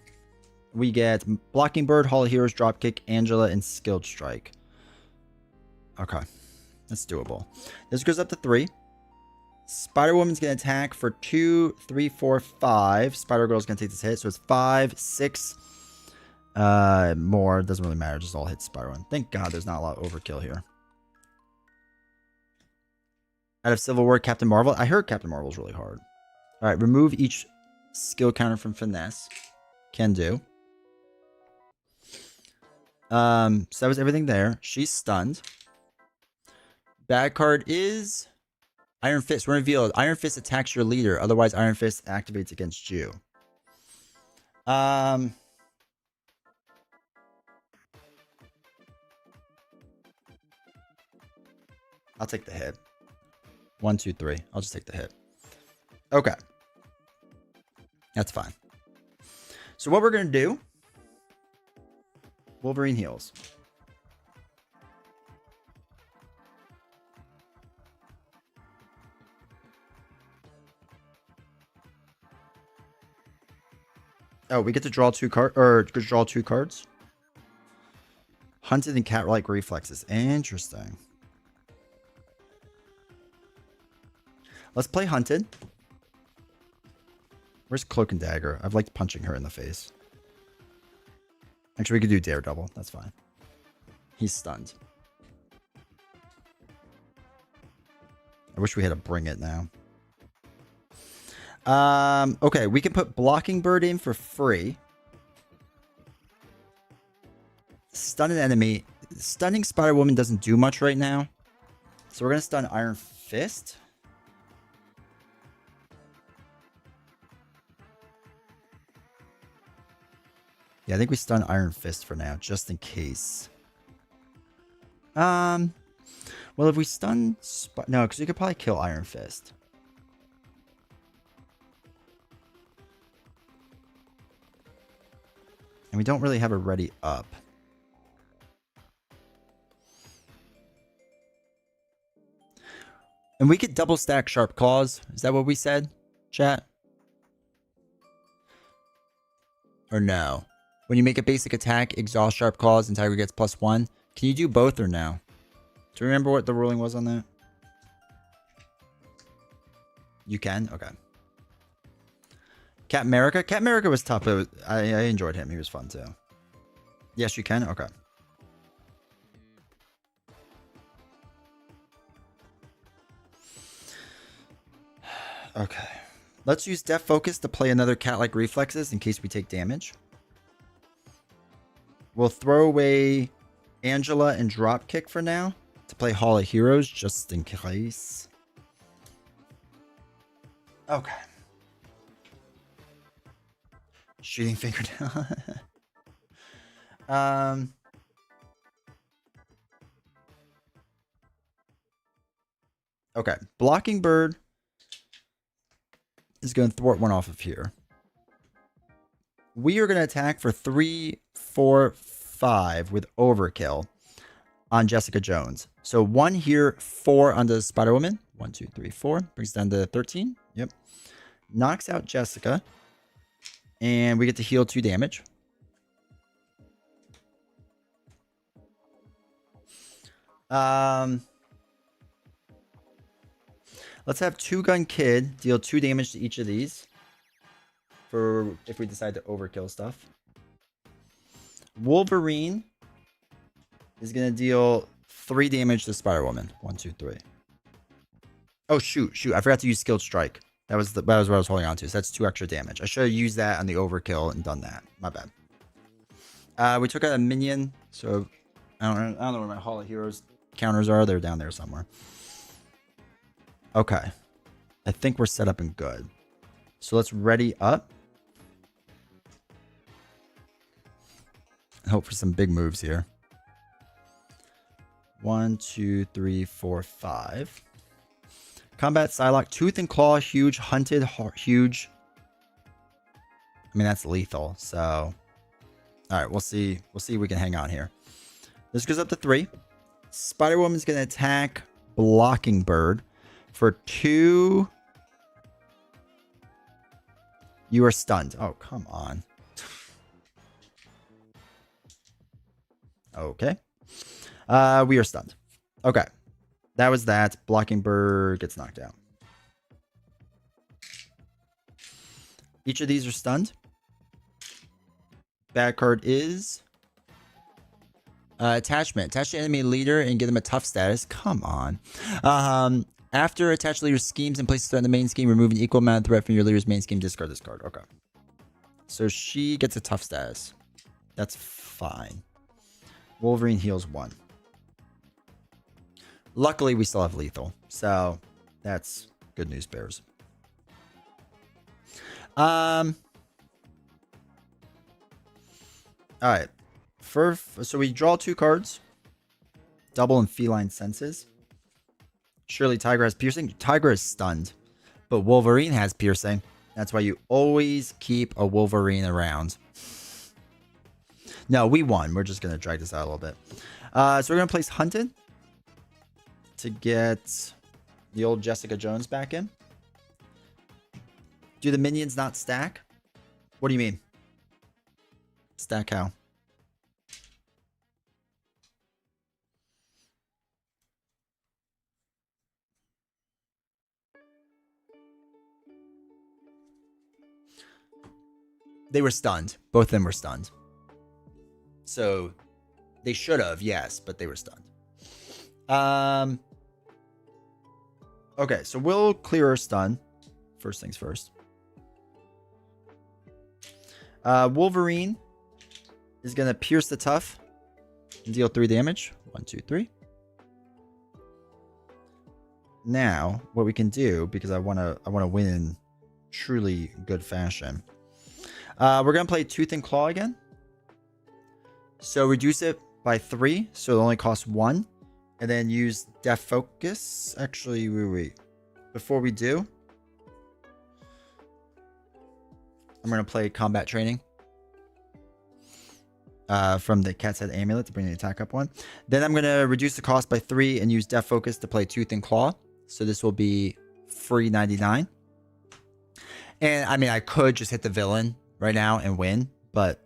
S1: We get Blocking Bird, Hall of Heroes, Dropkick, Angela, and Skilled Strike. Okay. That's doable. This goes up to 3. Spider-Woman's going to attack for 2, 3, 4, 5. Spider-Girl's going to take this hit. So it's 5, 6 more. Doesn't really matter. Just all hit Spider-Woman. Thank God there's not a lot of overkill here. Out of Civil War, Captain Marvel. I heard Captain Marvel's really hard. All right. Remove each skill counter from Finesse. Can do. So that was everything there. She's stunned. Bad card is... Iron Fist. When revealed, Iron Fist attacks your leader. Otherwise, Iron Fist activates against you. I'll take the hit. 1, 2, 3. I'll just take the hit. Okay. That's fine. So what we're going to do... Wolverine heals. Oh, we get to draw 2 cards, or draw 2 cards. Hunted and cat-like reflexes. Interesting. Let's play Hunted. Where's Cloak and Dagger? I've liked punching her in the face. Actually, we could do Daredevil. That's fine. He's stunned. I wish we had to bring it now. Okay, we can put Blocking Bird in for free. Stun an enemy. Stunning Spider-Woman doesn't do much right now. So we're going to stun Iron Fist. Yeah, I think we stun Iron Fist for now, just in case. Well, if we stun... No, because we could probably kill Iron Fist. And we don't really have a ready up. And we could double stack Sharp Claws. Is that what we said, chat? Or no? When you make a basic attack, exhaust Sharp Claws and Tiger gets +1. Can you do both or no? Do you remember what the ruling was on that? You can? Okay. Cat America? Cat America was tough, but I enjoyed him. He was fun too. Yes, you can? Okay. Okay. Let's use Death Focus to play another cat-like reflexes in case we take damage. We'll throw away Angela and Dropkick for now to play Hall of Heroes just in case. Okay. Shooting fingernail. Okay. Blocking Bird is going to thwart one off of here. We are going to attack for 3, 4, 5 with Overkill on Jessica Jones. So 1 here, 4 on the Spider-Woman. 1, 2, 3, 4. Brings down to 13. Yep. Knocks out Jessica. And we get to heal 2 damage. Let's have Two Gun Kid deal 2 damage to each of these. For if we decide to overkill stuff. Wolverine is going to deal 3 damage to Spider-Woman. 1, 2, 3. Oh, shoot. I forgot to use Skilled Strike. That was what I was holding on to. So that's 2 extra damage. I should have used that on the overkill and done that. My bad. We took out a minion. So I don't know where my Hall of Heroes counters are. They're down there somewhere. Okay. I think we're set up and good. So let's ready up. Hope for some big moves here. 1, 2, 3, 4, 5. Combat Psylocke, Tooth and Claw, huge. Hunted, huge. I mean, that's lethal. So, all right, we'll see. We'll see if we can hang on here. This goes up to 3. Spider-Woman's going to attack Blocking Bird for 2. You are stunned. Oh, come on. Okay. We are stunned. Okay. That was that. Blocking Bird gets knocked out. Each of these are stunned. Bad card is attachment. Attach the enemy leader and give them a tough status. Come on. After attached leader schemes and places threat in the main scheme, remove an equal amount of threat from your leader's main scheme. Discard this card. Okay. So she gets a tough status. That's fine. Wolverine heals 1. Luckily, we still have lethal. So that's good news, Bears. All right. So we draw 2 cards. Double and Feline Senses. Surely Tiger has piercing. Tiger is stunned. But Wolverine has piercing. That's why you always keep a Wolverine around. No, we won. We're just going to drag this out a little bit. So we're going to place Hunted to get the old Jessica Jones back in. Do the minions not stack? What do you mean? Stack how? They were stunned. Both of them were stunned. So they should have, yes, but they were stunned. Okay, so we'll clear our stun. First things first. Wolverine is going to pierce the tough and deal 3 damage. 1, 2, 3. Now, what we can do, because I want to win in truly good fashion. We're going to play Tooth and Claw again. So reduce it by 3, so it only costs 1. And then use Def Focus. Actually, wait. Before we do, I'm going to play Combat Training from the Cat's Head Amulet to bring the attack up 1. Then I'm going to reduce the cost by 3 and use Def Focus to play Tooth and Claw. So this will be free 99. And I mean, I could just hit the villain right now and win, but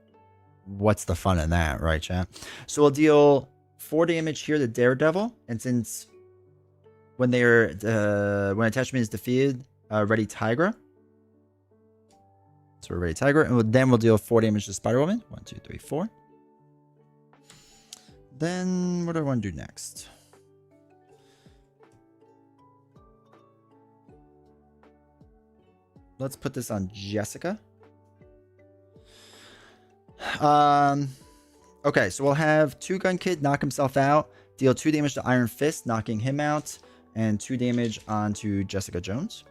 S1: what's the fun in that, right, chat? So we'll deal 4 damage here to Daredevil, and since when when attachment is defeated, ready Tigra. So we're ready Tigra, and then we'll deal 4 damage to Spider-Woman. 1, 2, 3, 4. Then what do I want to do next? Let's put this on Jessica. Okay, so we'll have Two Gun Kid knock himself out, deal 2 damage to Iron Fist, knocking him out, and 2 damage onto Jessica Jones.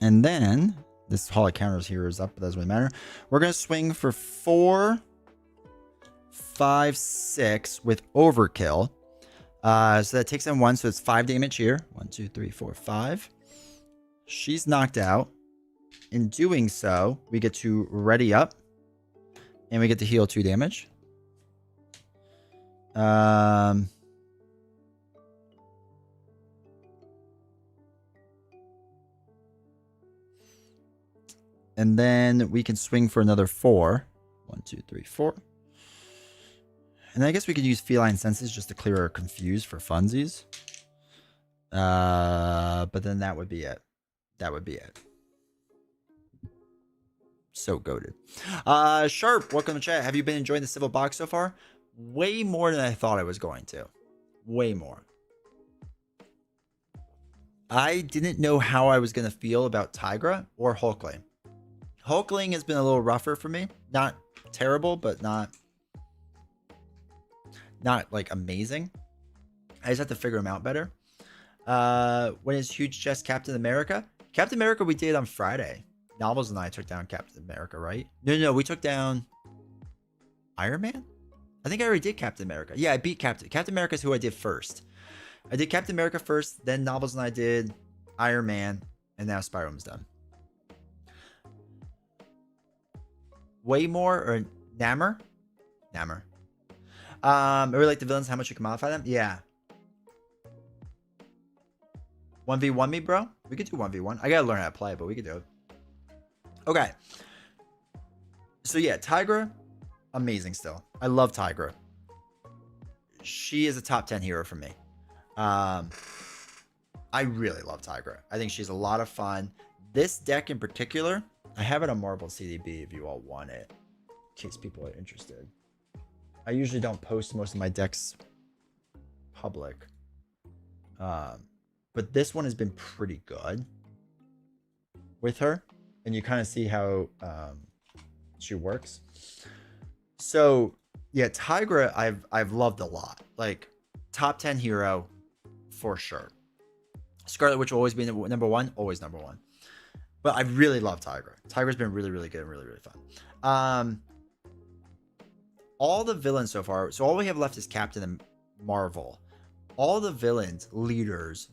S1: And then this Hall of Counters here is up, but that doesn't really matter. We're going to swing for 4, 5, 6 with Overkill. So that takes in 1, so it's 5 damage here. 1, 2, 3, 4, 5. She's knocked out. In doing so, we get to ready up, and we get to heal 2 damage. And then we can swing for another 4. 1, 2, 3, 4. And I guess we could use Feline Senses just to clear our Confuse for funsies. But then that would be it. That would be it. So goated. Sharp, welcome to chat. Have you been enjoying the Civil Box so far? Way more than I thought I was going to. Way more. I didn't know how I was going to feel about Tigra or Hulkling. Hulkling has been a little rougher for me. Not terrible, but not like amazing. I just have to figure him out better. When is Huge Chest Captain America? Captain America we did on Friday. Novels and I took down Captain America, right? No, we took down Iron Man? I think I already did Captain America. Yeah, I beat Captain America is who I did first. I did Captain America first, then Novels and I did Iron Man, and now Spider-Man's done. Waymore or Namor? Namor. I really like the villains, how much you can modify them. Yeah. 1v1 me, bro? We could do 1v1. I gotta learn how to play, but we could do it. Okay. So yeah, Tigra, amazing still. I love Tigra. She is a top 10 hero for me. I really love Tigra. I think she's a lot of fun. This deck in particular, I have it on Marble CDB if you all want it, in case people are interested. I usually don't post most of my decks public. But this one has been pretty good with her. And you kind of see how she works. So yeah, Tigra I've loved a lot. Like top 10 hero for sure. Scarlet Witch will always be number 1, always number 1. But I really love Tigra. Tigra's been really, really good and really, really fun. All the villains so far, so all we have left is Captain and Marvel. All the leaders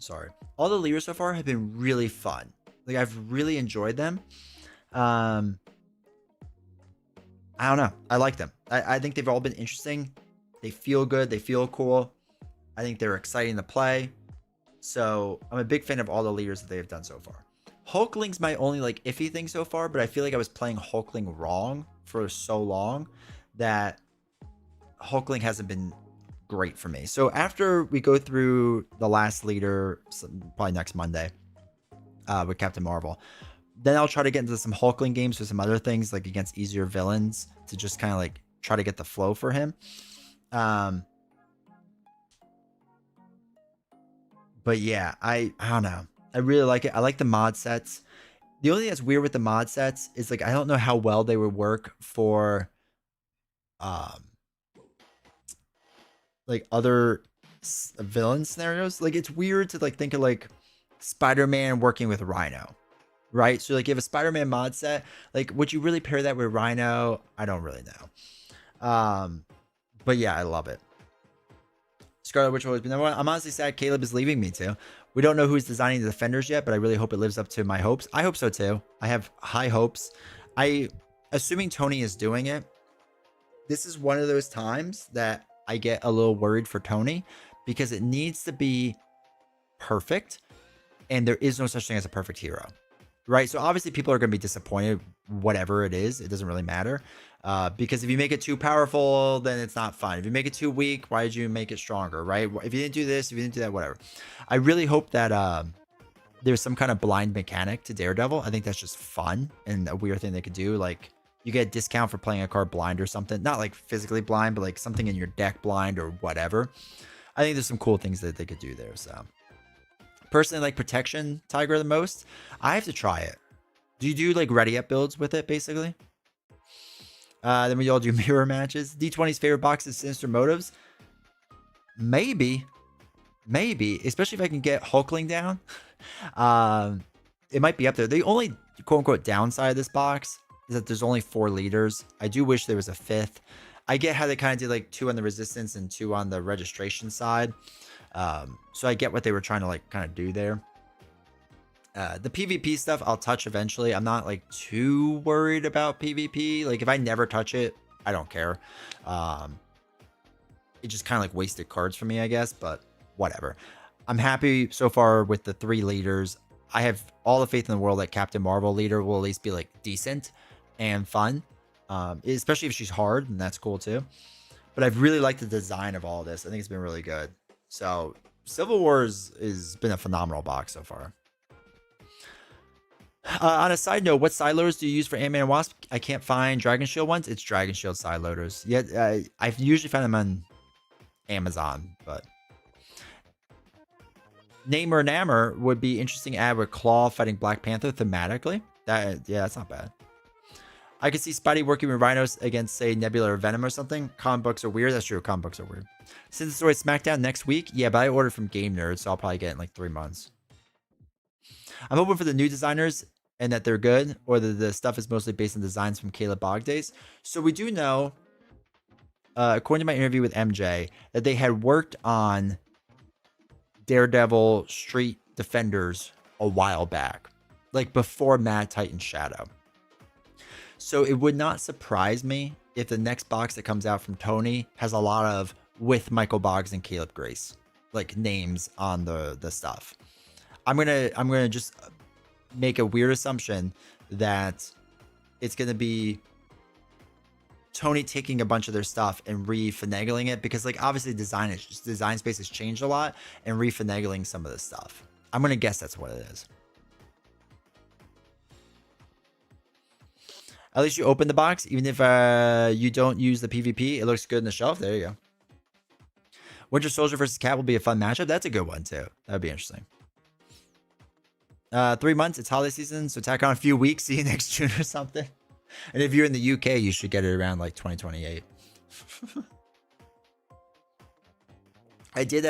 S1: so far have been really fun. Like I've really enjoyed them. I don't know. I like them. I think they've all been interesting. They feel good. They feel cool. I think they're exciting to play. So I'm a big fan of all the leaders that they've done so far. Hulkling's my only like iffy thing so far, but I feel like I was playing Hulkling wrong for so long that Hulkling hasn't been great for me. So after we go through the last leader, probably next Monday, with Captain Marvel, then I'll try to get into some Hulkling games with some other things like against easier villains to just kind of like try to get the flow for him. But yeah, I don't know. I really like it. I like the mod sets. The only thing that's weird with the mod sets is like I don't know how well they would work for like other villain scenarios. Like it's weird to like think of like Spider-Man working with Rhino, right? So like you have a Spider-Man mod set. Like, would you really pair that with Rhino? I don't really know. But yeah, I love it. Scarlet Witch will always be number one. I'm honestly sad Caleb is leaving me too. We don't know who's designing the Defenders yet, but I really hope it lives up to my hopes. I hope so too. I have high hopes. Assuming Tony is doing it, this is one of those times that I get a little worried for Tony because it needs to be perfect, and there is no such thing as a perfect hero, right? So obviously people are going to be disappointed, whatever it is. It doesn't really matter. Because if you make it too powerful, then it's not fun. If you make it too weak, why did you make it stronger, right? If you didn't do this, if you didn't do that, whatever. I really hope that there's some kind of blind mechanic to Daredevil. I think that's just fun and a weird thing they could do. Like, you get a discount for playing a card blind or something. Not like physically blind, but like something in your deck blind or whatever. I think there's some cool things that they could do there. So, personally, like Protection Tiger the most. I have to try it. Do you do like ready up builds with it, basically? Then we all do mirror matches. D20's favorite box is Sinister Motives. Maybe, especially if I can get Hulkling down. It might be up there. The only quote unquote downside of this box is that there's only 4 leaders. I do wish there was a 5th. I get how they kind of did like 2 on the resistance and 2 on the registration side. So I get what they were trying to like kind of do there. The PvP stuff I'll touch eventually. I'm not like too worried about PvP. Like if I never touch it, I don't care. It just kind of like wasted cards for me, I guess, but whatever. I'm happy so far with the 3 leaders. I have all the faith in the world that Captain Marvel leader will at least be like decent and fun. Especially if she's hard, and that's cool too. But I've really liked the design of all this. I think it's been really good. So Civil Wars has been a phenomenal box so far. On a side note, what side loaders do you use for Ant-Man and Wasp? I can't find Dragon Shield ones. It's Dragon Shield side loaders. Yeah, I've usually found them on Amazon, but Namor Namor would be interesting to add with Claw fighting Black Panther thematically. Yeah, that's not bad. I could see Spidey working with Rhinos against, say, Nebula or Venom or something. Comic books are weird. That's true. Comic books are weird. Synthesoid SmackDown next week. Yeah, but I ordered from Game Nerd, so I'll probably get it in like 3 months. I'm hoping for the new designers and that they're good, or that the stuff is mostly based on designs from Caleb Bog days. So we do know, according to my interview with MJ, that they had worked on Daredevil Street Defenders a while back, like before Mad Titan Shadow. So it would not surprise me if the next box that comes out from Tony has a lot of with Michael Boggs and Caleb Grace, like names on the stuff. I'm gonna just make a weird assumption that it's gonna be Tony taking a bunch of their stuff and re-finagling it, because like obviously design space has changed a lot, and re-finagling some of this stuff. I'm gonna guess that's what it is. At least you open the box, even if you don't use the PvP, it looks good in the shelf. There you go. Winter Soldier versus Cat will be a fun matchup. That's a good one too. That would be interesting. 3 months, it's holiday season, so tack on a few weeks, see you next June or something. And if you're in the UK, you should get it around like 2028. I did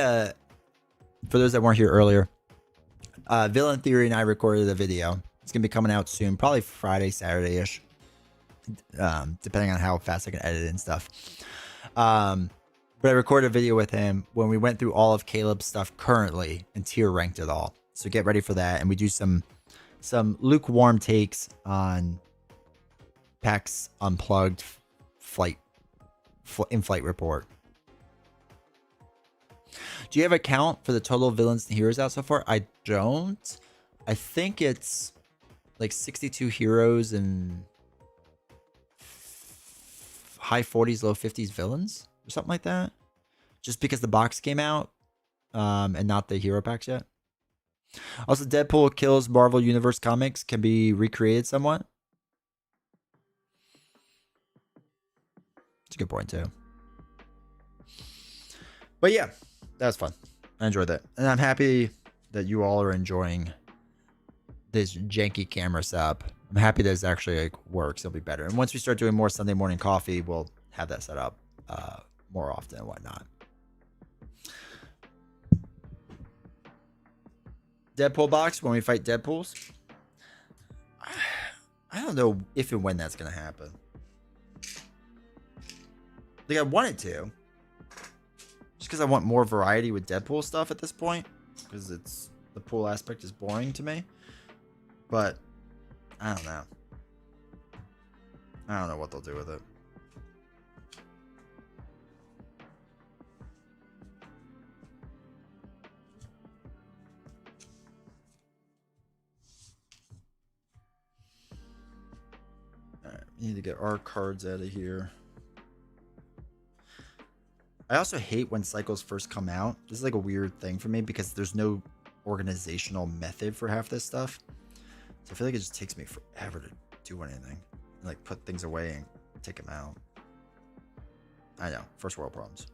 S1: for those that weren't here earlier, Villain Theory and I recorded a video. It's gonna be coming out soon, probably Friday, Saturday-ish, depending on how fast I can edit it and stuff. But I recorded a video with him when we went through all of Caleb's stuff currently and tier ranked it all. So get ready for that, and we do some lukewarm takes on PAX Unplugged in-flight report. Do you have a count for the total villains and heroes out so far? I don't. I think it's like 62 heroes and high 40s, low 50s villains or something like that. Just because the box came out and not the hero packs yet. Also, Deadpool kills Marvel Universe comics can be recreated somewhat. It's a good point too. But yeah, that was fun. I enjoyed that. And I'm happy that you all are enjoying this janky camera setup. I'm happy that it actually like works. It'll be better. And once we start doing more Sunday morning coffee, we'll have that set up more often and whatnot. Deadpool box when we fight Deadpools. I don't know if and when that's gonna happen. Like I want it to, just because I want more variety with Deadpool stuff at this point, because it's the pool aspect is boring to me. But I don't know. I don't know what they'll do with it. Alright, we need to get our cards out of here. I also hate when cycles first come out. This is like a weird thing for me because there's no organizational method for half this stuff. So I feel like it just takes me forever to do anything. And like put things away and take them out. I know, first world problems.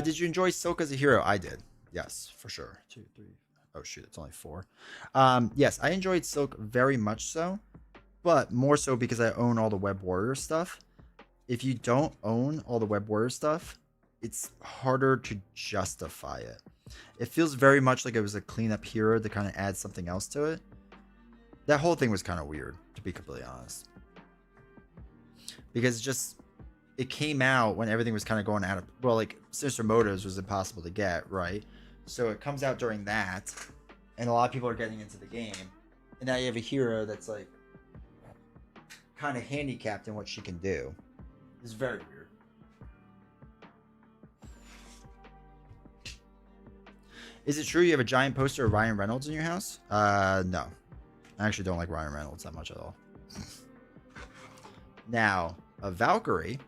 S1: Did you enjoy Silk as a hero? I did. Yes, for sure. 2, 3. Oh shoot, it's only 4. Yes, I enjoyed Silk very much so, but more so because I own all the Web Warrior stuff. If you don't own all the Web Warrior stuff, it's harder to justify it. It feels very much like it was a cleanup hero to kind of add something else to it. That whole thing was kind of weird, to be completely honest. Because just it came out when everything was kind of going out of, well, like Sinister Motives was impossible to get, right? So it comes out during that, and a lot of people are getting into the game, and now you have a hero that's like kind of handicapped in what she can do. It's very weird. Is it true you have a giant poster of Ryan Reynolds in your house? No. I actually don't like Ryan Reynolds that much at all. Now, a Valkyrie.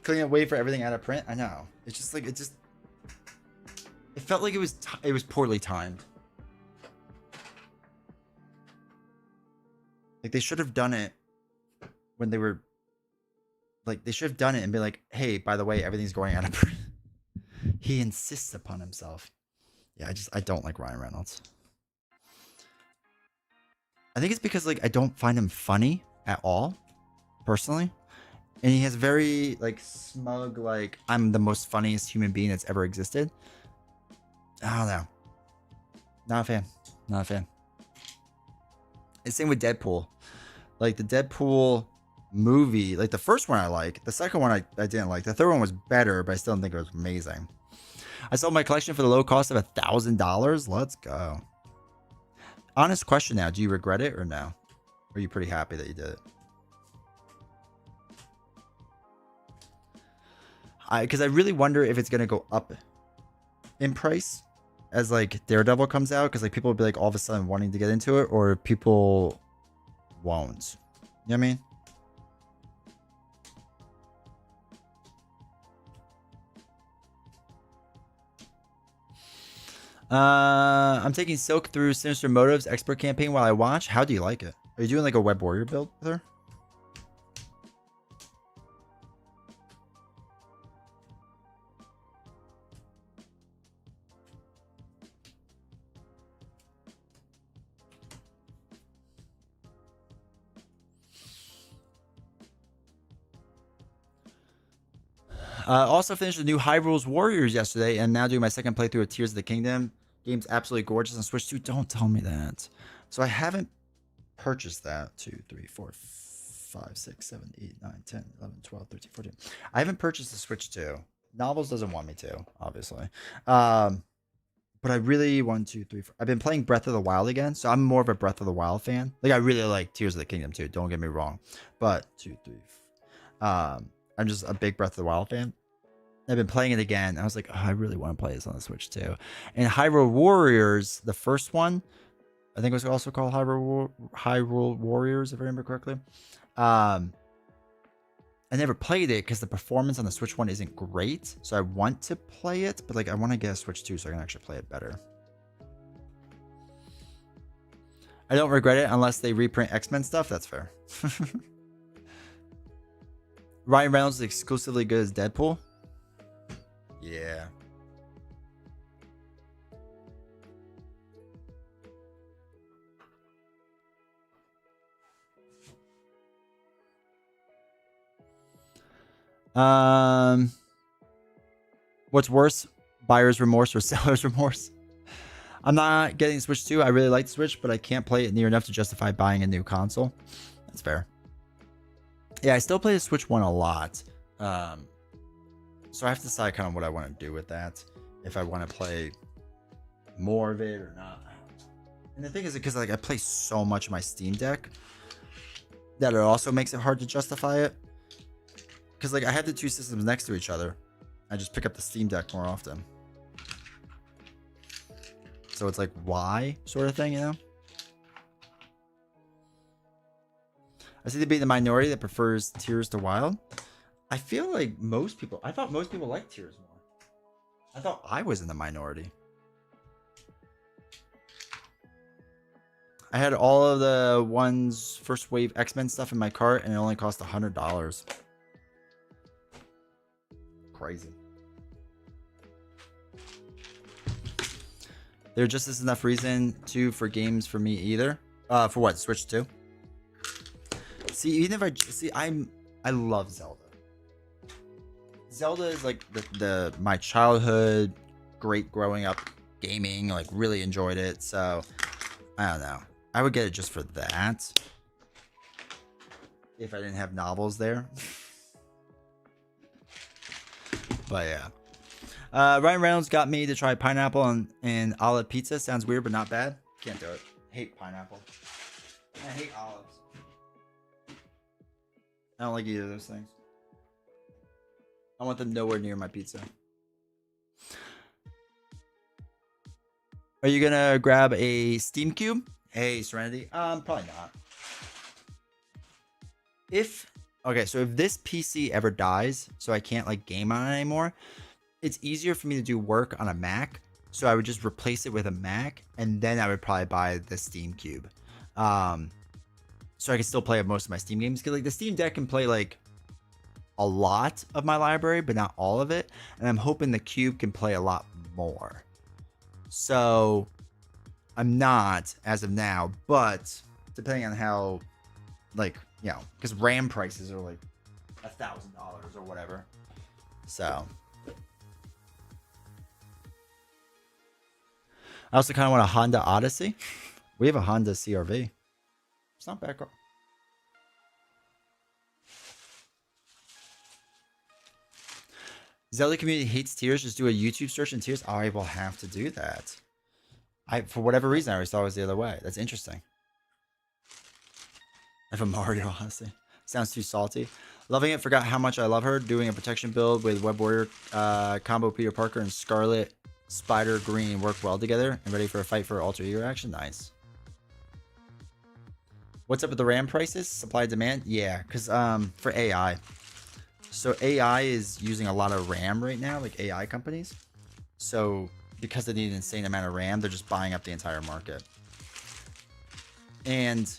S1: Couldn't wait for everything out of print. I know. It's just like it felt like it was poorly timed. Like they should have done it when they were like they should have done it and be like, hey, by the way, everything's going out of print. He insists upon himself. Yeah, I don't like Ryan Reynolds. I think it's because like I don't find him funny at all, personally. And he has very like smug, like I'm the most funniest human being that's ever existed. I don't know. Not a fan. Not a fan. And same with Deadpool. Like the Deadpool movie, like the first one I like. The second one I didn't like. The third one was better, but I still don't think it was amazing. I sold my collection for the low cost of $1,000. Let's go. Honest question now. Do you regret it or no? Or are you pretty happy that you did it? Because I really wonder if it's going to go up in price as like Daredevil comes out. Because like people will be like all of a sudden wanting to get into it, or people won't. You know what I mean? I'm taking Silk through Sinister Motives expert campaign while I watch. How do you like it? Are you doing like a Web Warrior build with her? Also finished the new Hyrule's Warriors yesterday, and now doing my second playthrough of Tears of the Kingdom. Game's absolutely gorgeous on Switch 2. Don't tell me that. So I haven't purchased that. 2, 3, 4, 5, 6, 7, 8, 9, 10, 11, 12, 13, 14. I haven't purchased the Switch 2. Novels doesn't want me to, obviously. But I really 1, 2, 3, 4. I've been playing Breath of the Wild again, so I'm more of a Breath of the Wild fan. Like I really like Tears of the Kingdom too. Don't get me wrong, but 2, 3. I'm just a big Breath of the Wild fan. I've been playing it again. I was like, oh, I really want to play this on the Switch too. And Hyrule Warriors, the first one, I think it was also called Hyrule Warriors, if I remember correctly. I never played it because the performance on the Switch one isn't great. So I want to play it, but like I want to get a Switch 2 so I can actually play it better. I don't regret it unless they reprint X-Men stuff. That's fair. Ryan Reynolds is exclusively good as Deadpool. Yeah. What's worse, buyer's remorse or seller's remorse? I'm not getting Switch 2. I really like the Switch, but I can't play it near enough to justify buying a new console. That's fair. Yeah, I still play the Switch 1 a lot. So I have to decide kind of what I want to do with that. If I want to play more of it or not. And the thing is, because like I play so much of my Steam Deck, that it also makes it hard to justify it. Because like I have the two systems next to each other. I just pick up the Steam Deck more often. So it's like, why sort of thing, you know? I seem to be in the minority that prefers Tears to Wild. I feel like I thought most people like Tears more. I thought I was in the minority. I had all of the ones first wave X-Men stuff in my cart and it only cost $100. Crazy. There just isn't enough reason to for games for me either. For what? Switch 2? See, even if I love Zelda. Zelda is like my childhood, great growing up gaming, like really enjoyed it. So I don't know. I would get it just for that. If I didn't have novels there. But yeah. Ryan Reynolds got me to try pineapple and olive pizza. Sounds weird, but not bad. Can't do it. Hate pineapple. I hate olives. I don't like either of those things. I want them nowhere near my pizza. Are you gonna grab a Steam Cube? Hey, Serenity. Probably not. Okay, so if this PC ever dies, so I can't like game on it anymore, it's easier for me to do work on a Mac. So I would just replace it with a Mac, and then I would probably buy the Steam Cube. So I can still play most of my Steam games. Because like the Steam Deck can play like a lot of my library, but not all of it. And I'm hoping the Cube can play a lot more. So I'm not as of now, but depending on how, like, you know, because RAM prices are like $1,000 or whatever. So I also kind of want a Honda Odyssey. We have a Honda CRV. It's not bad. Zelda community hates Tears. Just do a YouTube search in Tears. I will have to do that. For whatever reason, I always thought it was the other way. That's interesting. I have a Mario Odyssey. Sounds too salty. Loving it. Forgot how much I love her. Doing a protection build with Web Warrior combo Peter Parker and Scarlet Spider Green work well together. And ready for a fight for alter ego action. Nice. What's up with the RAM prices? Supply demand? Yeah, because for AI. So AI is using a lot of RAM right now, like AI companies. So because they need an insane amount of RAM, they're just buying up the entire market. And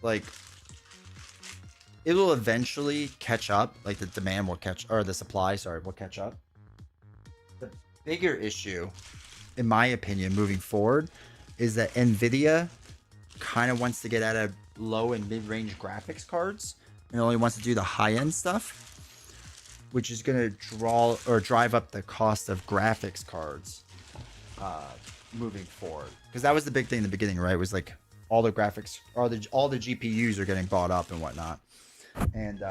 S1: like it will eventually catch up. Like the demand will catch, or the supply, sorry, will catch up. The bigger issue, in my opinion, moving forward, is that NVIDIA kind of wants to get out of low and mid-range graphics cards and only wants to do the high-end stuff, which is going to drive up the cost of graphics cards moving forward. Because that was the big thing in the beginning, right? It was like all the graphics, or all the GPUs are getting bought up and whatnot. And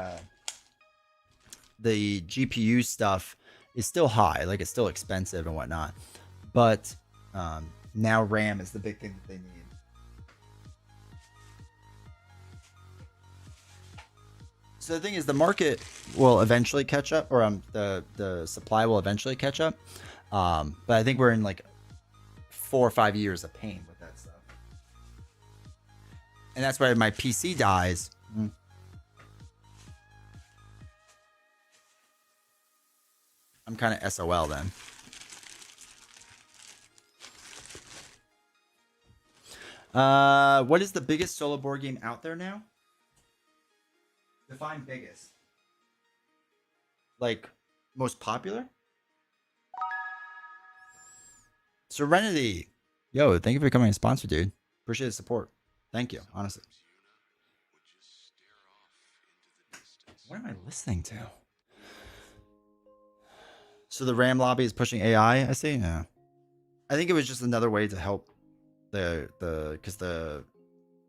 S1: the GPU stuff is still high, like it's still expensive and whatnot. But now RAM is the big thing that they need. So the thing is, the market will eventually catch up, or the supply will eventually catch up. But I think we're in like 4 or 5 years of pain with that stuff. And that's why my PC dies. I'm kind of SOL then. What is the biggest solo board game out there now? Define biggest. Like, most popular? Serenity. Yo, thank you for becoming a sponsor, dude. Appreciate the support. Thank you, honestly. What am I listening to? So the RAM lobby is pushing AI. I see. Yeah. I think it was just another way to help because the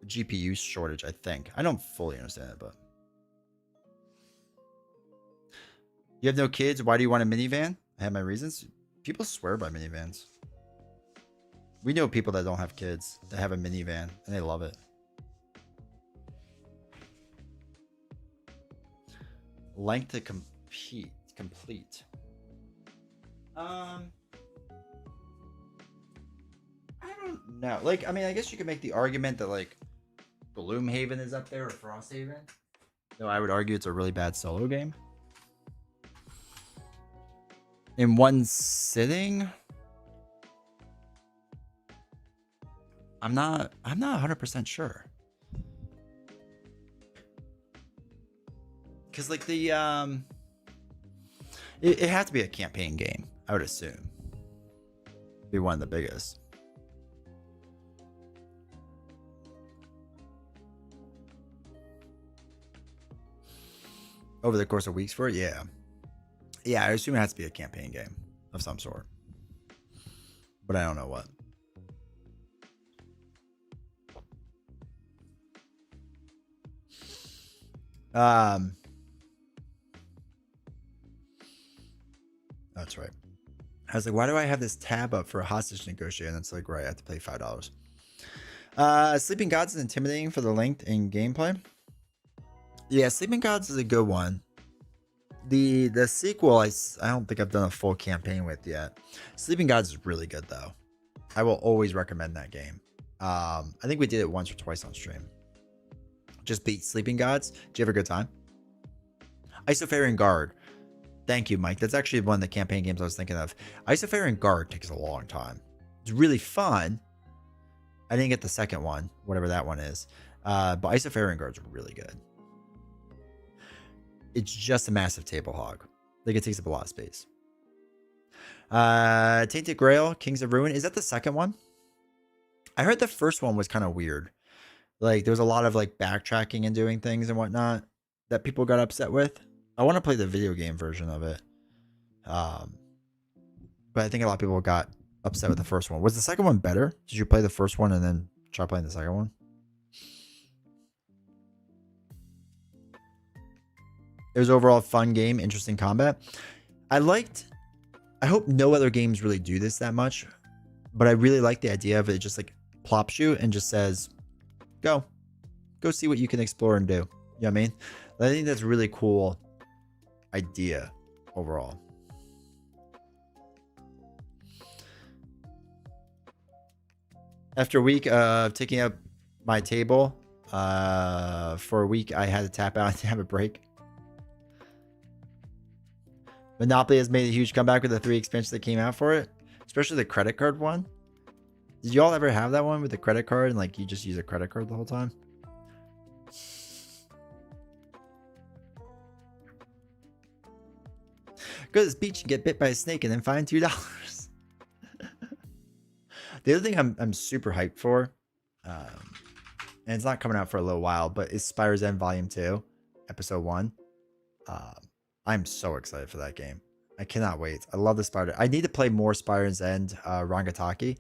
S1: GPU shortage. I think I don't fully understand it, but you have no kids. Why do you want a minivan? I have my reasons. People swear by minivans. We know people that don't have kids that have a minivan and they love it. Length to complete. I don't know. Like, I mean, I guess you could make the argument that like Gloomhaven is up there or Frosthaven. Though I would argue it's a really bad solo game. In one sitting, I'm not 100% sure. Cause like the it had to be a campaign game, I would assume. Be one of the biggest. Over the course of weeks for it, yeah. Yeah, I assume it has to be a campaign game of some sort. But I don't know what. That's right. I was like, why do I have this tab up for a hostage negotiator? And it's like, right, I have to pay $5. Sleeping Gods is intimidating for the length in gameplay. Yeah, Sleeping Gods is a good one. The sequel, I don't think I've done a full campaign with yet. Sleeping Gods is really good though. I will always recommend that game. I think we did it once or twice on stream. Just beat Sleeping Gods. Did you have a good time? Isofarian Guard. Thank you, Mike. That's actually one of the campaign games I was thinking of. Isofarian Guard takes a long time. It's really fun. I didn't get the second one, whatever that one is. But Isofarian Guard's really good. It's just a massive table hog. Like, it takes up a lot of space. Tainted Grail, Kings of Ruin. Is that the second one? I heard the first one was kind of weird. Like, there was a lot of, like, backtracking and doing things and whatnot that people got upset with. I want to play the video game version of it. But I think a lot of people got upset with the first one. Was the second one better? Did you play the first one and then try playing the second one? It was overall a fun game, interesting combat. I hope no other games really do this that much, but I really like the idea of it just like plops you and just says, go see what you can explore and do. You know what I mean? I think that's a really cool idea overall. After a week of taking up my table for a week, I had to tap out to have a break. Monopoly has made a huge comeback with the 3 expansions that came out for it, especially the credit card one. Did y'all ever have that one with the credit card and like you just use a credit card the whole time? Go to this beach and get bit by a snake and then find $2. The other thing I'm super hyped for, and it's not coming out for a little while, but is Spyro's End Volume 2, Episode 1. I'm so excited for that game. I cannot wait. I love the Spyro. I need to play more Spyro's End Rangataki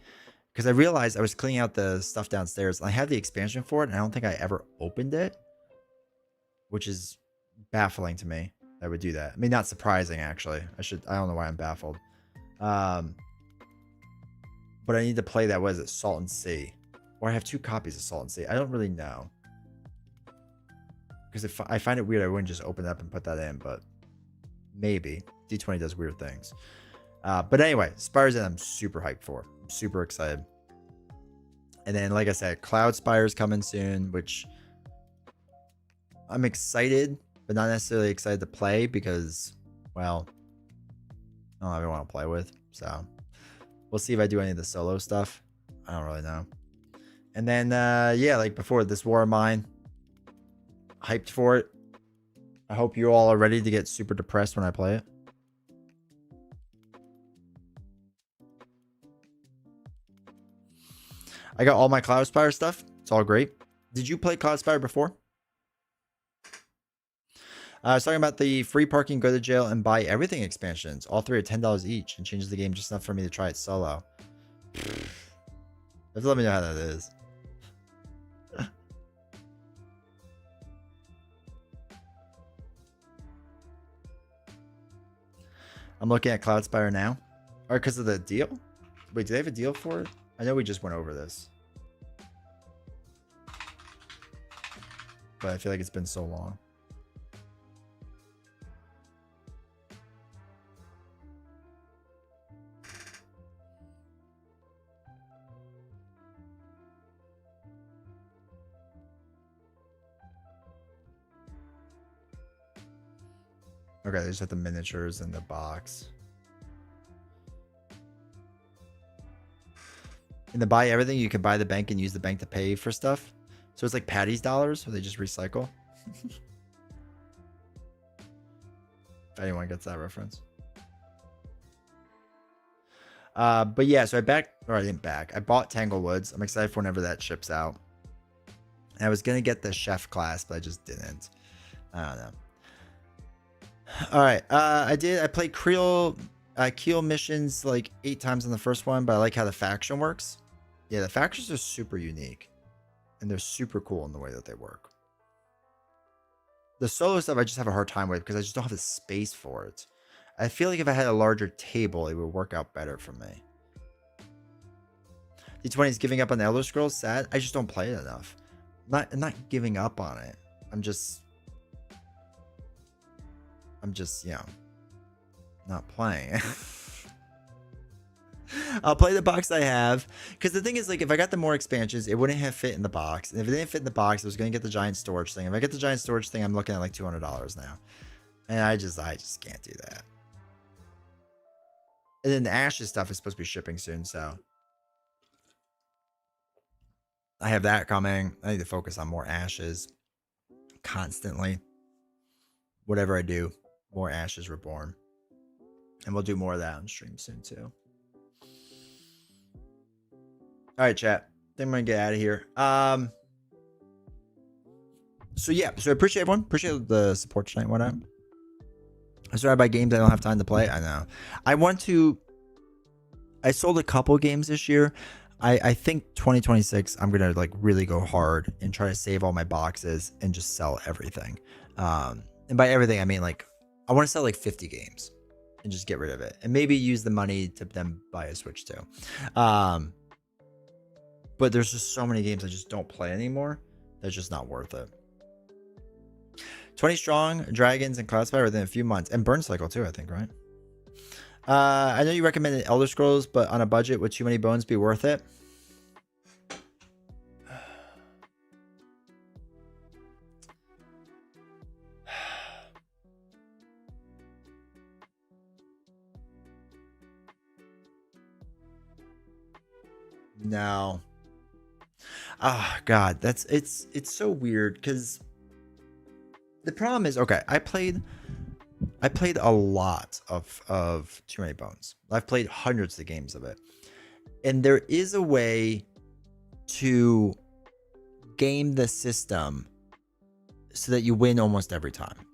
S1: because I realized I was cleaning out the stuff downstairs and I had the expansion for it and I don't think I ever opened it, which is baffling to me. I would do that. I mean, not surprising actually. I don't know why I'm baffled. But I need to play that. What is it? Salt and Sea. Or I have 2 copies of Salt and Sea. I don't really know. Because if I find it weird, I wouldn't just open it up and put that in, but maybe. D20 does weird things. But anyway, Spyro's End I'm super hyped for. I'm super excited. And then, like I said, Cloud Spire's coming soon, which I'm excited, but not necessarily excited to play because, well, I don't have anyone to play with. So we'll see if I do any of the solo stuff. I don't really know. And then, yeah, like before, this War of Mine. Hyped for it. I hope you all are ready to get super depressed when I play it. I got all my Cloud Spire stuff. It's all great. Did you play Cloud Spire before? I was talking about the free parking, go to jail, and buy everything expansions. All 3 are $10 each and changes the game just enough for me to try it solo. You have to let me know how that is. I'm looking at Cloud Spire now. Or because of the deal? Wait, do they have a deal for it? I know we just went over this. But I feel like it's been so long. Okay, they just have the miniatures in the box. In the buy everything, you can buy the bank and use the bank to pay for stuff. So it's like Patty's dollars, where they just recycle. If anyone gets that reference. But yeah, so I bought Tanglewoods. I'm excited for whenever that ships out. And I was gonna get the chef class, but I just didn't. I don't know. All right, I played Keel missions like 8 times in the first one, but I like how the faction works. Yeah, the factions are super unique, and they're super cool in the way that they work. The solo stuff I just have a hard time with because I just don't have the space for it. I feel like if I had a larger table, it would work out better for me. D20 is giving up on the Elder Scrolls. Sad. I just don't play it enough. I'm not giving up on it. I'm just, you know, not playing. I'll play the box I have. Because the thing is, like, if I got the more expansions, it wouldn't have fit in the box. And if it didn't fit in the box, I was going to get the giant storage thing. If I get the giant storage thing, I'm looking at like $200 now. And I just can't do that. And then the Ashes stuff is supposed to be shipping soon, so I have that coming. I need to focus on more Ashes constantly. Whatever I do, more Ashes Reborn. And we'll do more of that on stream soon too. All right, chat. I think I'm gonna get out of here. So yeah, so I appreciate everyone. Appreciate the support tonight and whatnot. I started by games I don't have time to play. I know. I sold a couple games this year. I think 2026 I'm gonna like really go hard and try to save all my boxes and just sell everything. And by everything I mean like I want to sell like 50 games and just get rid of it, and maybe use the money to then buy a Switch too. But there's just so many games I just don't play anymore. That's just not worth it. 20 strong, Dragons, and Cloudspire within a few months. And Burncycle too, I think, right? I know you recommended Elder Scrolls, but on a budget, would Too Many Bones be worth it? No. Oh God, it's so weird because the problem is, okay, I played a lot of Too Many Bones. I've played hundreds of games of it, and there is a way to game the system so that you win almost every time.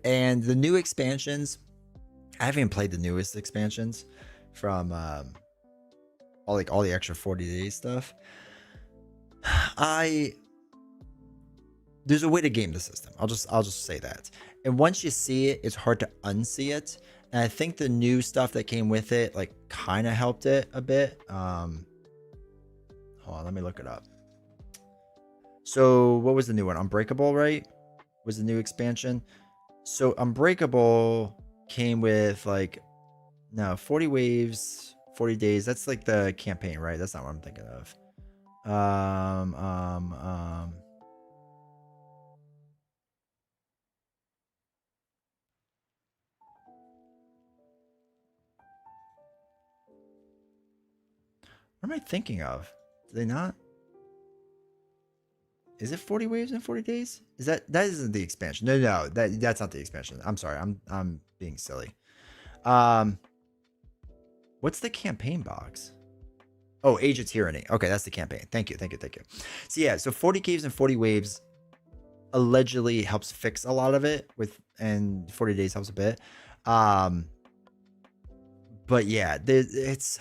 S1: And the new expansions, I haven't even played the newest expansions from all the extra 40 days stuff. There's a way to game the system. I'll just say that. And once you see it, it's hard to unsee it. And I think the new stuff that came with it, like, kind of helped it a bit. Hold on, let me look it up. So what was the new one? Unbreakable, right? Was the new expansion. So Unbreakable came with 40 waves, 40 days. That's like the campaign, right? That's not what I'm thinking of. What am I thinking of? Do they not? Is it 40 waves in 40 days? That isn't the expansion. No, that's not the expansion. I'm sorry. I'm being silly. What's the campaign box? Oh, Age of Tyranny. Okay, that's the campaign. Thank you. So yeah, so 40 caves and 40 waves. allegedly helps fix a lot of it and 40 days helps a bit. But yeah, it's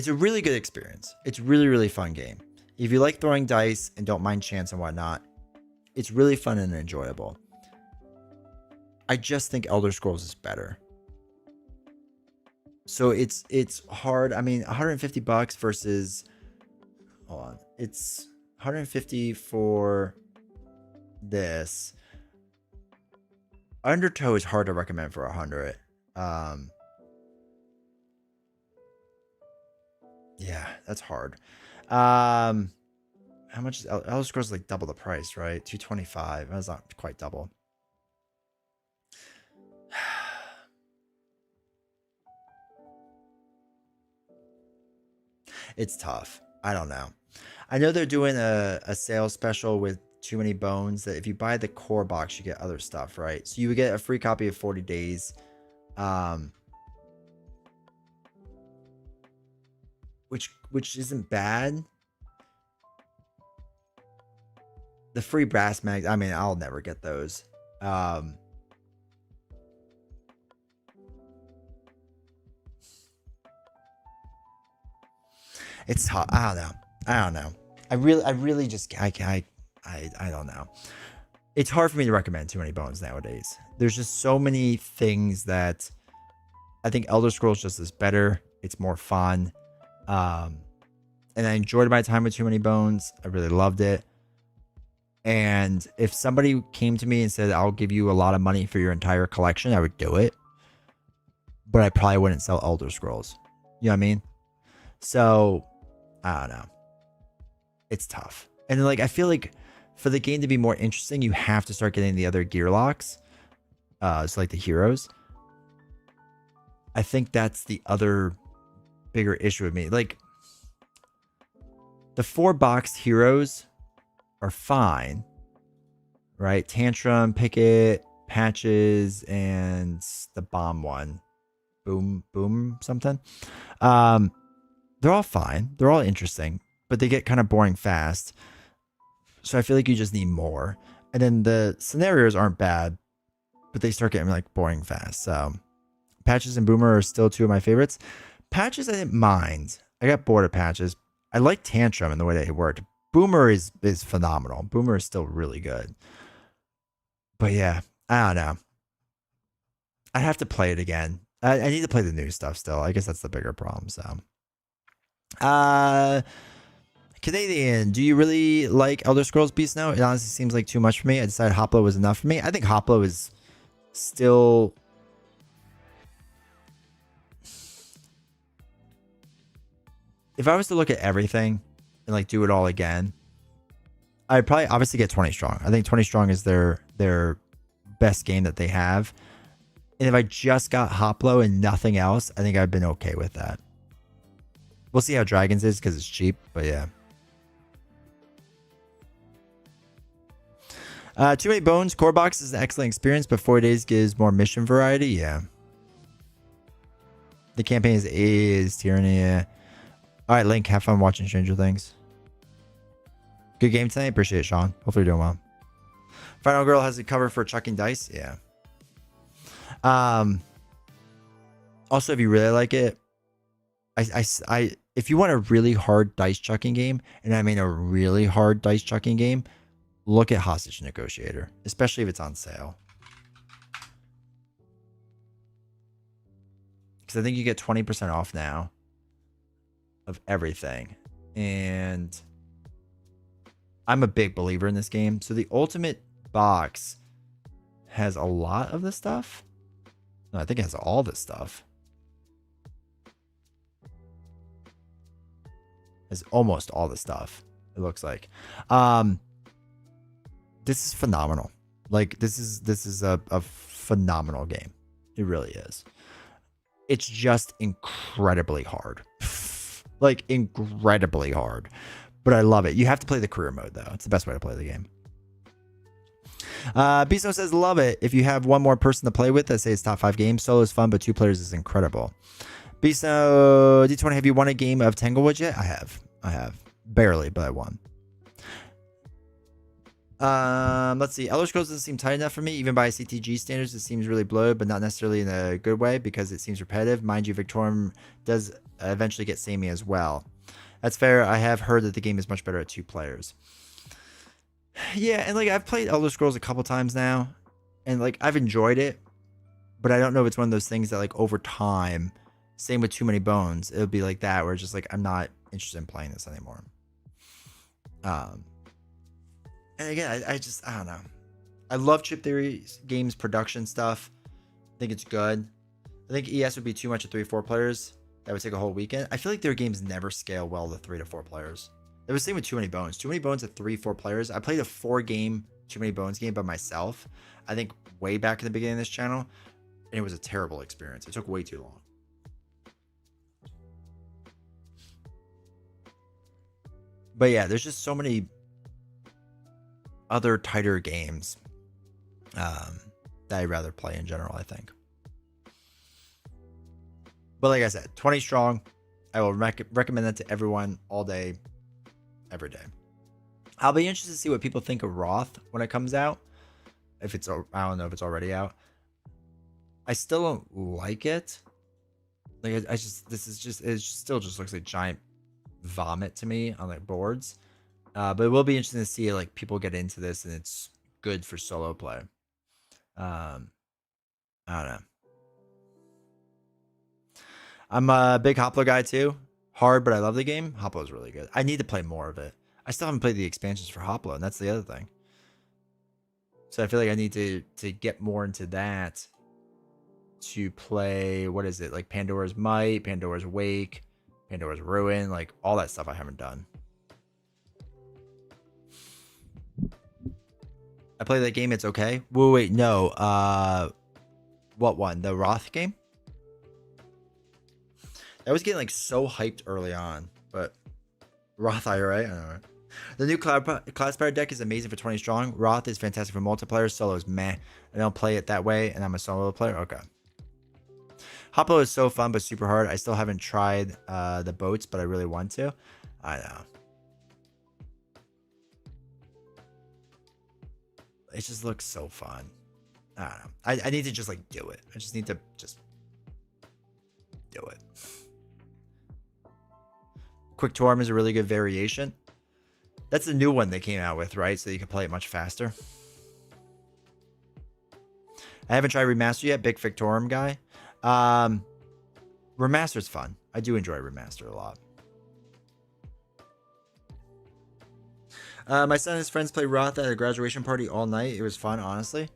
S1: a really good experience. It's really, really fun game. If you like throwing dice and don't mind chance and whatnot, it's really fun and enjoyable. I just think Elder Scrolls is better. So it's hard. I mean, $150 versus, hold on, it's 150 for this. Undertow is hard to recommend for 100. Yeah, that's hard. How much is Elder Scrolls? Like double the price, right? 225. That's not quite double. It's tough. I don't know. I know they're doing a sales special with Too Many Bones that if you buy the core box, you get other stuff, right? So you would get a free copy of 40 Days. Which isn't bad. The free brass mags, I mean, I'll never get those. It's tough. I don't know. I really just I don't know. It's hard for me to recommend Too Many Bones nowadays. There's just so many things that I think Elder Scrolls just is better. It's more fun. And I enjoyed my time with Too Many Bones. I really loved it. And if somebody came to me and said, I'll give you a lot of money for your entire collection, I would do it. But I probably wouldn't sell Elder Scrolls. You know what I mean? So, I don't know. It's tough. And like, I feel like for the game to be more interesting, you have to start getting the other gear locks. It's like the heroes. I think that's the other bigger issue with me. Like, the 4-box heroes are fine, right? Tantrum, Picket, Patches, and the bomb one. Boom, something. They're all fine. They're all interesting, but they get kind of boring fast. So I feel like you just need more. And then the scenarios aren't bad, but they start getting like boring fast. So Patches and Boomer are still two of my favorites. Patches, I didn't mind. I got bored of Patches. I like Tantrum and the way that it worked. Boomer is phenomenal. Boomer is still really good. But yeah, I don't know. I have to play it again. I need to play the new stuff still. I guess that's the bigger problem. So, Canadian, do you really like Elder Scrolls Beast now? It honestly seems like too much for me. I decided Hoplo was enough for me. I think Hoplo is still... If I was to look at everything and like do it all again, I'd probably obviously get 20 Strong. I think 20 Strong is their best game that they have. And if I just got Hoplo and nothing else, I think I've been okay with that. We'll see how Dragons is because it's cheap, but yeah. Too Many Bones core box is an excellent experience, but 4 days gives more mission variety. Yeah. The campaign is Tyranny. Yeah. All right, Link, have fun watching Stranger Things. Good game tonight. Appreciate it, Sean. Hopefully you're doing well. Final Girl has a cover for chucking dice. Yeah. Also, if you really like it, if you want a really hard dice chucking game, and I mean a really hard dice chucking game, look at Hostage Negotiator, especially if it's on sale. Because I think you get 20% off now of everything. And I'm a big believer in this game. So the Ultimate box has a lot of the stuff. No, I think it has all the stuff. Has almost all the stuff, it looks like. This is phenomenal. Like, this is a phenomenal game. It really is. It's just incredibly hard. Like, incredibly hard. But I love it. You have to play the career mode, though. It's the best way to play the game. Biso says, love it. If you have one more person to play with, I'd say it's top 5 games. Solo is fun, but 2 players is incredible. Biso, D20, have you won a game of Tanglewood yet? I have. Barely, but I won. Let's see. Elder Scrolls doesn't seem tight enough for me, even by CTG standards. It seems really bloated, but not necessarily in a good way because it seems repetitive. Mind you, Victorium does eventually get samey as well. That's fair. I have heard that the game is much better at 2 players. Yeah, and like I've played Elder Scrolls a couple times now, and like I've enjoyed it, but I don't know if it's one of those things that like over time, same with Too Many Bones, it'll be like that where it's just like I'm not interested in playing this anymore. And again, I don't know. I love Chip Theory games production stuff. I think it's good. I think ES would be too much of 3-4 players. That would take a whole weekend. I feel like their games never scale well to 3 to 4 players. It was the same with Too Many Bones. Too Many Bones at 3-4 players. I played a 4-game Too Many Bones game by myself. I think way back in the beginning of this channel, and it was a terrible experience. It took way too long. But yeah, there's just so many other tighter games that I'd rather play in general, I think. But like I said, 20 strong. I will recommend that to everyone all day, every day. I'll be interested to see what people think of Roth when it comes out. If it's, I don't know if it's already out. I still don't like it. Like it still just looks like giant vomit to me on like boards. But it will be interesting to see like people get into this and it's good for solo play. I don't know. I'm a big Hoplo guy too. Hard, but I love the game. Hoplo is really good. I need to play more of it. I still haven't played the expansions for Hoplo, and that's the other thing. So I feel like I need to get more into that to play, what is it? Like Pandora's Might, Pandora's Wake, Pandora's Ruin, like all that stuff I haven't done. I played that game, it's okay. Wait, no. What one? The Roth game? I was getting like so hyped early on, but Roth IRA, I don't know. The new Cloudspire deck is amazing for 20 strong. Roth is fantastic for multiplayer. Solo is meh. I don't play it that way, and I'm a solo player. Okay. Hoplo is so fun, but super hard. I still haven't tried the boats, but I really want to. I know. It just looks so fun. I don't know. I need to just like do it. I just need to just do it. Quick Torm is a really good variation. That's the new one they came out with, right? So you can play it much faster. I haven't tried Remaster yet. Big Victorum guy. Remaster's fun. I do enjoy Remaster a lot. My son and his friends played Roth at a graduation party all night. It was fun, honestly.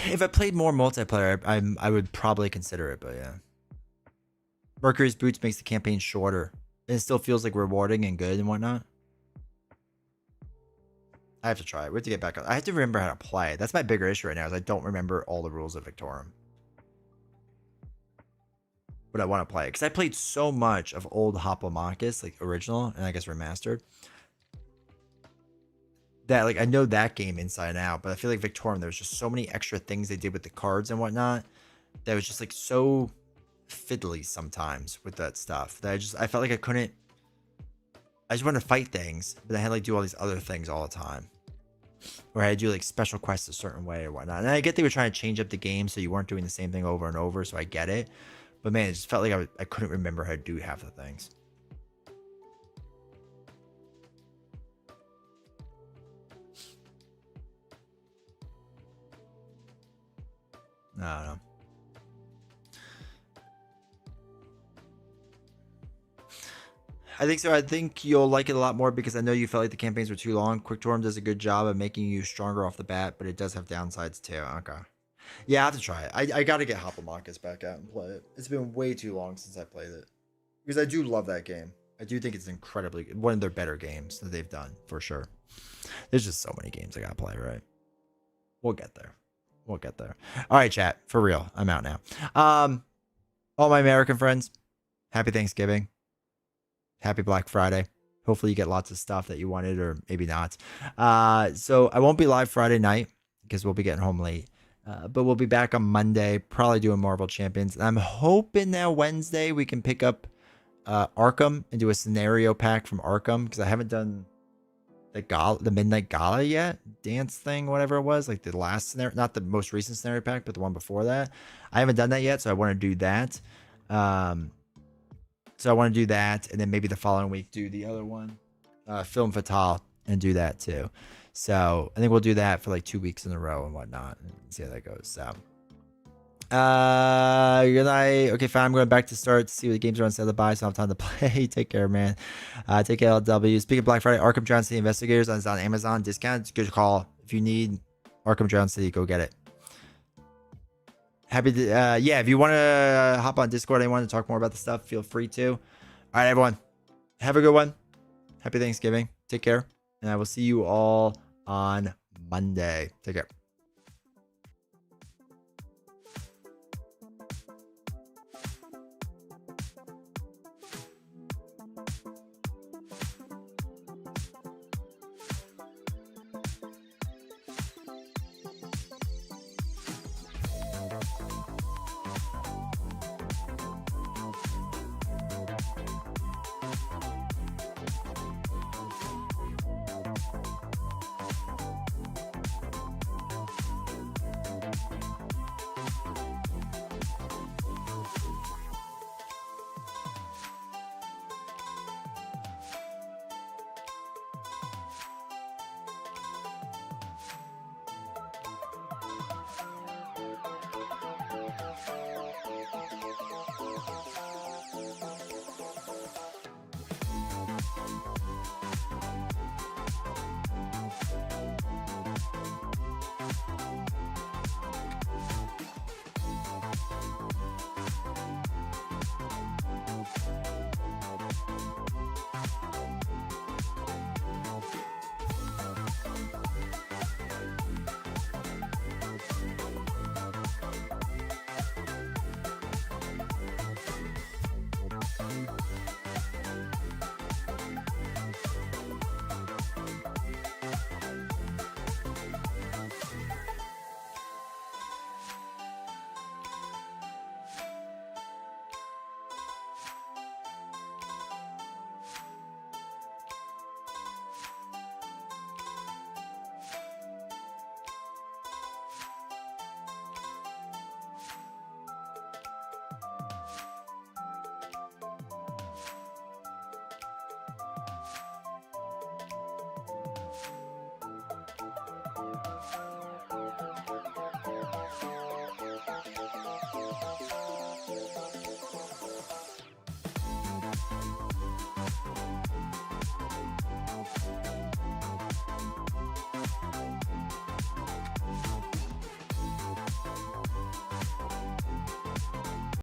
S1: If I played more multiplayer, I would probably consider it, but yeah. Mercury's Boots makes the campaign shorter. And it still feels like rewarding and good and whatnot. I have to try it. We have to get back on. I have to remember how to play. That's my bigger issue right now is I don't remember all the rules of Victorum. But I want to play it. Because I played so much of old Hoplomachus, like original, and I guess remastered. That, like, I know that game inside out. But I feel like Victorum, there was just so many extra things they did with the cards and whatnot. That was just, like, so fiddly sometimes with that stuff. That I felt like I couldn't. I just wanted to fight things, but I had to like do all these other things all the time. Or I had to do like special quests a certain way or whatnot. And I get they were trying to change up the game so you weren't doing the same thing over and over, so I get it. But man, it just felt like I couldn't remember how to do half the things. I don't know. I think so. I think you'll like it a lot more because I know you felt like the campaigns were too long. Quick Torm does a good job of making you stronger off the bat, but it does have downsides too. Okay. Yeah, I have to try it. I got to get Hoplomachus back out and play it. It's been way too long since I played it. Because I do love that game. I do think it's incredibly good. One of their better games that they've done, for sure. There's just so many games I got to play, right? We'll get there. We'll get there. All right, chat. For real. I'm out now. All my American friends, happy Thanksgiving. Happy Black Friday. Hopefully you get lots of stuff that you wanted or maybe not. So I won't be live Friday night because we'll be getting home late. But we'll be back on Monday, probably doing Marvel Champions. And I'm hoping now Wednesday we can pick up Arkham and do a scenario pack from Arkham because I haven't done the midnight gala yet, dance thing, whatever it was, like the last scenario, not the most recent scenario pack, but the one before that. I haven't done that yet, so I want to do that. So I want to do that, and then maybe the following week do the other one, Film Fatale, and do that too. So I think we'll do that for like 2 weeks in a row and whatnot, and see how that goes. So good night. Okay, fine. I'm going back to start to see what the games are on sale to buy, so I have time to play. Take care, man. Take care, LW. Speaking of Black Friday, Arkham Drown City Investigators is on Amazon. Discount. It's a good call. If you need Arkham Drown City, go get it. Happy to, yeah, if you want to hop on Discord and want to talk more about the stuff, feel free to. All right, everyone. Have a good one. Happy Thanksgiving. Take care. And I will see you all on Monday. Take care.